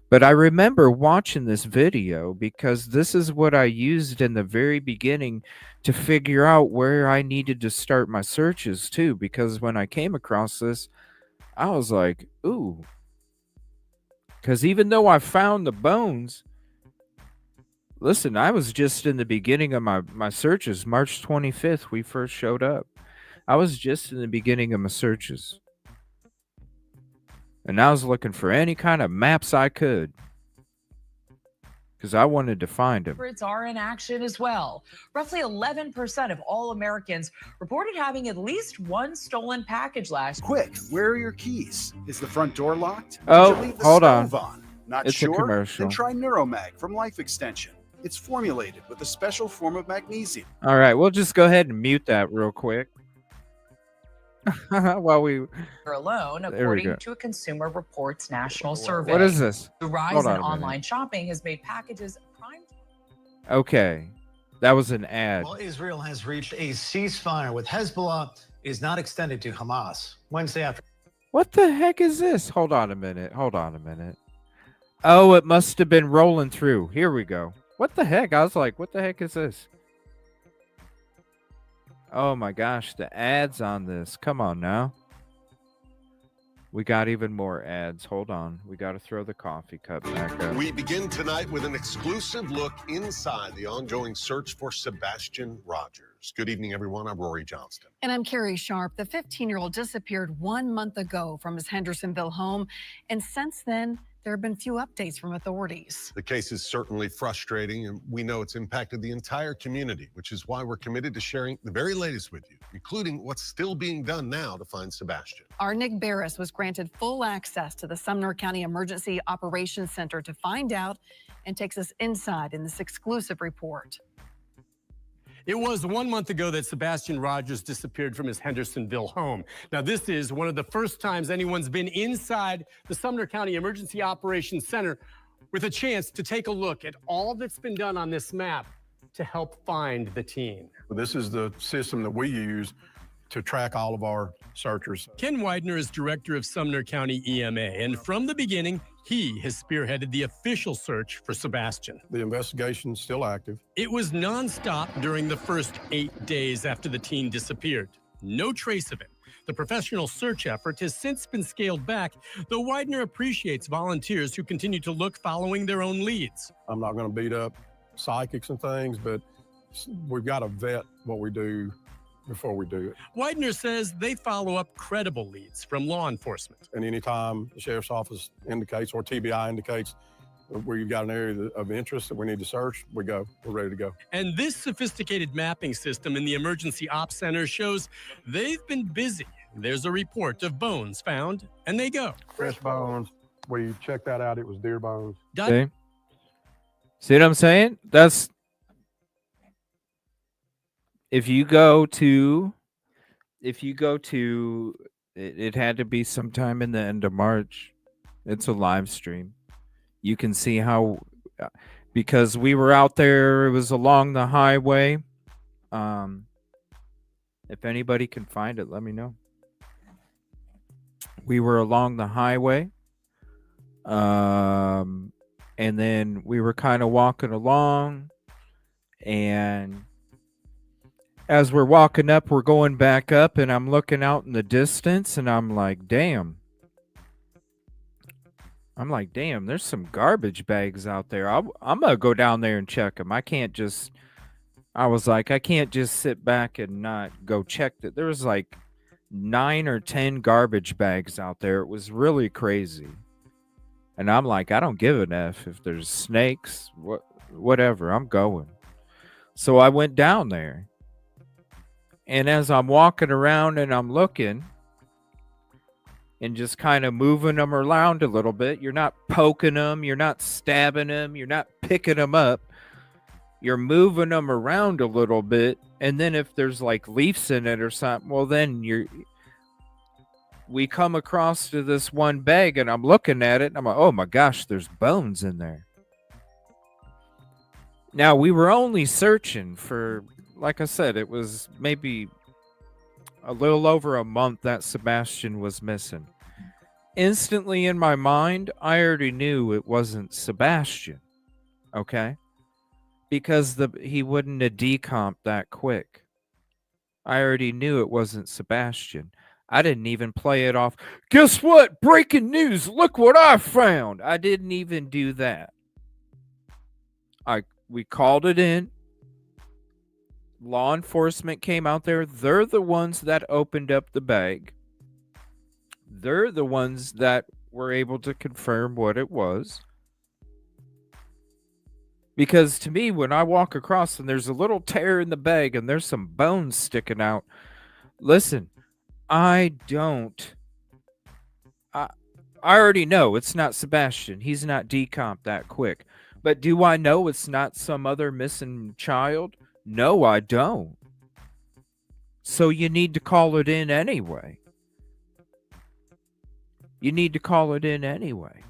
But I remember watching this video because this is what I used in the very beginning to figure out where I needed to start my searches too. Because when I came across this, I was like, ooh. Because even though I found the bones, listen, I was just in the beginning of my searches. March 25th, we first showed up. I was just in the beginning of my searches. And I was looking for any kind of maps I could. Because I wanted to find them. Culprits are in action as well. Roughly 11% of all Americans reported having at least one stolen package last year. Quick, where are your keys? Is the front door locked? Oh, Did you leave the hold stove on. Not It's sure? a commercial. Then try Neuromag from Life Extension. It's formulated with a special form of magnesium. All right, we'll just go ahead and mute that real quick. While we alone, There we according go. to a Consumer Reports national survey. What is this? The rise Hold in on a minute. online shopping has made packages prime. Okay, that was an ad. Well, Israel has reached a ceasefire with Hezbollah is not extended to Hamas. Wednesday after. What the heck is this? Hold on a minute. Oh, it must have been rolling through. Here we go. What the heck? I was like, what the heck is this? Oh my gosh, the ads on this. Come on now. We got even more ads. Hold on. We got to throw the coffee cup back up. We begin tonight with an exclusive look inside the ongoing search for Sebastian Rogers. Good evening, everyone. I'm Rory Johnston. And I'm Carrie Sharp. The 15-year-old disappeared 1 month ago from his Hendersonville home. And since then, there have been few updates from authorities. The case is certainly frustrating, and we know it's impacted the entire community, which is why we're committed to sharing the very latest with you, including what's still being done now to find Sebastian. Our Nick Barris was granted full access to the Sumner County Emergency Operations Center to find out and takes us inside in this exclusive report. It was 1 month ago that Sebastian Rogers disappeared from his Hendersonville home. Now, this is one of the first times anyone's been inside the Sumner County Emergency Operations Center with a chance to take a look at all that's been done on this map to help find the teen. This is the system that we use to track all of our searchers. Ken Widener is director of Sumner County EMA, and from the beginning, he has spearheaded the official search for Sebastian. The investigation's still active. It was nonstop during the first 8 days after the teen disappeared. No trace of him. The professional search effort has since been scaled back, though Widener appreciates volunteers who continue to look following their own leads. I'm not going to beat up psychics and things, but we've got to vet what we do before we do it. Widener says they follow up credible leads from law enforcement. And anytime the sheriff's office indicates or TBI indicates we've got an area of interest that we need to search, we go. We're ready to go. And this sophisticated mapping system in the Emergency Ops Center shows they've been busy. There's a report of bones found, and they go. Fresh bones. We checked that out. It was deer bones. Okay. See what I'm saying? That's if you go to it had to be sometime in the end of March. It's a live stream. You can see how, because we were out there, it was along the highway. If anybody can find it, let me know. We were along the highway. And then we were kind of walking along, and as we're walking up, we're going back up, and I'm looking out in the distance, and I'm like, damn, there's some garbage bags out there. I'm going to go down there and check them. I can't just sit back and not go check that. There was like 9 or 10 garbage bags out there. It was really crazy. And I'm like, I don't give an F if there's snakes, whatever, I'm going. So I went down there. And as I'm walking around and I'm looking and just kind of moving them around a little bit, you're not poking them, you're not stabbing them, you're not picking them up. You're moving them around a little bit. And then if there's like leaves in it or something, well, then we come across to this one bag and I'm looking at it and I'm like, oh my gosh, there's bones in there. Now, we were only searching for, like I said, it was maybe a little over a month that Sebastian was missing. Instantly in my mind, I already knew it wasn't Sebastian. Okay? Because he wouldn't have decomped that quick. I already knew it wasn't Sebastian. I didn't even play it off. Guess what? Breaking news. Look what I found. I didn't even do that. We called it in. Law enforcement came out there. They're the ones that opened up the bag. They're the ones that were able to confirm what it was. Because to me, when I walk across and there's a little tear in the bag and there's some bones sticking out, listen, I already know it's not Sebastian. He's not decomped that quick. But do I know it's not some other missing child? No, I don't. So you need to call it in anyway. You need to call it in anyway.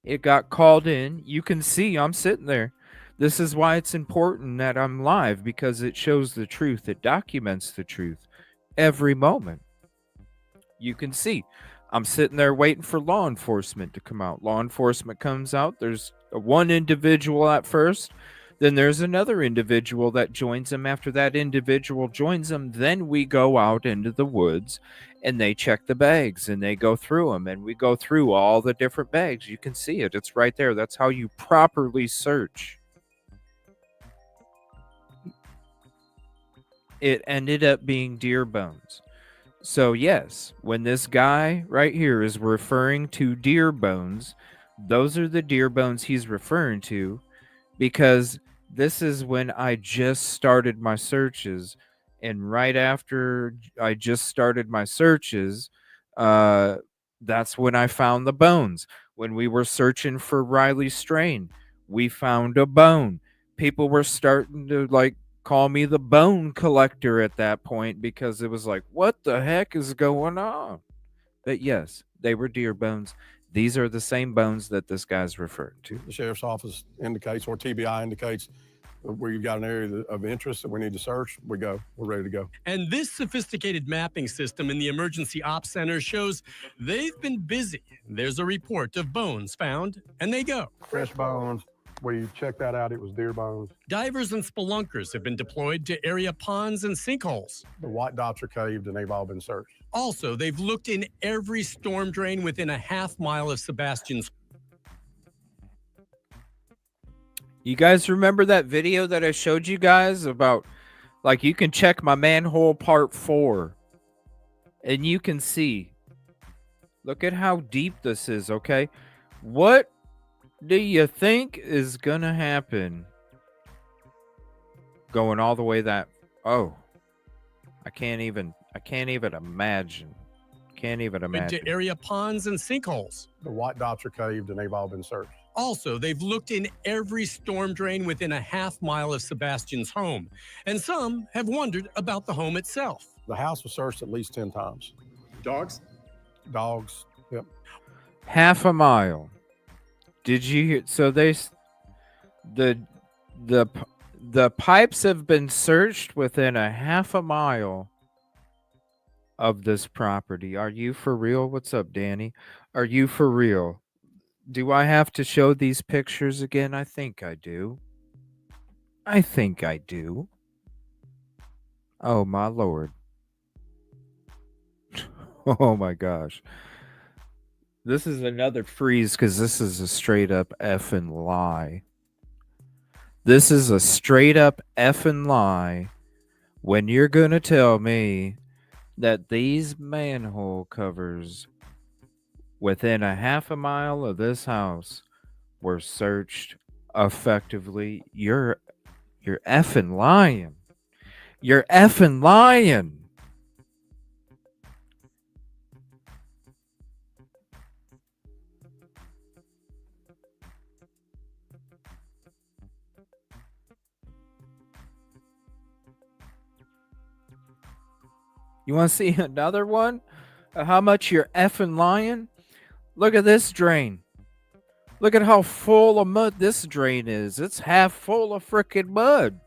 It got called in. You can see I'm sitting there. This is why it's important that I'm live, because it shows the truth. It documents the truth every moment. You can see I'm sitting there waiting for law enforcement to come out. Law enforcement comes out. There's one individual at first. Then there's another individual that joins them. After that individual joins them, then we go out into the woods and they check the bags and they go through them. And we go through all the different bags. You can see it. It's right there. That's how you properly search. It ended up being deer bones. So yes, when this guy right here is referring to deer bones, those are the deer bones he's referring to, because this is when I just started my searches. And right after I just started my searches, that's when I found the bones. When we were searching for Riley Strain, we found a bone. People were starting to call me the bone collector at that point, because it was like, what the heck is going on? But yes, they were deer bones. These are the same bones that this guy's referring to. The sheriff's office indicates, or TBI indicates, where you've got an area of interest that we need to search, we're ready to go. And this sophisticated mapping system in the emergency ops center shows they've been busy. There's a report of bones found, and they go. Fresh bones. We checked that out. It was deer bones. Divers and spelunkers have been deployed to area ponds and sinkholes. The white dots are caved, and they've all been searched. Also, they've looked in every storm drain within a half-mile of Sebastian's. You guys remember that video that I showed you guys about, you can check my manhole part 4, and you can see. Look at how deep this is, okay? What do you think is gonna happen going all the way that? Oh, I can't even imagine. Can't even imagine. Into area ponds and sinkholes. The white dots are caved, and they've all been searched. Also, they've looked in every storm drain within a half-mile of Sebastian's home, and some have wondered about the home itself. The house was searched at least 10 times. Dogs? Dogs, yep. Half a mile. Did you hear? So the pipes have been searched within a half a mile of this property. Are you for real? What's up, Danny? Are you for real? Do I have to show these pictures again? I think I do. Oh, my Lord. Oh, my gosh. This is another freeze, because this is a straight up effing lie. This is a straight up effing lie when you're going to tell me that these manhole covers within a half a mile of this house were searched effectively. You're effing lying. You're effing lying. You want to see another one of how much you're effing lying? Look at this drain. Look at how full of mud this drain is. It's half full of frickin' mud.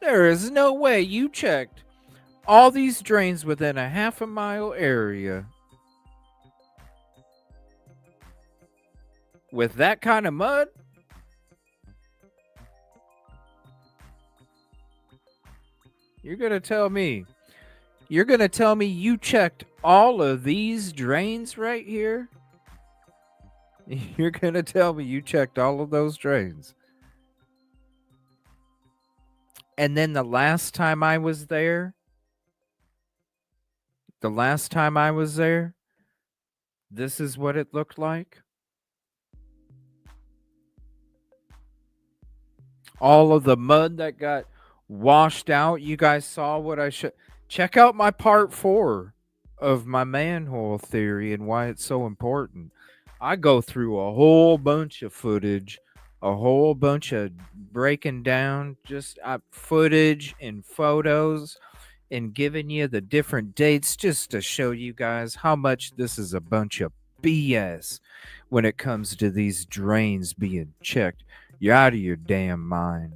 There is no way you checked all these drains within a half a mile area with that kind of mud. You're going to tell me you checked all of these drains right here? You're going to tell me you checked all of those drains? And then the last time I was there, this is what it looked like. All of the mud that got washed out. You guys saw what I should. Check out my part 4 of my manhole theory and why it's so important. I go through a whole bunch of footage, a whole bunch of breaking down just footage and photos and giving you the different dates just to show you guys how much this is a bunch of BS when it comes to these drains being checked. You're out of your damn mind.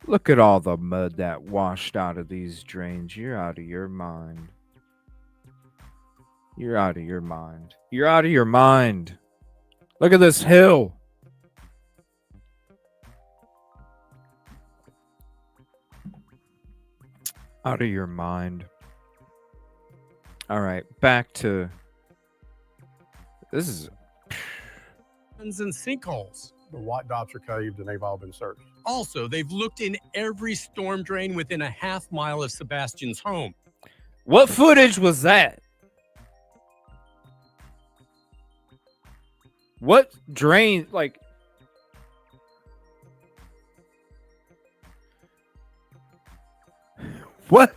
Look at all the mud that washed out of these drains. You're out of your mind. You're out of your mind. You're out of your mind. Look at this hill. Out of your mind. All right, back to this is And sinkholes. The white dots are caved and they've all been searched. Also, they've looked in every storm drain within a half mile of Sebastian's home. What footage was that? What drain, like, what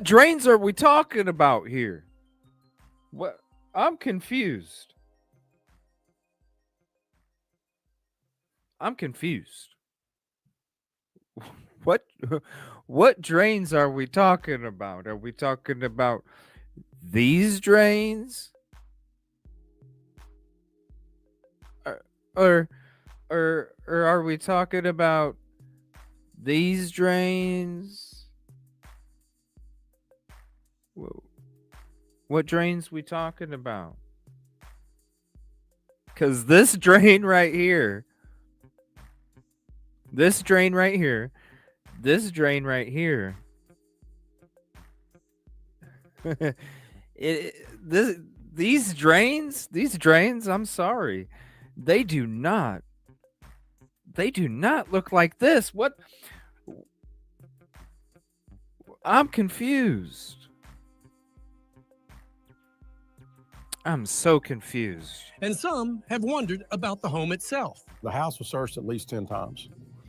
drains are we talking about here? What? I'm confused. I'm confused. What drains are we talking about? Are we talking about these drains? Or are we talking about these drains? What drains we talking about? Because this drain right here, this drain right here, these drains, I'm sorry. They do not look like this. What? I'm confused. I'm so confused. And some have wondered about the home itself. The house was searched at least 10 times.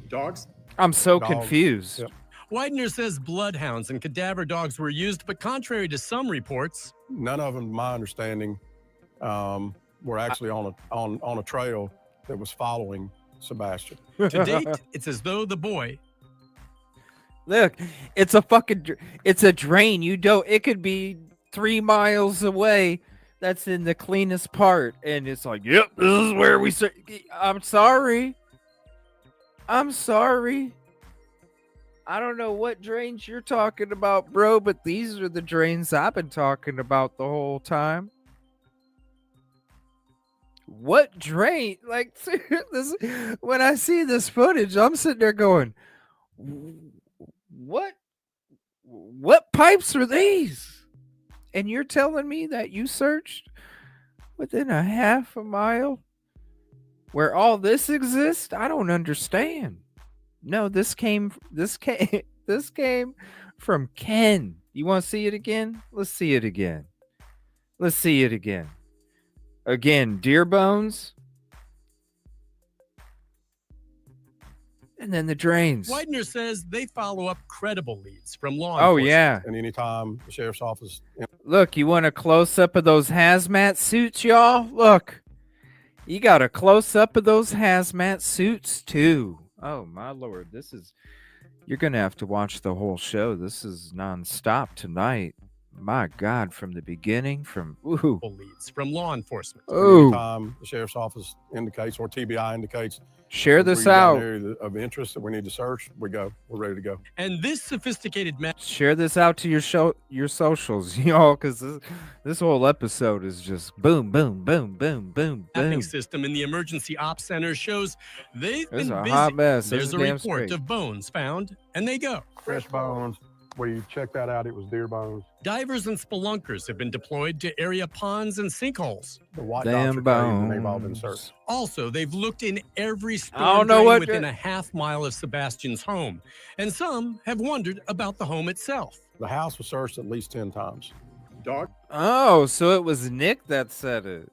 Dogs? I'm so Dogs. confused. Yep. Widener says bloodhounds and cadaver dogs were used, but contrary to some reports, None of them, to my understanding, were actually on a trail that was following Sebastian. to date, it's as though the boy Look, it's a drain. It could be 3 miles away. That's in the cleanest part. And it's like, yep, this is where we start. I'm sorry. I don't know what drains you're talking about, bro, but these are the drains I've been talking about the whole time. What drain? Like, when I see this footage, I'm sitting there going, what pipes are these? And you're telling me that you searched within a half a mile where all this exists? I don't understand. No, this came this came from Ken. You want to see it again? Let's see it again. Let's see it again. Again, deer bones. And then the drains. Widener says they follow up credible leads from law Oh, enforcement. yeah. And anytime the sheriff's office. Look, you want a close up of those hazmat suits, y'all? Look. You got a close up of those hazmat suits, too. Oh, my Lord. You're going to have to watch the whole show. This is nonstop tonight. My God, from the beginning, leads from law enforcement. Anytime the sheriff's office indicates or TBI indicates. Share this we've got out. an area of interest that we need to search. We're ready to go. And this sophisticated man. Share this out to your socials, y'all, because this whole episode is just boom, boom, boom, boom, boom, mapping boom. system in the emergency ops center shows they've This is been a busy. hot mess. This There's is a damn report straight. of bones found, and they go. Fresh bones. We checked that out. It was deer bones. Divers and spelunkers have been deployed to area ponds and sinkholes. The white Damn dots are caved and they've all been bones. searched. Also, they've looked in every I storm don't know drain what within the- a half mile of Sebastian's home, and some have wondered about the home itself. The house was searched at least 10 times. Dog. Oh, so it was Nick that said it.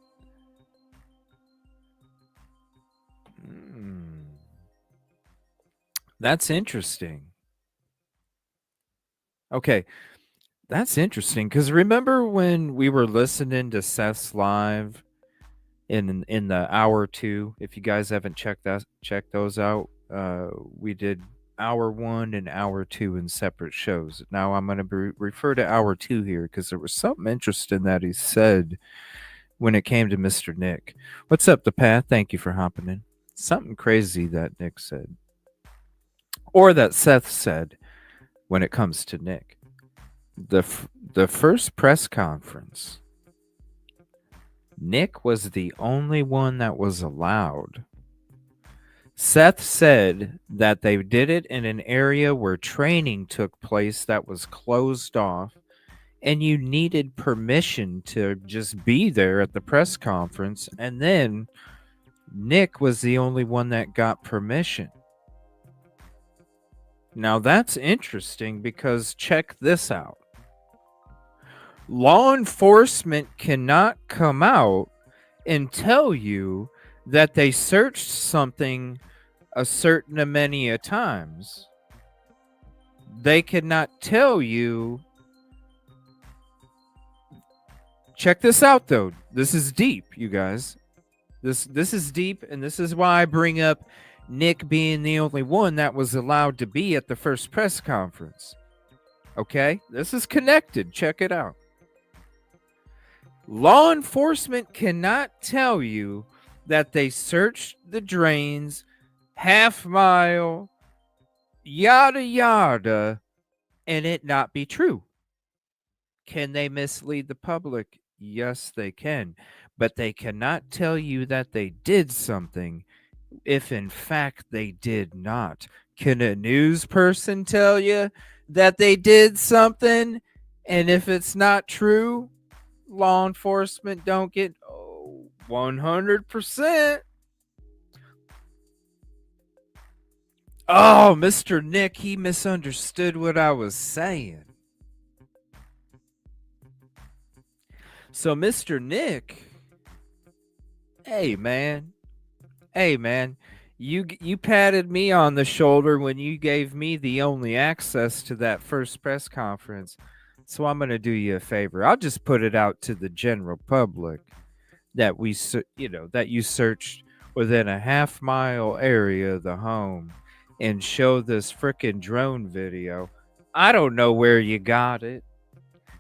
That's interesting. Okay, that's interesting because remember when we were listening to Seth's live in the hour 2? If you guys haven't checked those out, we did hour 1 and hour 2 in separate shows. Now I'm going to refer to hour 2 here because there was something interesting that he said when it came to Mr. Nick. What's up, The Path? Thank you for hopping in. Something crazy that Nick said, or that Seth said when it comes to Nick. The first press conference, Nick was the only one that was allowed. Seth said that they did it in an area where training took place that was closed off, and you needed permission to just be there at the press conference, and then Nick was the only one that got permission. Now that's interesting because check this out. Law enforcement cannot come out and tell you that they searched something a certain many a times. They cannot tell you. Check this out though. This is deep, you guys. This is deep, and this is why I bring up Nick being the only one that was allowed to be at the first press conference. Okay? This is connected. Check it out. Law enforcement cannot tell you that they searched the drains, half mile, yada yada, and it not be true. Can they mislead the public? Yes, they can. But they cannot tell you that they did something if in fact they did not. Can a news person tell you that they did something and if it's not true, law enforcement don't get 100%? Oh, Mr. Nick, he misunderstood what I was saying. So, Mr. Nick, hey man, you patted me on the shoulder when you gave me the only access to that first press conference. So I'm going to do you a favor. I'll just put it out to the general public that that you searched within a half mile area of the home and show this frickin' drone video. I don't know where you got it,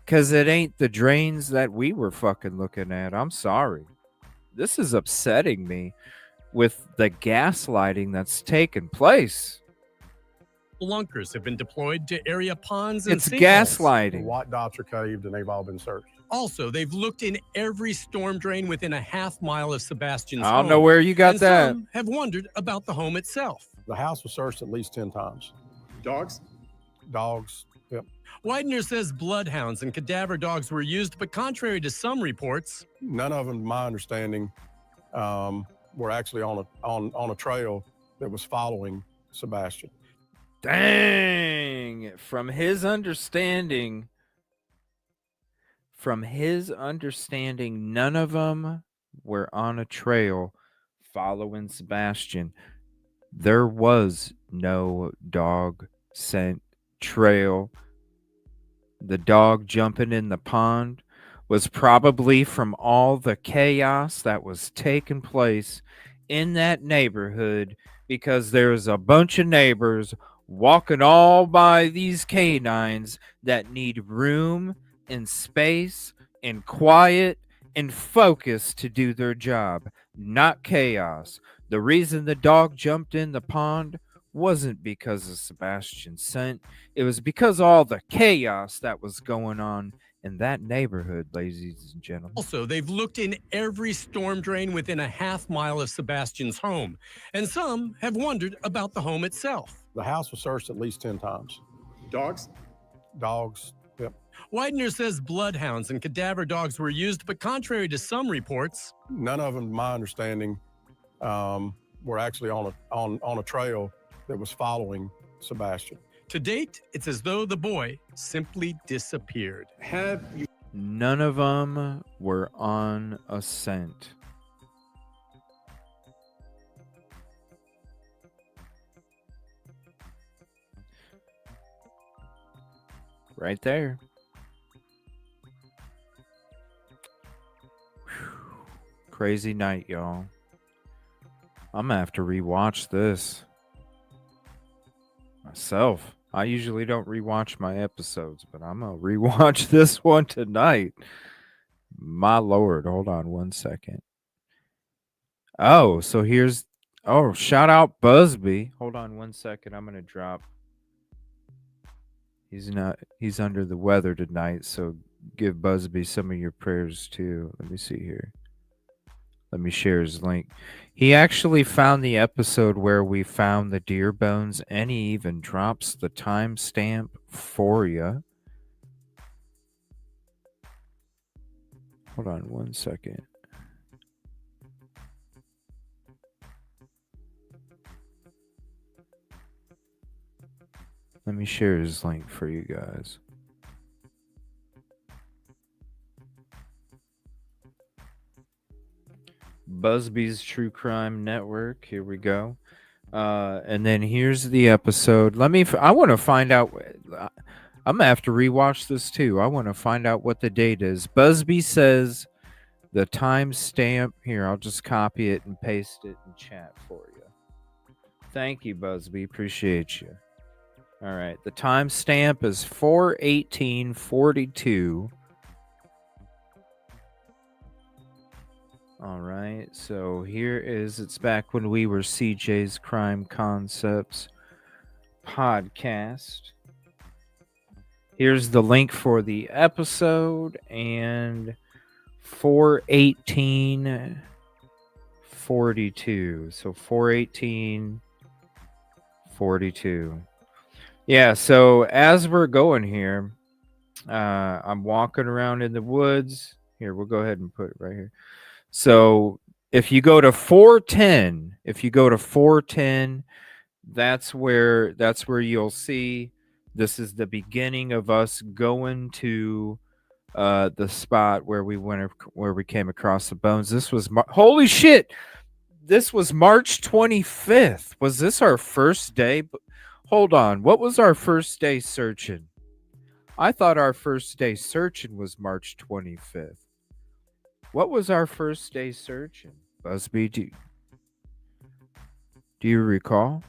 because it ain't the drains that we were fucking looking at. I'm sorry. This is upsetting me with the gaslighting that's taken place. Spelunkers have been deployed to area ponds and It's sinkholes. gaslighting. The white dots are caved and they've all been searched. Also, they've looked in every storm drain within a half mile of Sebastian's I don't home, know where you got and that. Some have wondered about the home itself. The house was searched at least 10 times. Dogs? Dogs. Yep. Widener says bloodhounds and cadaver dogs were used, but contrary to some reports, None of them, my understanding, were actually on a trail that was following Sebastian. Dang! From his understanding, none of them were on a trail following Sebastian. There was no dog scent trail. The dog jumping in the pond was probably from all the chaos that was taking place in that neighborhood, because there's a bunch of neighbors walking all by these canines that need room and space and quiet and focus to do their job, not chaos. The reason the dog jumped in the pond wasn't because of Sebastian's scent. It was because of all the chaos that was going on in that neighborhood, ladies and gentlemen. also they've looked in every storm drain within a half-mile of Sebastian's home, and some have wondered about the home itself. The house was searched at least 10 times. Dogs? Dogs, yep. Widener says bloodhounds and cadaver dogs were used, but contrary to some reports, None of them, my understanding, were actually on a trail that was following Sebastian. to date, it's as though the boy simply disappeared. None of them were on a scent. Right there. Whew. Crazy night, y'all. I'm gonna have to rewatch this myself. I usually don't rewatch my episodes, but I'm gonna rewatch this one tonight. My lord, hold on one second. Oh, so here's shout out Busby. Hold on one second. I'm gonna drop. He's under the weather tonight, so give Busby some of your prayers too. Let me see here. Let me share his link. He actually found the episode where we found the deer bones, and he even drops the timestamp for you. Hold on one second. Let me share his link for you guys. Busby's True Crime Network. Here we go. And then here's the episode. I want to find out. I'm going to have to rewatch this too. I want to find out what the date is. Busby says the timestamp. Here, I'll just copy it and paste it in chat for you. Thank you, Busby. Appreciate you. All right. The timestamp is 4/18/42. All right, so here it's back when we were CJ's Crime Concepts podcast. Here's the link for the episode, and 4/18/42. So 4/18/42. Yeah, so as we're going here, I'm walking around in the woods. Here, we'll go ahead and put it right here. So if you go to 410, that's where you'll see this is the beginning of us going to the spot where we came across the bones. This was holy shit. This was March 25th. Was this our first day? Hold on. What was our first day searching? I thought our first day searching was March 25th. What was our first day searching? Busby, do you recall?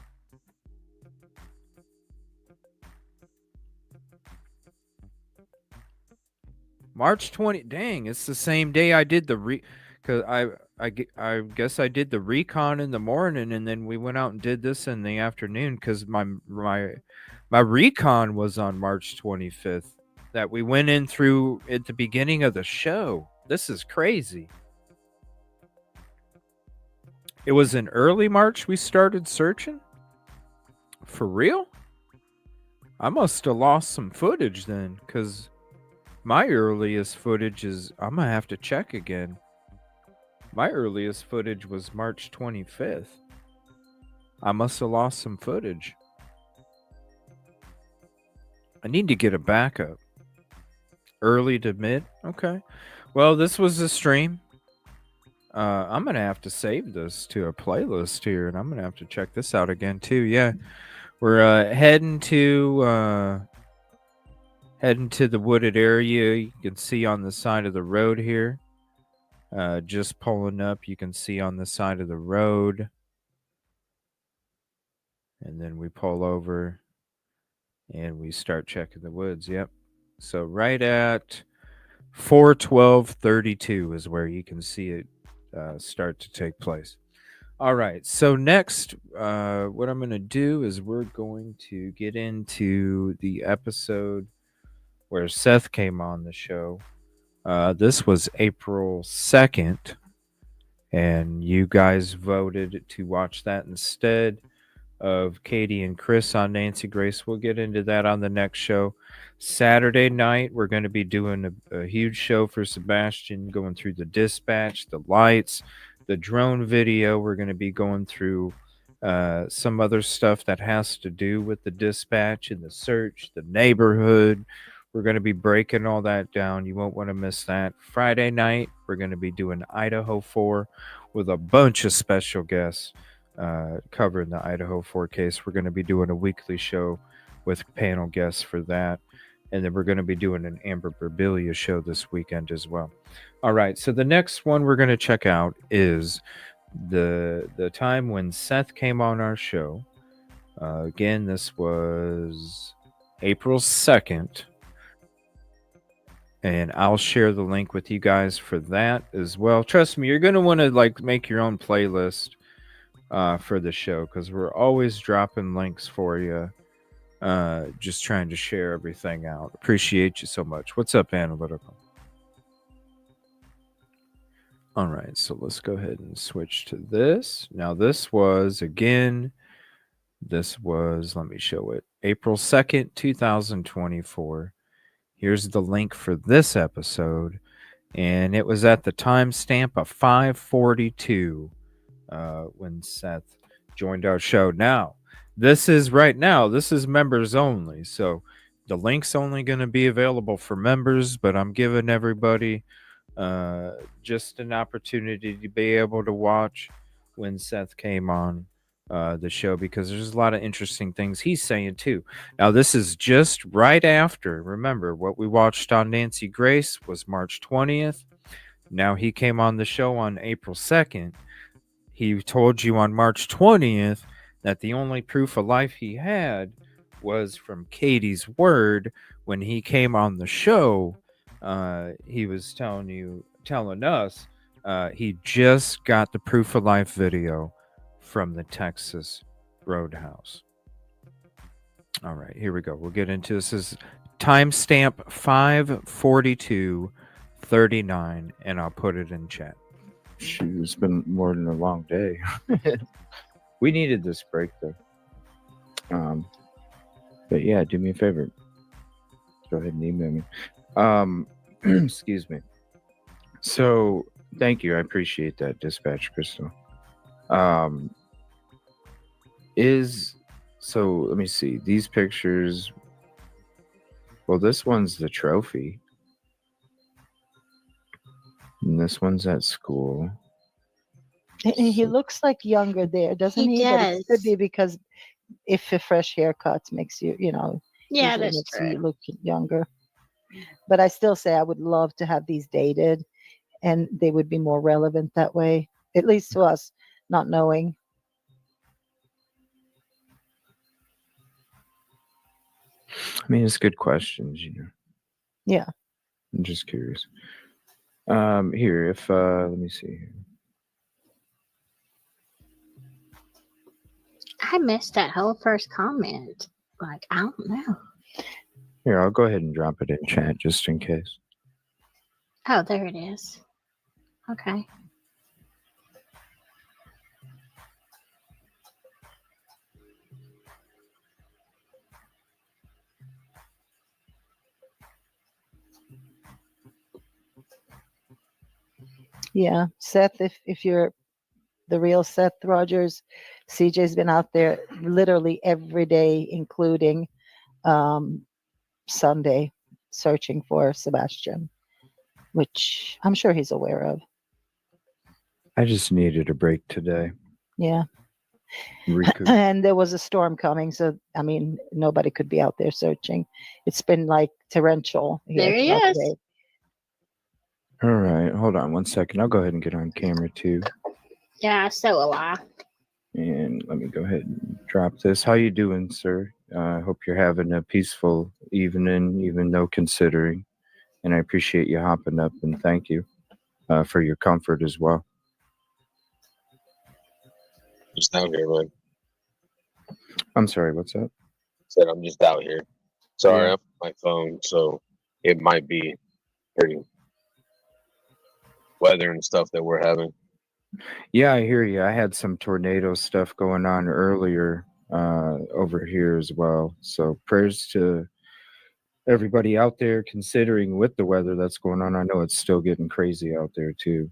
March 20. Dang, it's the same day I did because I guess I did the recon in the morning, and then we went out and did this in the afternoon because my recon was on March 25th that we went in through at the beginning of the show. This is crazy. It was in early March we started searching? For real? I must have lost some footage then, because my earliest footage is. I'm going to have to check again. My earliest footage was March 25th. I must have lost some footage. I need to get a backup. Early to mid? Okay. Well, this was the stream. I'm going to have to save this to a playlist here, and I'm going to have to check this out again, too. Yeah. We're heading to the wooded area. You can see on the side of the road here. Just pulling up, you can see on the side of the road. And then we pull over and we start checking the woods. Yep. So right at 4:12:32 is where you can see it start to take place. All right. So next, what I'm going to do is we're going to get into the episode where Seth came on the show. This was April 2nd, and you guys voted to watch that instead of Katie and Chris on Nancy Grace. We'll get into that on the next show. Saturday night, we're going to be doing a huge show for Sebastian, going through the dispatch, the lights, the drone video. We're going to be going through some other stuff that has to do with the dispatch and the search, the neighborhood. We're going to be breaking all that down. You won't want to miss that. Friday night, we're going to be doing Idaho 4 with a bunch of special guests covering the Idaho 4 case. We're going to be doing a weekly show with panel guests for that. And then we're going to be doing an Amber Berbilia show this weekend as well. All right. So the next one we're going to check out is the time when Seth came on our show. Again, this was April 2nd. And I'll share the link with you guys for that as well. Trust me, you're going to want to make your own playlist for the show, because we're always dropping links for you. Just trying to share everything out. Appreciate you so much. What's up, Analytical? All right, so let's go ahead and switch to this. Now, let me show it, April 2nd, 2024. Here's the link for this episode, and it was at the timestamp of 5:42 when Seth joined our show. Now, this is members only, so the link's only going to be available for members, but I'm giving everybody just an opportunity to be able to watch when Seth came on the show, because there's a lot of interesting things he's saying too. Now, this is just right after. Remember, what we watched on Nancy Grace was March 20th. Now, he came on the show on April 2nd. He told you on March 20th that the only proof of life he had was from Katie's word. When he came on the show, he was telling us he just got the proof of life video from the Texas Roadhouse. All right, here we go. We'll get into this. This is timestamp 5:42:39, and I'll put it in chat. Shoot, it's been more than a long day. We needed this break though. But yeah, do me a favor. Go ahead and email me. Excuse me. So thank you. I appreciate that, Dispatch Crystal. So let me see these pictures. Well, this one's the trophy. And this one's at school. He looks like younger there, doesn't he? But it could be because if a fresh haircut makes you, Yeah, usually that's makes true. you look younger. But I still say I would love to have these dated, and they would be more relevant that way, at least to us, not knowing. I mean, it's good questions, Yeah. I'm just curious. Here, if let me see here. I missed that whole first comment. I don't know. Here, I'll go ahead and drop it in chat just in case. Oh, there it is. Okay. Yeah, Seth, if you're the real Seth Rogers, CJ's been out there literally every day, including Sunday, searching for Sebastian, which I'm sure he's aware of. I just needed a break today. Yeah. Recoup. And there was a storm coming, so I mean, nobody could be out there searching. It's been like torrential here There he throughout the is. day. All right, hold on one second. I'll go ahead and get on camera too. Yeah, so will I. And let me go ahead and drop this. How you doing, sir? I hope you're having a peaceful evening, even though considering. And I appreciate you hopping up, and thank you for your comfort as well. Just out here, man. I'm sorry, what's up? Said I'm just out here. Sorry, Yeah. I'm on my phone, so it might be pretty weather and stuff that we're having. Yeah, I hear you. I had some tornado stuff going on earlier over here as well. So prayers to everybody out there considering with the weather that's going on. I know it's still getting crazy out there too.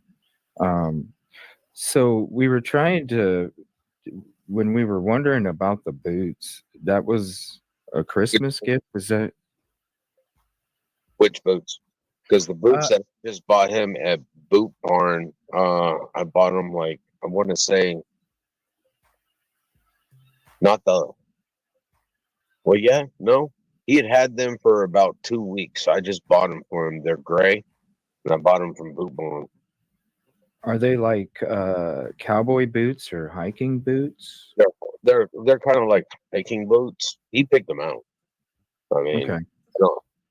So we were trying to, when we were wondering about the boots, that was a Christmas gift? Is that? Which boots? Because the boots that I just bought him at Boot Barn, I bought them like, I want to say, not the, well, yeah, no. He had them for about 2 weeks. I just bought them for him. They're gray, and I bought them from Boot Barn. Are they like cowboy boots or hiking boots? They're kind of like hiking boots. He picked them out. I mean, Okay.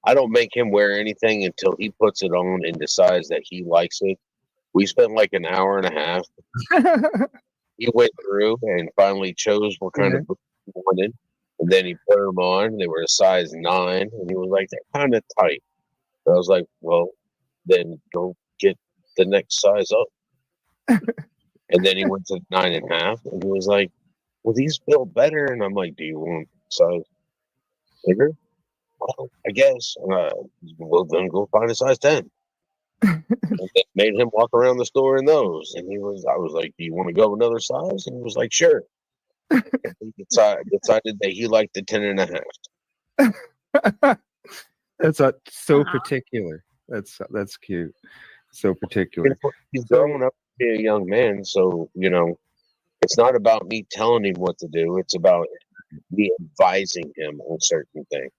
I don't make him wear anything until he puts it on and decides that he likes it. We spent like an hour and a half. He went through and finally chose what kind of boots he wanted. And then he put them on. They were a size 9. And he was like, they're kind of tight. And I was like, well, then go get the next size up. And then he went to 9.5. And he was like, well, these feel better. And I'm like, do you want size bigger? Well, I guess. Well, then go find a size 10. And they made him walk around the store in those. And I was like, do you want to go another size? And he was like, sure. And he decided that he liked the 10.5. That's so particular. That's cute. So particular. He's growing up to be a young man. So, it's not about me telling him what to do. It's about me advising him on certain things.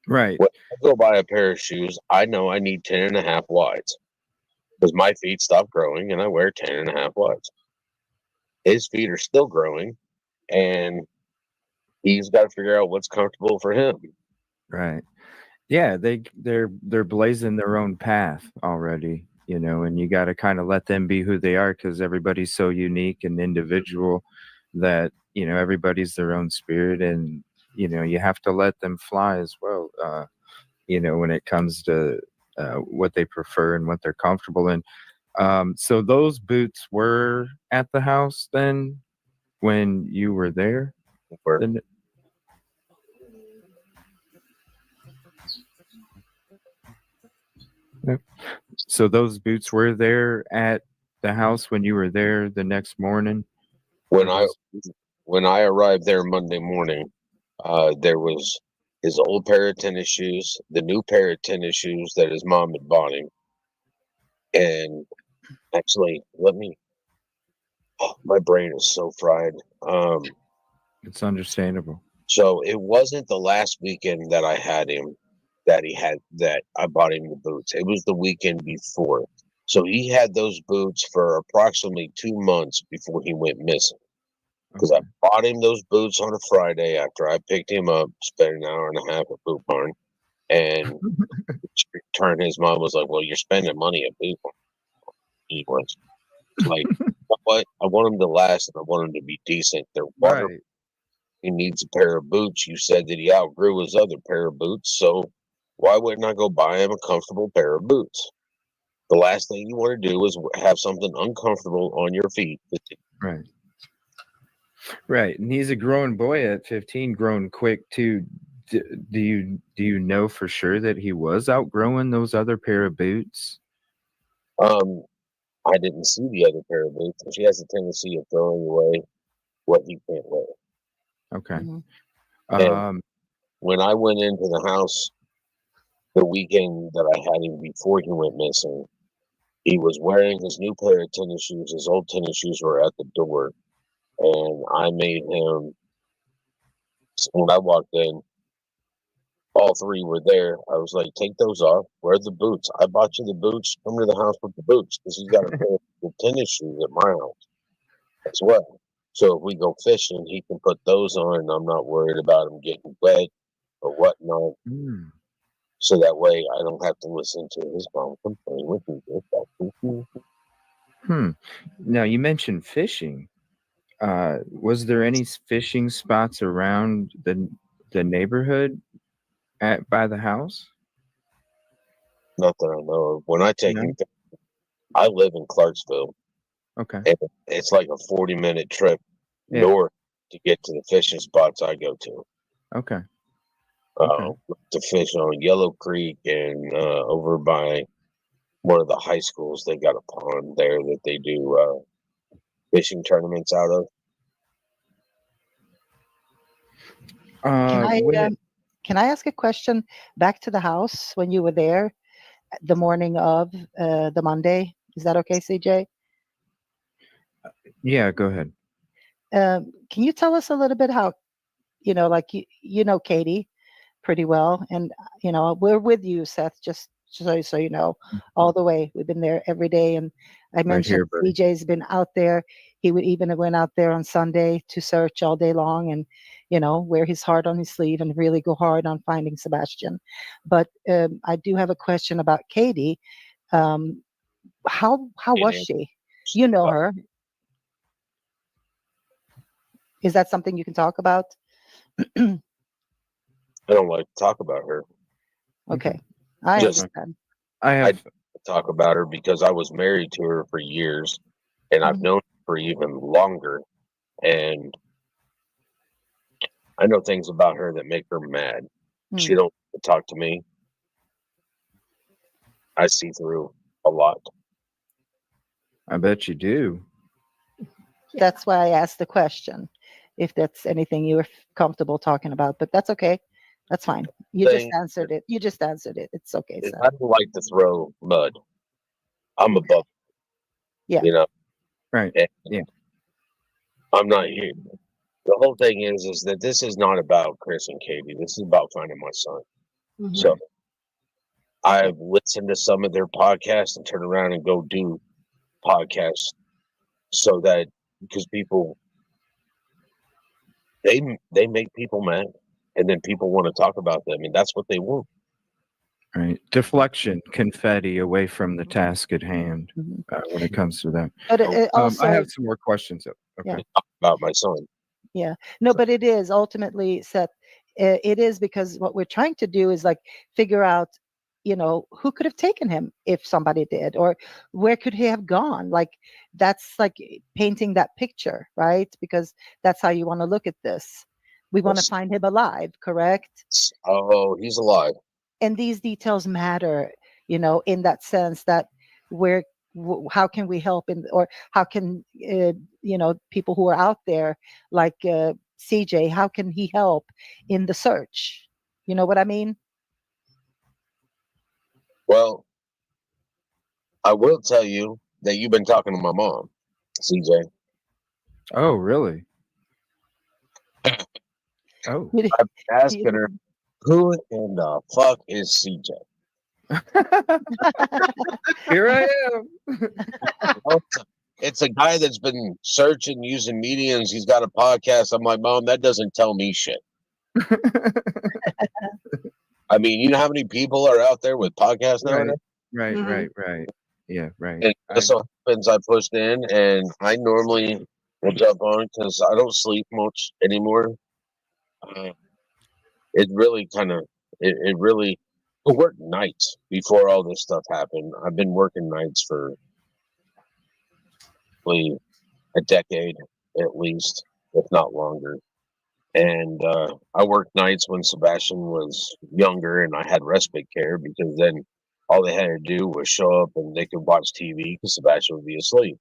Right. When I go buy a pair of shoes, I know I need 10.5 wides because my feet stopped growing and I wear 10.5 wides. His feet are still growing and he's got to figure out what's comfortable for him. Right. Yeah, they're blazing their own path already, and you got to kind of let them be who they are because everybody's so unique and individual that, everybody's their own spirit and you have to let them fly as well, when it comes to what they prefer and what they're comfortable in. So those boots were at the house then when you were there? So those boots were there at the house when you were there the next morning? When I arrived there Monday morning, there was his old pair of tennis shoes, the new pair of tennis shoes that his mom had bought him. And actually, my brain is so fried. It's understandable. So it wasn't the last weekend that I had him that I bought him the boots. It was the weekend before. So he had those boots for approximately 2 months before he went missing. Because I bought him those boots on a Friday after I picked him up, spent an hour and a half at Boot Barn, and his mom was like, well, you're spending money at Boot Barn. He was like, what? I want him to last and I want him to be decent. They're water. Right. He needs a pair of boots. You said that he outgrew his other pair of boots, so why wouldn't I go buy him a comfortable pair of boots? The last thing you want to do is have something uncomfortable on your feet. Right. Right. And he's a growing boy at 15, growing quick too. Do you know for sure that he was outgrowing those other pair of boots? I didn't see the other pair of boots, and she has a tendency of throwing away what he can't wear. Okay. And when I went into the house the weekend that I had him before he went missing, he was wearing his new pair of tennis shoes. His old tennis shoes were at the door, and I made him. When I walked in, all three were there. I was like, "Take those off. Wear the boots. I bought you the boots. Come to the house with the boots because he's got a pair of tennis shoes at my house as well. So if we go fishing, he can put those on, and I'm not worried about him getting wet or whatnot. So that way, I don't have to listen to his mom complain with me. Now you mentioned fishing. Was there any fishing spots around the neighborhood by the house? Not that I know of. When I take him, I live in Clarksville. Okay. And it's like a 40-minute trip north to get to the fishing spots I go to. Okay. To fish on Yellow Creek and over by one of the high schools. They got a pond there that they do fishing tournaments out of. Can I ask a question back to the house when you were there the morning of the Monday? Is that okay, CJ? Yeah, go ahead. Can you tell us a little bit how, like you know Katie pretty well, and we're with you, Seth. Just so you know, all the way. We've been there every day, and I mentioned CJ's been out there. He would even went out there on Sunday to search all day long, and wear his heart on his sleeve and really go hard on finding Sebastian. But I do have a question about Katie. How was she? You know her. Is that something you can talk about? I don't like to talk about her. Okay, I understand. I talk about her because I was married to her for years, and I've known her for even longer, and I know things about her that make her mad. She don't talk to me. I see through a lot. I bet you do. That's why I asked the question, if that's anything you were comfortable talking about. But that's okay. That's fine. You just answered it. It's okay. I don't like to throw mud. I'm above. Yeah. Right. And yeah. I'm not here. The whole thing is that this is not about Chris and Katie. This is about finding my son. So I've listened to some of their podcasts and turn around and go do podcasts so that because people they make people mad, and then people want to talk about them, and that's what they want. Right. Deflection, confetti away from the task at hand when it comes to that. But also, I have some more questions. Okay. About my son. Yeah. No, but it is ultimately, Seth, it is because what we're trying to do is like figure out, who could have taken him if somebody did, or where could he have gone? Like, that's like painting that picture, right? Because that's how you want to look at this. We want to find him alive, correct? Oh, he's alive. And these details matter, in that sense that how can we help or how can, people who are out there like CJ, how can he help in the search? You know what I mean? Well, I will tell you that you've been talking to my mom, CJ. Oh, really? I'm asking her, who in the fuck is CJ? Here I am. It's a guy that's been searching, using mediums. He's got a podcast. I'm like, Mom, that doesn't tell me shit. I mean, you know how many people are out there with podcasts nowadays? Right. Yeah, right. And it so happens I pushed in, and I normally will jump on because I don't sleep much anymore. It really it really I worked nights before all this stuff happened. I've been working nights for a decade at least, if not longer. And I worked nights when Sebastian was younger and I had respite care, because then all they had to do was show up and they could watch TV because Sebastian would be asleep.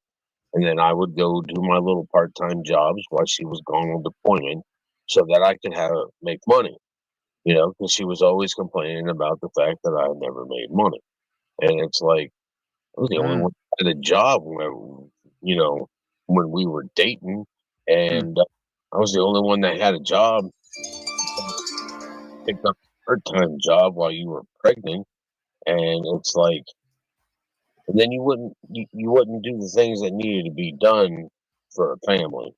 And then I would go do my little part-time jobs while she was gone on deployment so that I could make money, because she was always complaining about the fact that I never made money. And it's like, I was the only one that had a job when we were dating. And I was the only one that had a job. Picked up a part-time job while you were pregnant. And it's like, and then you wouldn't do the things that needed to be done for a family.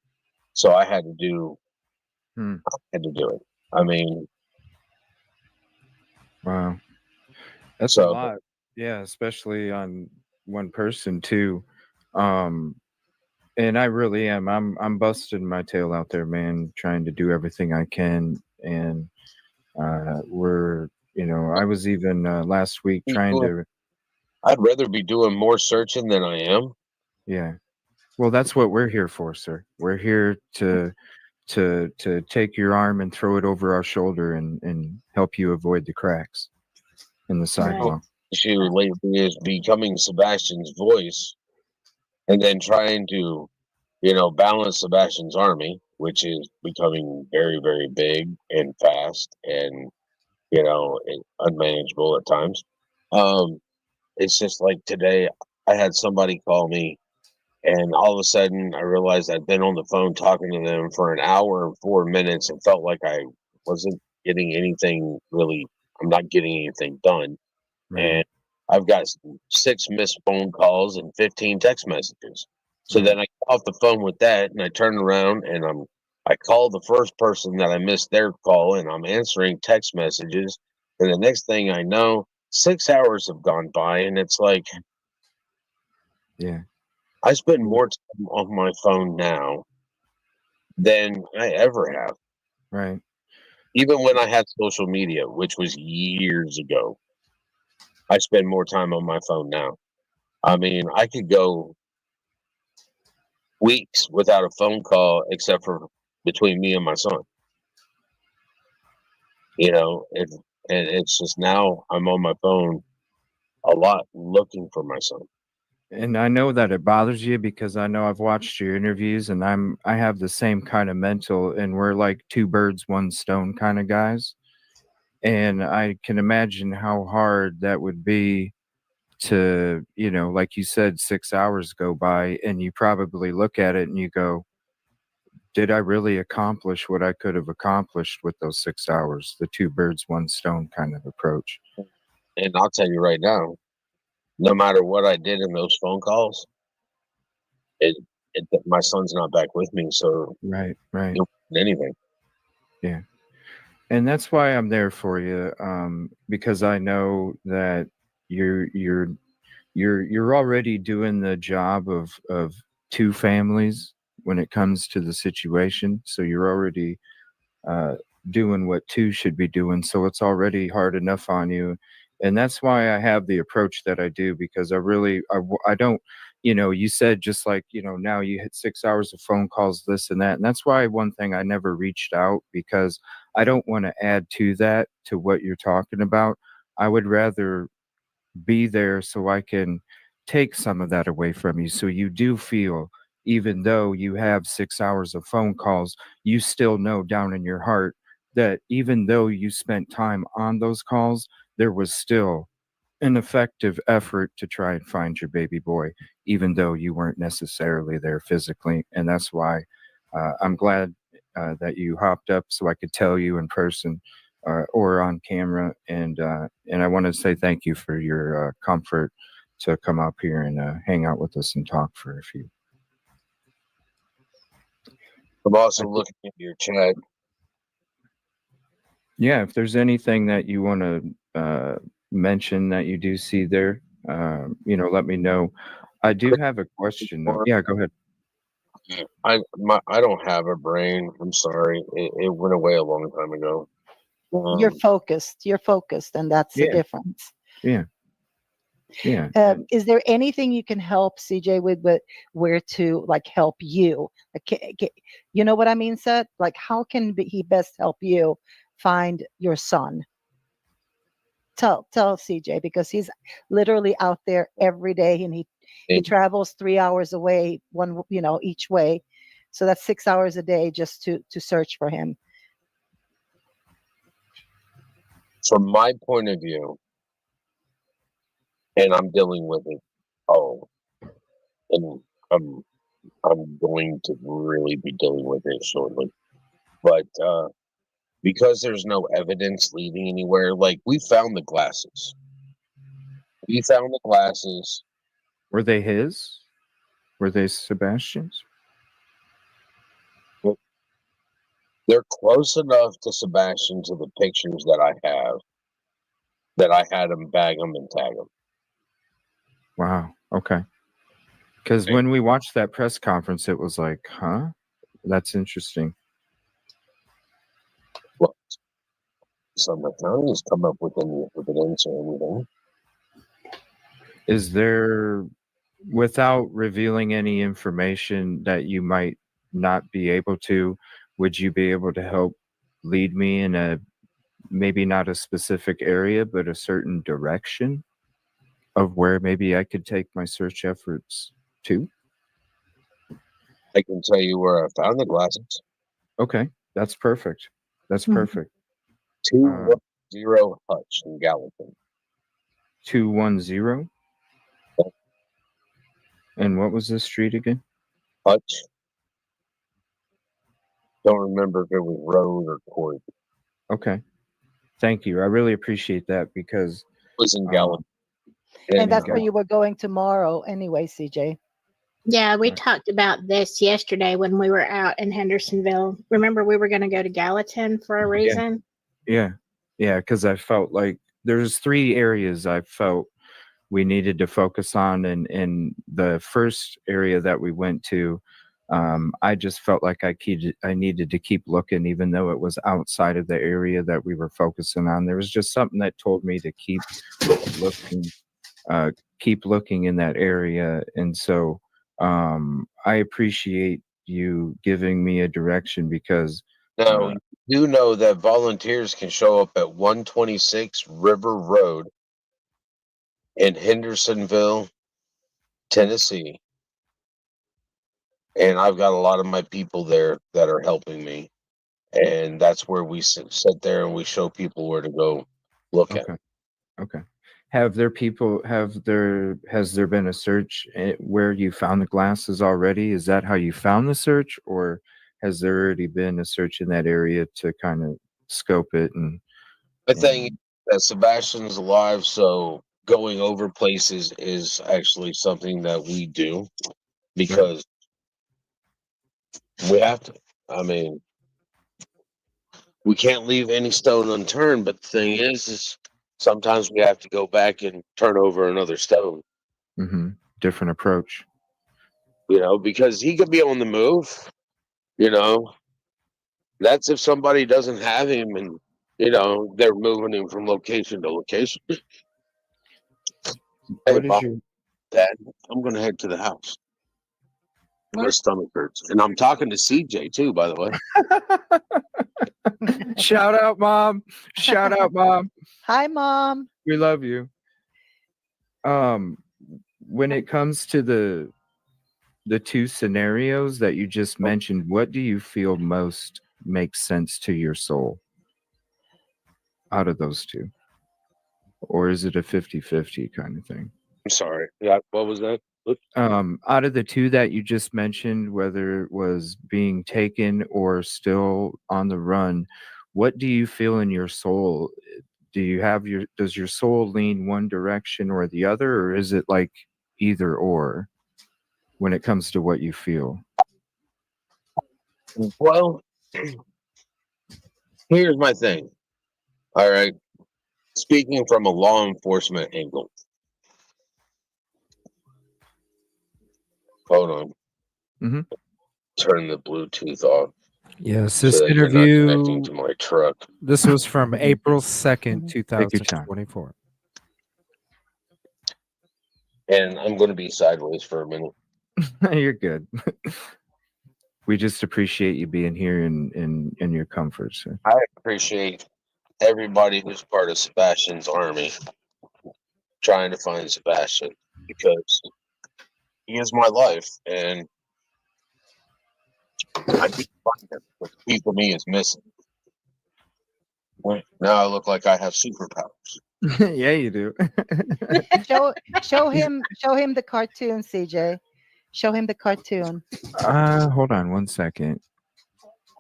So I had to do it. I mean, Wow. That's a lot. Yeah, especially on one person too. And I really am. I'm busting my tail out there, man, trying to do everything I can. And I was even last week trying to. I'd rather be doing more searching than I am. Yeah. Well, that's what we're here for, sir. We're here to take your arm and throw it over our shoulder and help you avoid the cracks in the sidewalk. Issue lately is becoming Sebastian's voice, and then trying to, balance Sebastian's army, which is becoming very, very big and fast, and unmanageable at times. It's just like today, I had somebody call me. And all of a sudden, I realized I'd been on the phone talking to them for an hour and 4 minutes and felt like I wasn't getting anything really. I'm not getting anything done. Right. And I've got 6 missed phone calls and 15 text messages. So then I get off the phone with that, and I turn around and I call the first person that I missed their call, and I'm answering text messages. And the next thing I know, 6 hours have gone by, and it's like, yeah. I spend more time on my phone now than I ever have. Right. Even when I had social media, which was years ago, I spend more time on my phone now. I mean, I could go weeks without a phone call except for between me and my son. And it's just now I'm on my phone a lot looking for my son. And I know that it bothers you because I know I've watched your interviews and I have the same kind of mental, and we're like two birds, one stone kind of guys. And I can imagine how hard that would be to, like you said, 6 hours go by and you probably look at it and you go, did I really accomplish what I could have accomplished with those 6 hours? The two birds, one stone kind of approach. And I'll tell you right now, no matter what I did in those phone calls, my son's not back with me, so right. Anything. Yeah, and that's why I'm there for you, because I know that you're already doing the job of two families when it comes to the situation. So you're already doing what two should be doing. So it's already hard enough on you. And that's why I have the approach that I do, because I don't, you said just like, now you hit 6 hours of phone calls, this and that. And that's why one thing I never reached out, because I don't want to add to that, to what you're talking about. I would rather be there so I can take some of that away from you. So you do feel, even though you have 6 hours of phone calls, you still know down in your heart that even though you spent time on those calls, there was still an effective effort to try and find your baby boy, even though you weren't necessarily there physically. And that's why I'm glad that you hopped up so I could tell you in person or on camera. And I want to say thank you for your comfort to come up here and hang out with us and talk for a few. I'm also looking at your chat. Yeah, if there's anything that you want to mention that you do see there, let me know. I do have a question though. Yeah, go ahead. I don't have a brain. I'm sorry. It went away a long time ago. You're focused, and that's the difference. Yeah. Is there anything you can help CJ with where to like help you? You know what I mean, Seth? Like, how can he best help you find your son? Tell CJ, because he's literally out there every day, and he travels 3 hours away, each way. So that's 6 hours a day just to search for him. From my point of view, and I'm dealing with it. And I'm going to really be dealing with it shortly. But because there's no evidence leading anywhere, like we found the glasses. Were they his? Were they Sebastian's? They're close enough to Sebastian, to the pictures that I have, that I had him bag them and tag them. Wow. Okay. Because when we watched that press conference, it was like, huh? That's interesting. Well, Sumner County has come up with any evidence or anything. Is there, without revealing any information that you might not be able to, would you be able to help lead me in a, maybe not a specific area, but a certain direction of where maybe I could take my search efforts to? I can tell you where I found the glasses. Okay, that's perfect. That's perfect. 210 Hutch in Gallatin. 210? And what was this street again? Hutch. Don't remember if it was road or court. Okay. Thank you. I really appreciate that, because it was in Gallatin. And that's where you were going tomorrow anyway, CJ. Yeah, we talked about this yesterday when we were out in Hendersonville. Remember, we were going to go to Gallatin for a reason? Yeah, because I felt like there's 3 areas I felt we needed to focus on, and the first area that we went to, I just felt like I needed to keep looking, even though it was outside of the area that we were focusing on. There was just something that told me to keep looking in that area, and so I appreciate you giving me a direction, because Now, you do know that volunteers can show up at 126 River Road in Hendersonville, Tennessee. And I've got a lot of my people there that are helping me. And that's where we sit there and we show people where to go look at. Okay. Has there been a search where you found the glasses already? Is that how you found the search, or has there already been a search in that area to kind of scope it? And the thing is that Sebastian's alive, so going over places is actually something that we do, because we have to. I mean, we can't leave any stone unturned, but the thing is sometimes we have to go back and turn over another stone. Different approach. Because he could be on the move. That's if somebody doesn't have him and, they're moving him from location to location. Hey, Mom, Dad, I'm going to head to the house. My stomach hurts. And I'm talking to CJ too, by the way. Shout out, Mom. Shout out, Mom. Hi, Mom. We love you. When it comes to the 2 scenarios that you just mentioned, what do you feel most makes sense to your soul out of those 2? Or is it a 50-50 kind of thing? I'm sorry. Yeah, what was that? Out of the 2 that you just mentioned, whether it was being taken or still on the run, what do you feel in your soul? Does your soul lean one direction or the other, or is it like either or when it comes to what you feel? Well, here's my thing. All right. Speaking from a law enforcement angle. Hold on. Turn the Bluetooth off. Yes, so this that you're not interview. connecting to my truck. This was from April 2nd, 2024. And I'm going to be sideways for a minute. You're good. We just appreciate you being here in your comfort, sir. I appreciate everybody who's part of Sebastian's army trying to find Sebastian because he is my life, and I need to find him. But the piece of me is missing. Now I look like I have superpowers. Yeah, you do. show him the cartoon, CJ. Show him the cartoon. Hold on one second.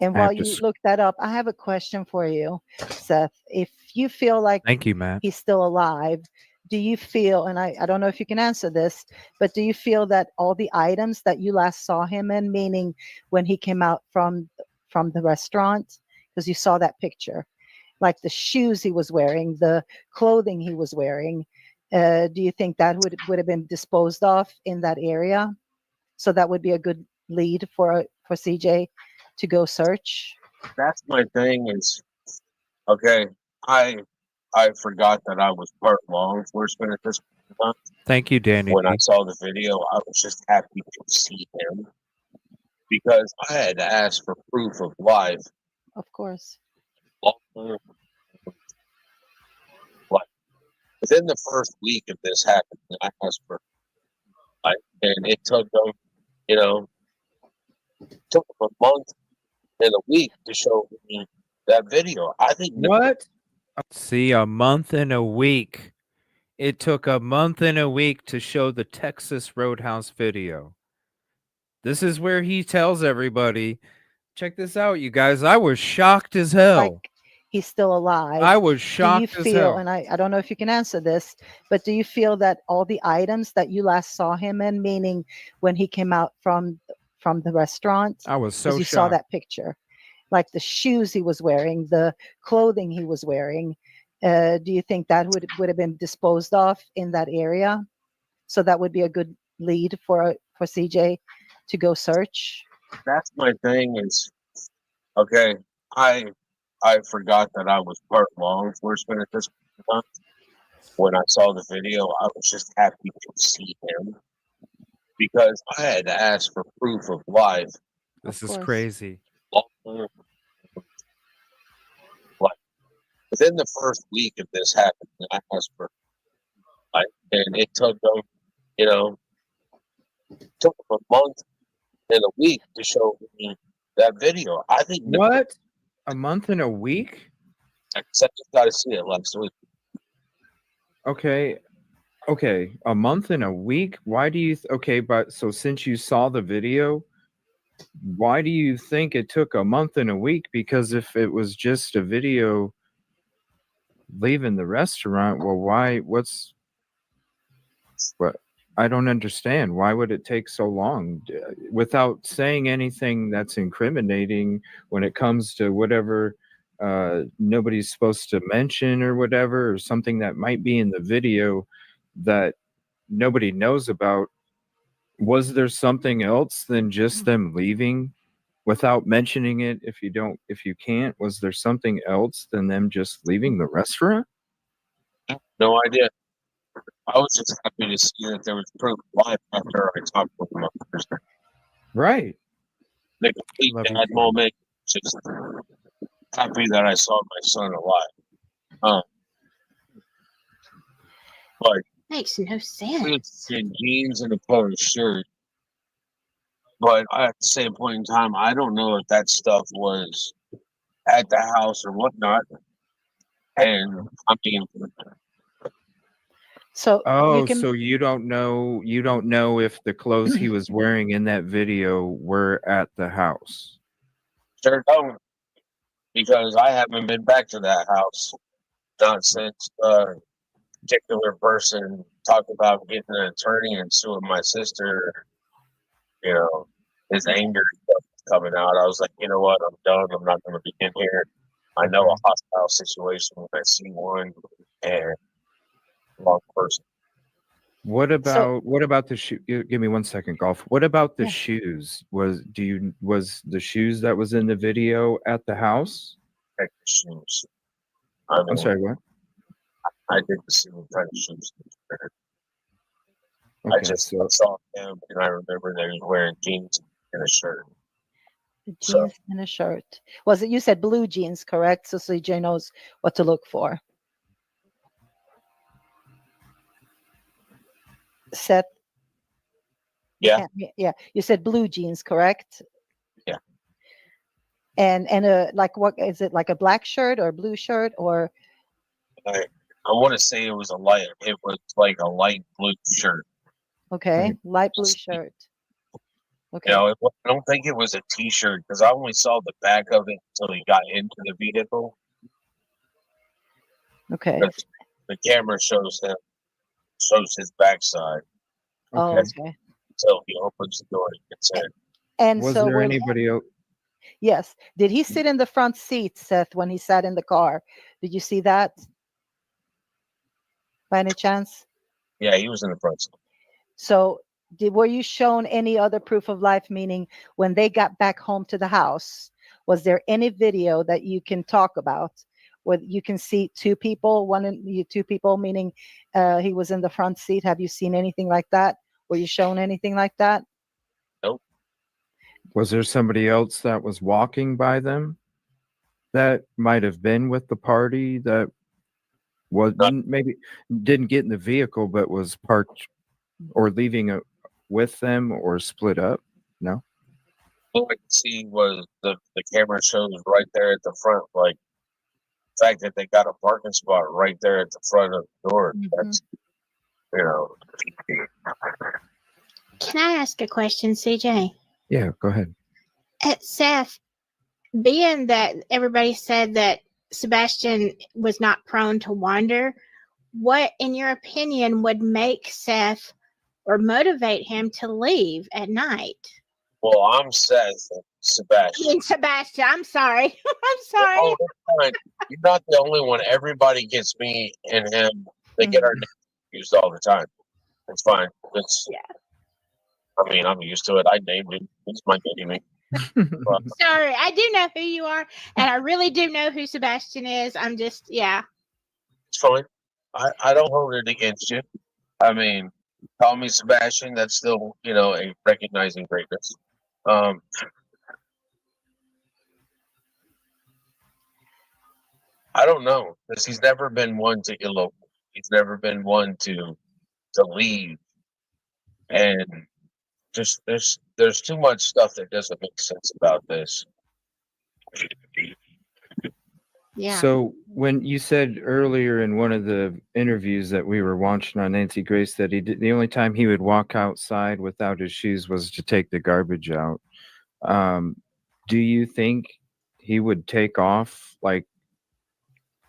And I while have to you look that up, I have a question for you, Seth. If you feel like Thank you, Matt. he's still alive, do you feel, and I don't know if you can answer this, but do you feel that all the items that you last saw him in, meaning when he came out from the restaurant, because you saw that picture, like the shoes he was wearing, the clothing he was wearing, do you think that would have been disposed of in that area? So that would be a good lead for CJ to go search. That's my thing. Is okay. I forgot that I was part law enforcement at this point. Thank you, Danny. When I saw the video, I was just happy to see him because I had to ask for proof of life. Of course. Like within the first week of this happening, I asked for life, and it took them, took them a month and a week to show me that video. I think What? See, a month and a week. It took a month and a week to show the Texas Roadhouse video. This is where he tells everybody, check this out, you guys. I was shocked as hell. Like he's still alive. I was shocked do you as feel, hell. and I don't know if you can answer this, but do you feel that all the items that you last saw him in, meaning when he came out from the restaurant, I was so because you saw shocked. that picture, like the shoes he was wearing, the clothing he was wearing, do you think that would have been disposed of in that area? So that would be a good lead for CJ to go search. That's my thing. Is okay. I forgot that I was part law enforcement at this point. When I saw the video, I was just happy to see him because I had to ask for proof of life. This is crazy. Like within the first week of this happening, I asked for life, and it took them, took them a month and a week to show me that video. I think What? A month and a week? I just got to see it last week. Okay. A month and a week? Why do you okay, but so since you saw the video, why do you think it took a month and a week? Because if it was just a video leaving the restaurant, well, what I don't understand. Why would it take so long without saying anything that's incriminating when it comes to whatever nobody's supposed to mention or whatever, or something that might be in the video that nobody knows about? Was there something else than just them leaving without mentioning it? If you can't, was there something else than them just leaving the restaurant? No idea. I was just happy to see that there was proof of life after I talked with him on Thursday. Right. The complete dad moment. Just happy that I saw my son alive. But Makes no sense. it's in jeans and a polo shirt. But at the same point in time, I don't know if that stuff was at the house or whatnot. And I mean, so so you don't know if the clothes he was wearing in that video were at the house. Sure don't, because I haven't been back to that house not since particular person talked about getting an attorney and suing my sister. His anger stuff was coming out. I was like, you know what? I'm done. I'm not going to be in here. I know a hostile situation when I see one, and wrong person. What about the shoe? Give me 1 second, Golf. What about the shoes? Was the shoes that was in the video at the house? Check the shoes. I'm sorry, what? I didn't see what kind of shoes. Okay, I just saw him, and I remember that he was wearing jeans and a shirt. Jeans and a shirt. Was it, you said blue jeans, correct? So CJ knows what to look for. Seth? Yeah. Yeah. You said blue jeans, correct? Yeah. And like, what is it, like a black shirt or a blue shirt or? I want to say it was like a light blue shirt. Okay, light blue shirt. Okay. You know, I don't think it was a t-shirt because I only saw the back of it until he got into the vehicle. Okay. The camera shows his backside. Oh, okay. So he opens the door and gets in. And Was so there will anybody else? Yes. Did he sit in the front seat, Seth, when he sat in the car? Did you see that by any chance? Yeah, he was in the front seat. So were you shown any other proof of life, meaning when they got back home to the house, was there any video that you can talk about where you can see two people, two people, meaning he was in the front seat? Have you seen anything like that? Were you shown anything like that? Nope. Was there somebody else that was walking by them that might have been with the party that was maybe didn't get in the vehicle but was parked or leaving with them or split up? No. All I could see was the camera shows right there at the front, like the fact that they got a parking spot right there at the front of the door. That's, you know. Can I ask a question, CJ? Yeah, go ahead. Seth, being that everybody said that Sebastian was not prone to wander, what, in your opinion, would make Seth or motivate him to leave at night? Well, I'm Seth and Sebastian. Sebastian, I'm sorry. I'm sorry. Oh, that's fine. You're not the only one. Everybody gets me and him. They get our names used all the time. It's fine. I mean, I'm used to it. I named him. He's my baby. Sorry, I do know who you are, and I really do know who Sebastian is. I'm just, It's fine. I don't hold it against you. I mean, call me Sebastian. That's still, a recognizing greatness. I don't know, because he's never been one to elope. He's never been one to leave, and just there's too much stuff that doesn't make sense about this. Yeah. So when you said earlier in one of the interviews that we were watching on Nancy Grace that the only time he would walk outside without his shoes was to take the garbage out. Do you think he would take off like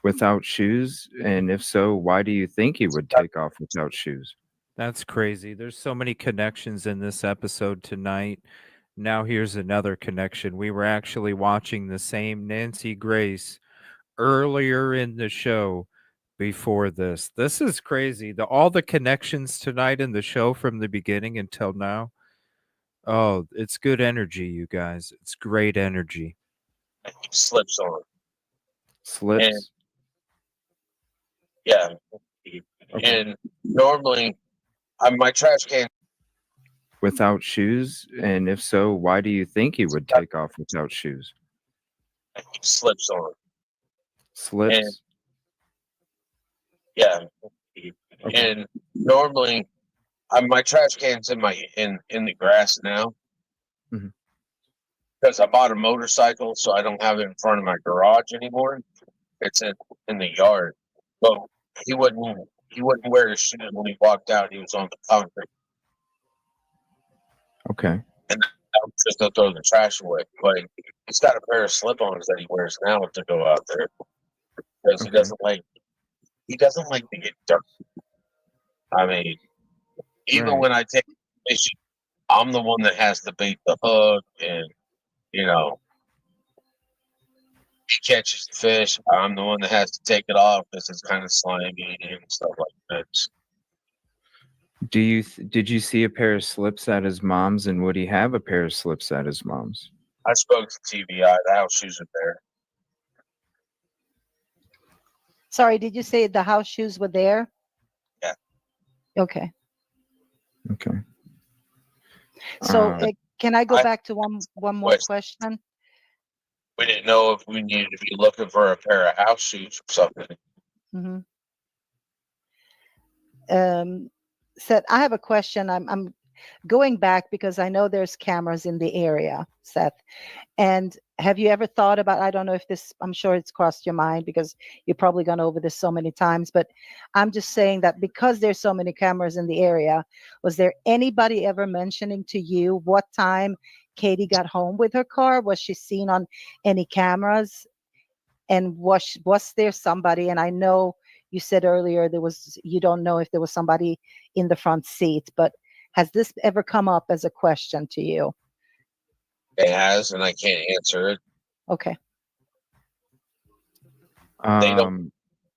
without shoes? And if so, why do you think he would take off without shoes? That's crazy. There's so many connections in this episode tonight. Now here's another connection. We were actually watching the same Nancy Grace earlier in the show before this. This is crazy. All the connections tonight in the show from the beginning until now. Oh, it's good energy, you guys. It's great energy. Slips on. Slips? And, yeah. Okay. And normally, my trash can. Without shoes? And if so, why do you think he would take off without shoes? Slips on. Slips? And, yeah. Okay. And normally, my trash can's in the grass now. Mm-hmm. Because I bought a motorcycle, so I don't have it in front of my garage anymore. It's in the yard. But he wouldn't wear his shoes when he walked out. He was on the concrete. Okay. And I was just to throw the trash away. But he's got a pair of slip-ons that he wears now to go out there because he doesn't like to get dirty. I mean, even when I take fishing, I'm the one that has to bait the hook, and he catches the fish. I'm the one that has to take it off because it's kind of slimy and stuff like that. Did you see a pair of slips at his mom's, and would he have a pair of slips at his mom's? I spoke to TBI. The house shoes are there. Sorry, did you say the house shoes were there? Yeah. Okay. Okay. So Can I go I back to one more question? We didn't know if we needed to be looking for a pair of house shoes or something. Mm-hmm. Seth, I have a question. I'm going back because I know there's cameras in the area, Seth. And have you ever thought about, I don't know if this, I'm sure it's crossed your mind because you've probably gone over this so many times, but I'm just saying that because there's so many cameras in the area, was there anybody ever mentioning to you what time Katie got home with her car? Was she seen on any cameras? And was there somebody, and I know you said earlier you don't know if there was somebody in the front seat, but has this ever come up as a question to you? It has, and I can't answer it. Okay. They don't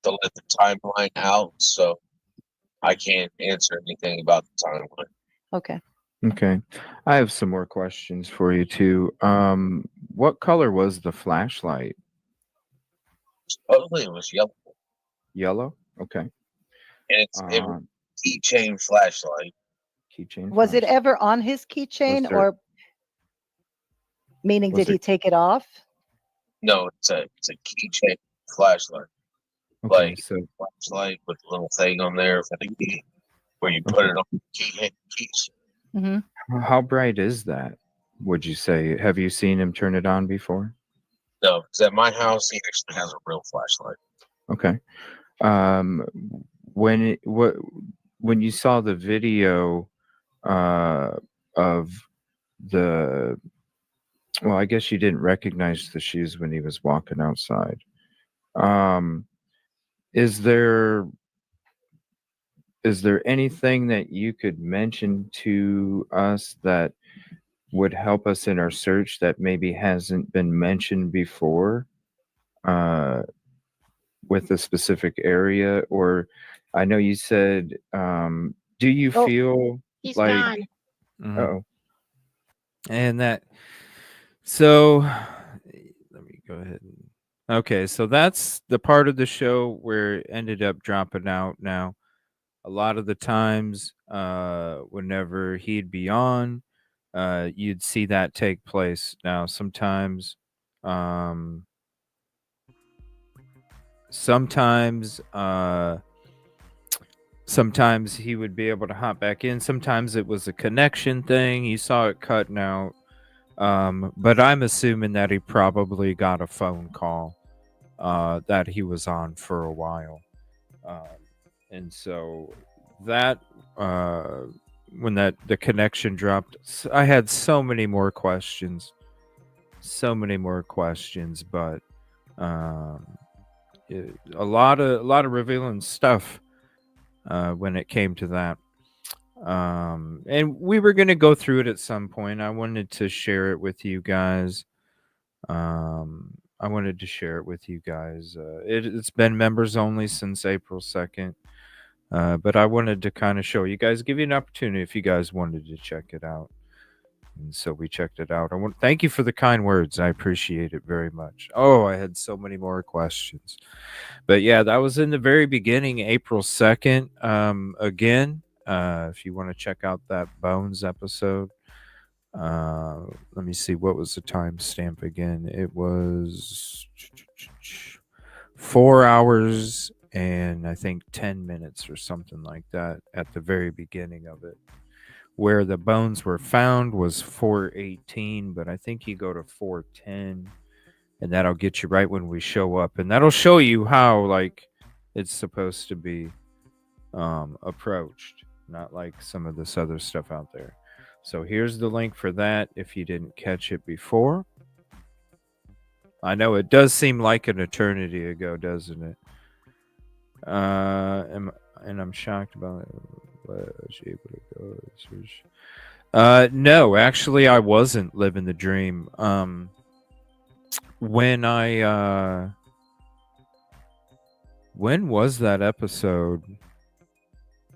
let the timeline out, so I can't answer anything about the timeline. Okay. Okay. I have some more questions for you too. What color was the flashlight? Supposedly it was yellow. Yellow? Okay. And it was keychain flashlight. Keychain. Was it ever on his keychain, or meaning did he take it off? No, it's a keychain flashlight. Okay, Like so flashlight with a little thing on there for the key, where you put it on the keys. Mm-hmm. how bright is that? Would you say? Have you seen him turn it on before? No, because at my house he actually has a real flashlight. Okay. When you saw the video of the, well, I guess you didn't recognize the shoes when he was walking outside. Is there anything that you could mention to us that would help us in our search that maybe hasn't been mentioned before with a specific area? Or I know you said, do you feel He's like gone. oh, and that, so let me go ahead and, okay, so that's the part of the show where it ended up dropping out. Now a lot of the times whenever he'd be on, you'd see that take place. Now sometimes sometimes he would be able to hop back in. Sometimes it was a connection thing. You saw it cutting out. But I'm assuming that he probably got a phone call that he was on for a while. And so that when the connection dropped, I had so many more questions, but a lot of revealing stuff when it came to that. And we were going to go through it at some point. I wanted to share it with you guys. It's been members only since April 2nd. But I wanted to kind of show you guys, give you an opportunity if you guys wanted to check it out. And so we checked it out. Thank you for the kind words. I appreciate it very much. Oh, I had so many more questions. But yeah, that was in the very beginning, April 2nd. Again, if you want to check out that Bones episode, let me see, what was the timestamp again? It was 4 hours and I think 10 minutes or something like that at the very beginning of it. Where the bones were found was 4:18, but I think you go to 4:10, and that'll get you right when we show up, and that'll show you how like it's supposed to be approached, not like some of this other stuff out there. So here's the link for that if you didn't catch it before. I know it does seem like an eternity ago, doesn't it? And I'm shocked about it. Was able to go search. No, actually, I wasn't living the dream. When was that episode?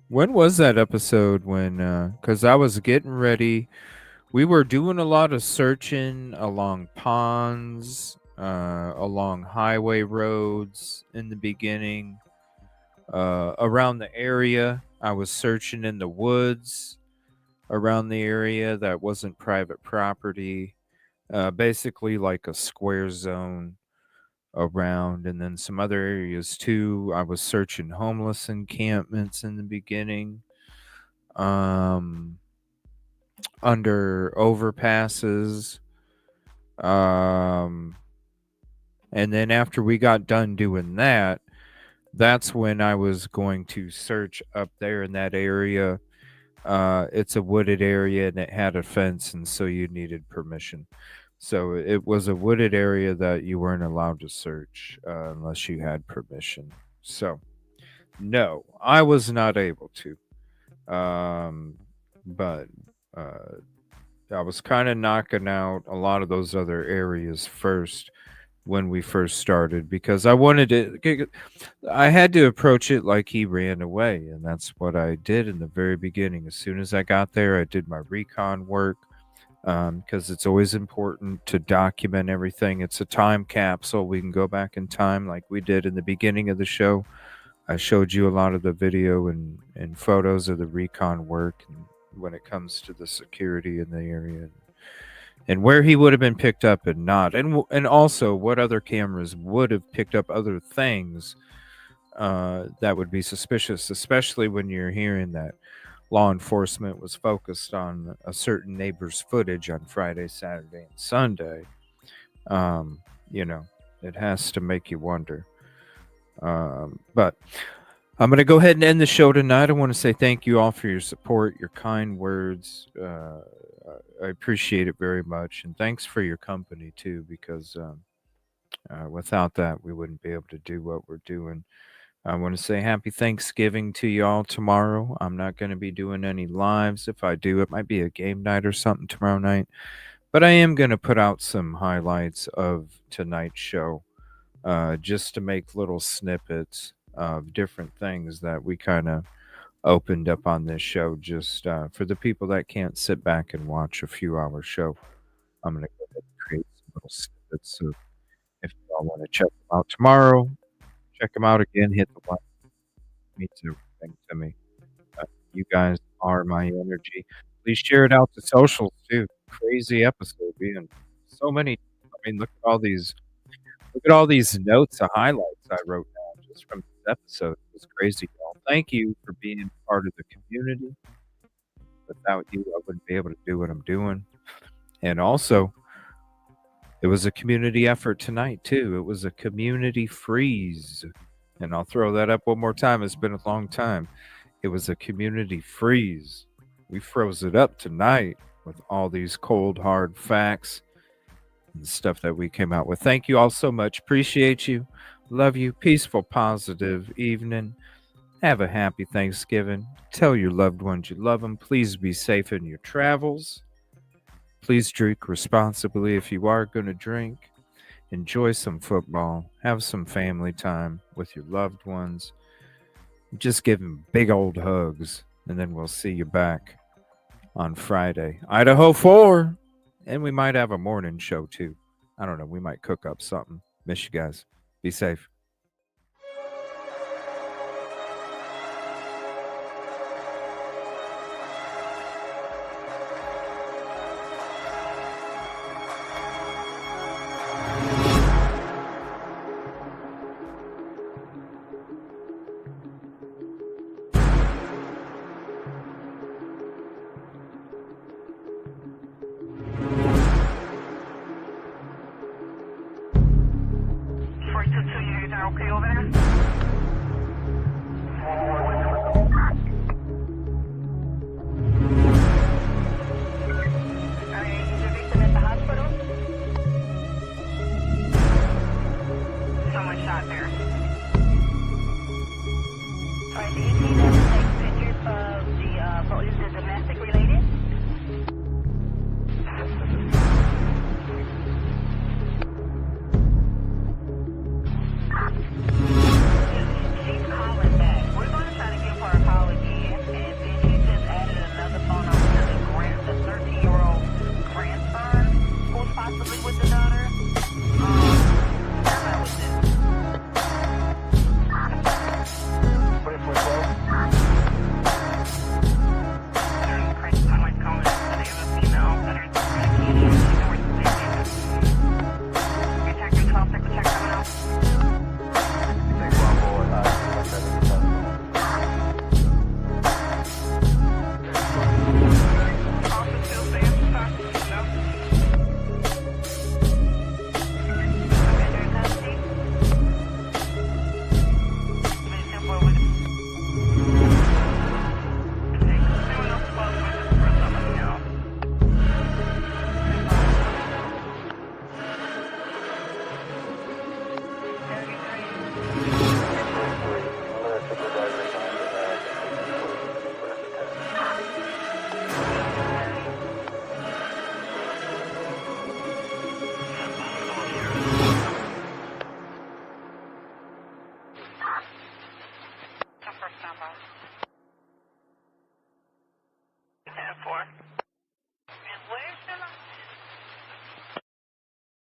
When was that episode? Because I was getting ready. We were doing a lot of searching along ponds, along highway roads in the beginning, around the area. I was searching in the woods. around the area that wasn't private property. Basically like a square zone around, and then some other areas too. I was searching homeless encampments in the beginning, under overpasses, and then after we got done doing that, that's when I was going to search up there in that area. It's a wooded area and it had a fence, and so you needed permission. So it was a wooded area that you weren't allowed to search unless you had permission. So no, I was not able to. But I was kind of knocking out a lot of those other areas first when we first started, because I wanted I had to approach it like he ran away, and that's what I did in the very beginning. As soon as I got there, I did my recon work, because it's always important to document everything. It's a time capsule. We can go back in time like we did in the beginning of the show. I showed you a lot of the video and photos of the recon work, and when it comes to the security in the area, and where he would have been picked up and not, and also what other cameras would have picked up other things that would be suspicious, especially when you're hearing that law enforcement was focused on a certain neighbor's footage on Friday, Saturday, and Sunday. You know, it has to make you wonder. But I'm going to go ahead and end the show tonight. I want to say thank you all for your support, your kind words. I appreciate it very much. And thanks for your company, too, because without that, we wouldn't be able to do what we're doing. I want to say happy Thanksgiving to you all tomorrow. I'm not going to be doing any lives. If I do, it might be a game night or something tomorrow night. But I am going to put out some highlights of tonight's show, just to make little snippets of different things that we kind of opened up on this show, just for the people that can't sit back and watch a few-hour show. I'm going to go ahead and create some little snippets. So if you all want to check them out tomorrow, check them out again. Hit the like. It means everything to me. You guys are my energy. Please share it out to socials too. Crazy episode, being so many. I mean, look at all these notes of highlights I wrote down just from this episode. It was crazy, y'all. Thank you for being part of the community. Without you, I wouldn't be able to do what I'm doing. And also, it was a community effort tonight, too. It was a community freeze. And I'll throw that up one more time. It's been a long time. It was a community freeze. We froze it up tonight with all these cold, hard facts and stuff that we came out with. Thank you all so much. Appreciate you. Love you. Peaceful, positive evening. Have a happy Thanksgiving. Tell your loved ones you love them. Please be safe in your travels. Please drink responsibly if you are going to drink. Enjoy some football. Have some family time with your loved ones. Just give them big old hugs. And then we'll see you back on Friday. Idaho 4. And we might have a morning show too. I don't know. We might cook up something. Miss you guys. Be safe.